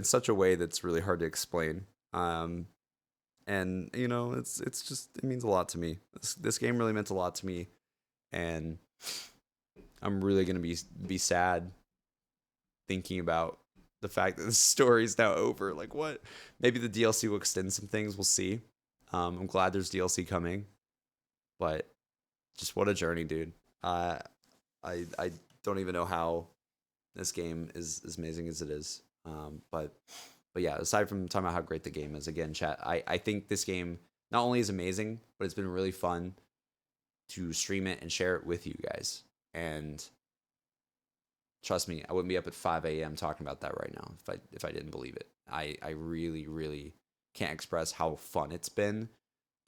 such a way that's really hard to explain. And you know, it means a lot to me. This game really meant a lot to me. And I'm really going to be sad thinking about the fact that the story's now over. Like, what? Maybe the DLC will extend some things. We'll see. I'm glad there's DLC coming, but just what a journey, dude. I don't even know how this game is as amazing as it is. But yeah, aside from talking about how great the game is, again, chat, I think this game not only is amazing, but it's been really fun to stream it and share it with you guys. And trust me, I wouldn't be up at 5 a.m. talking about that right now if I didn't believe it. I really, really can't express how fun it's been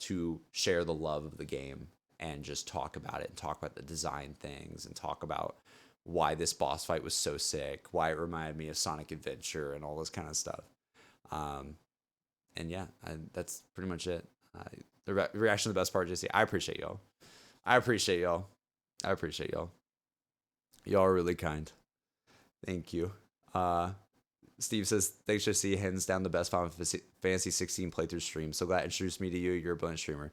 to share the love of the game and just talk about it and talk about the design things and talk about why this boss fight was so sick, why it reminded me of Sonic Adventure and all this kind of stuff. And yeah, that's pretty much it. The reaction to the best part, JC. I appreciate y'all. Y'all are really kind. Thank you. Steve says, thanks, JC. Hands down the best Final Fantasy 16 playthrough stream. So glad it introduced me to you. You're a brilliant streamer.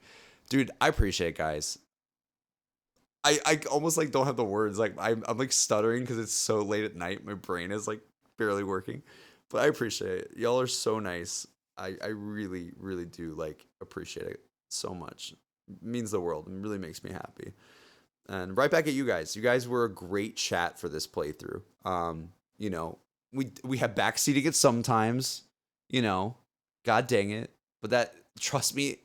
Dude, I appreciate it, guys. I almost like don't have the words. Like I'm like stuttering because it's so late at night. My brain is like barely working. But I appreciate it. Y'all are so nice. I really, really do like appreciate it so much. It means the world. It really makes me happy. And right back at you guys. You guys were a great chat for this playthrough. You know, we have backseating it sometimes, you know, god dang it. But that, trust me,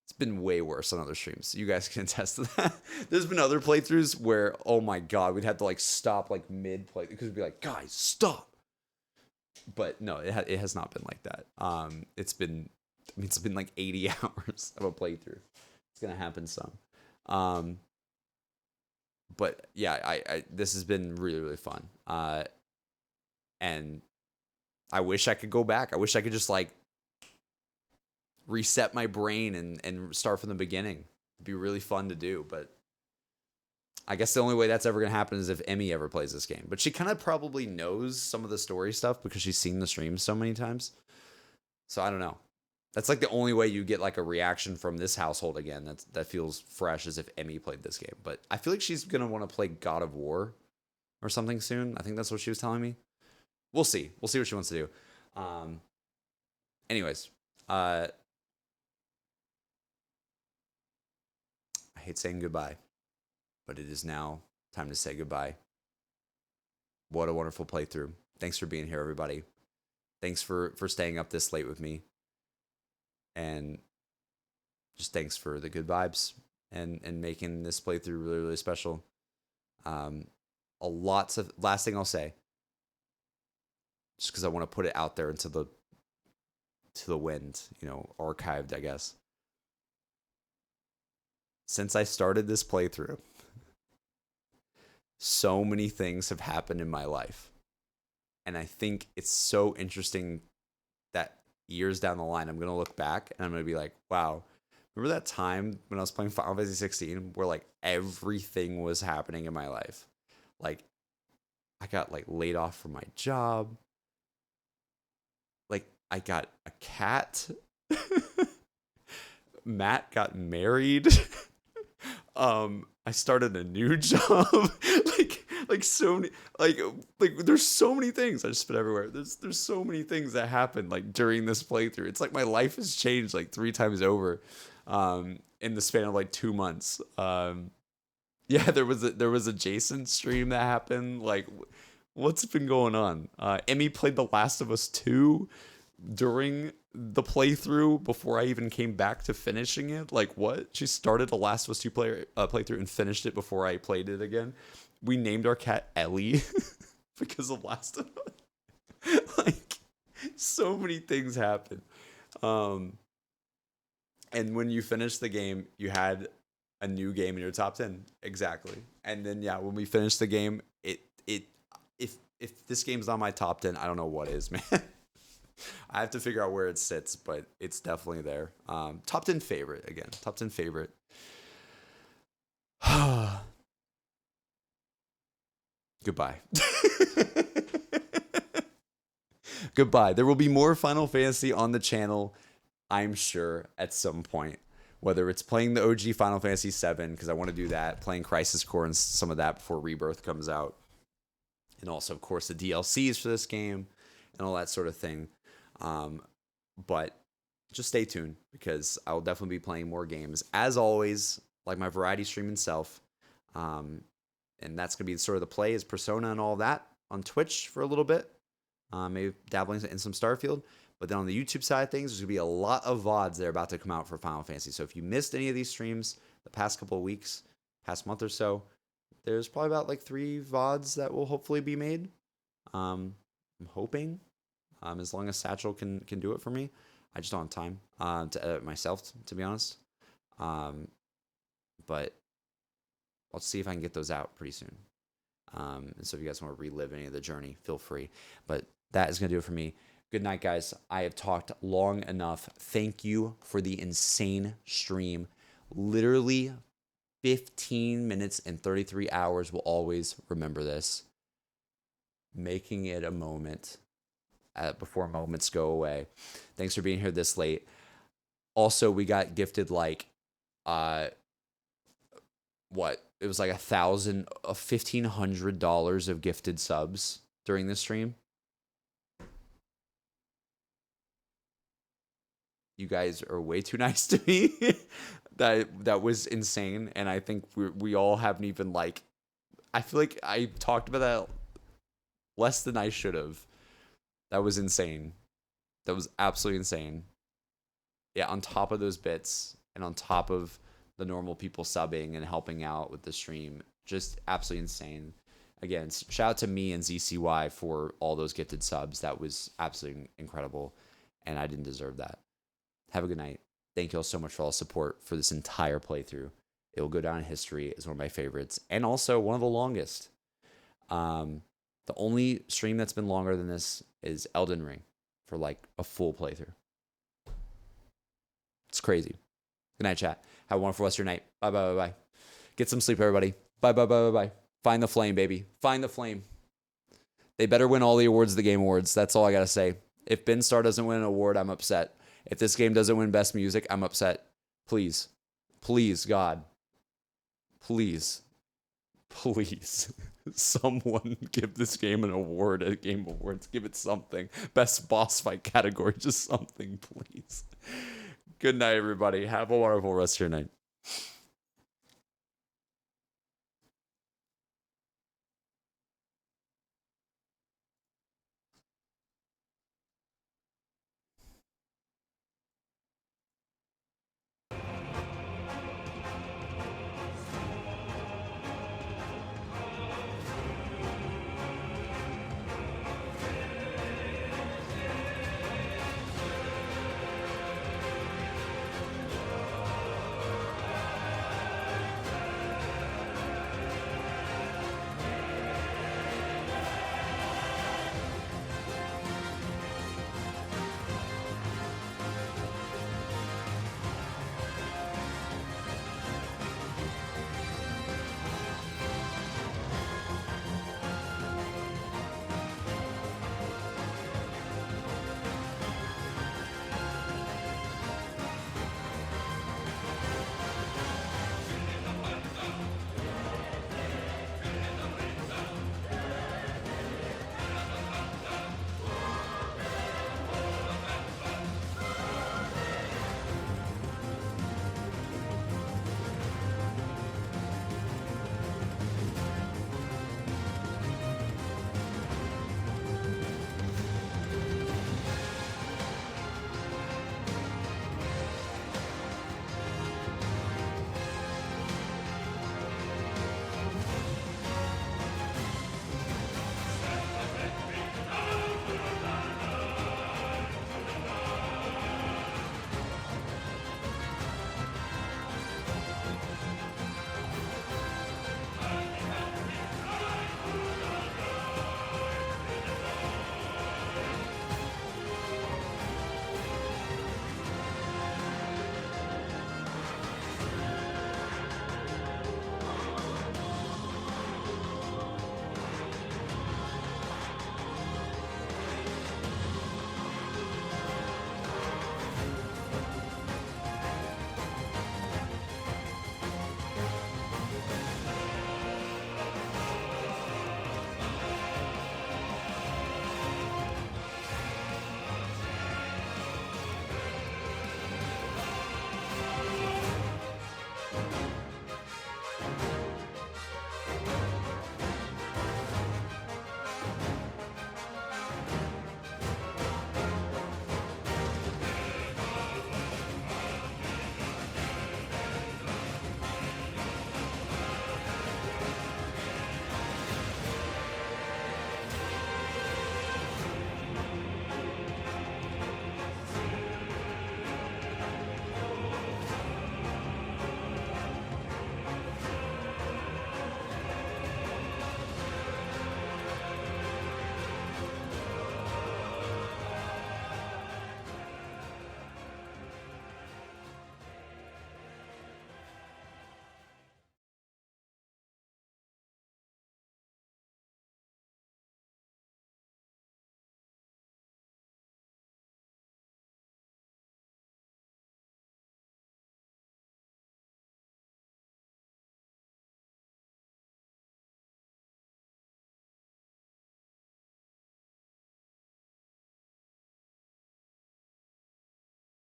It's been way worse on other streams. You guys can attest to that. There's been other playthroughs where, oh my god, we'd have to like stop like mid play because we'd be like, guys, stop. But no, it has not been like that. It's been like 80 hours of a playthrough. It's gonna happen some. But yeah, I this has been really, really fun. And I wish I could go back. I wish I could just like reset my brain and start from the beginning. It'd be really fun to do, but I guess the only way that's ever going to happen is if Emmy ever plays this game. But she kind of probably knows some of the story stuff because she's seen the streams so many times. So I don't know. That's like the only way you get like a reaction from this household again. That feels fresh as if Emmy played this game. But I feel like she's going to want to play God of War or something soon. I think that's what she was telling me. We'll see. We'll see what she wants to do. Anyways, I hate saying goodbye, but it is now time to say goodbye. What a wonderful playthrough. Thanks for being here, everybody. Thanks for staying up this late with me. And just thanks for the good vibes and making this playthrough really, really special. Last thing I'll say, just because I want to put it out there into the wind, archived, I guess. Since I started this playthrough, so many things have happened in my life. And I think it's so interesting that years down the line, I'm going to look back and I'm going to be like, wow, remember that time when I was playing Final Fantasy 16 where like everything was happening in my life? Like I got like laid off from my job. Like I got a cat. Matt got married. I started a new job. like so many, like there's so many things. I just spit everywhere. There's so many things that happened like during this playthrough. It's like my life has changed like 3 times over, in the span of like 2 months. Yeah, there was a Jason stream that happened. Like, what's been going on? Emmy played The Last of Us 2 during the playthrough before I even came back to finishing it. Like, what? She started The Last of Us 2 playthrough and finished it before I played it again. We named our cat Ellie because of Last of Us. Like, so many things happen. And when you finished the game, you had a new game in your top 10. Exactly. And then, yeah, when we finished the game, if this game's not my top 10, I don't know what is, man. I have to figure out where it sits, but it's definitely there. Top 10 favorite, again. Top 10 favorite. Goodbye. Goodbye. There will be more Final Fantasy on the channel, I'm sure, at some point. Whether it's playing the OG Final Fantasy VII, because I want to do that, playing Crisis Core and some of that before Rebirth comes out. And also, of course, the DLCs for this game and all that sort of thing. But just stay tuned because I will definitely be playing more games. As always, like my variety streaming self. And that's going to be sort of the play is Persona and all that on Twitch for a little bit. Maybe dabbling in some Starfield. But then on the YouTube side of things, there's going to be a lot of VODs that are about to come out for Final Fantasy. So if you missed any of these streams the past couple of weeks, past month or so, there's probably about like 3 VODs that will hopefully be made. I'm hoping, as long as Satchel can do it for me. I just don't have time to edit myself, to be honest. But I'll see if I can get those out pretty soon. And so if you guys want to relive any of the journey, feel free. But that is going to do it for me. Good night, guys. I have talked long enough. Thank you for the insane stream. Literally 15 minutes and 33 hours. Will always remember this. Making it a moment before moments go away. Thanks for being here this late. Also, we got gifted like, what? It was like $1,500 of gifted subs during this stream. You guys are way too nice to me. that was insane, and I think we all haven't even like. I feel like I talked about that less than I should have. That was insane. That was absolutely insane. Yeah, on top of those bits, and on top of the normal people subbing and helping out with the stream, just absolutely insane. Again, shout out to me and ZCY for all those gifted subs. That was absolutely incredible, and I didn't deserve that. Have a good night. Thank you all so much for all the support for this entire playthrough. It will go down in history as one of my favorites, and also one of the longest. The only stream that's been longer than this is Elden Ring for like a full playthrough. It's crazy. Good night, chat. Have a wonderful rest of your night. Bye, bye, bye, bye. Get some sleep, everybody. Bye, bye, bye, bye, bye. Find the flame, baby. Find the flame. They better win all the awards, the Game Awards. That's all I got to say. If Ben Star doesn't win an award, I'm upset. If this game doesn't win Best Music, I'm upset. Please. Please, God. Please. Please. Someone give this game an award at Game Awards. Give it something. Best boss fight category. Just something, please. Good night, everybody. Have a wonderful rest of your night.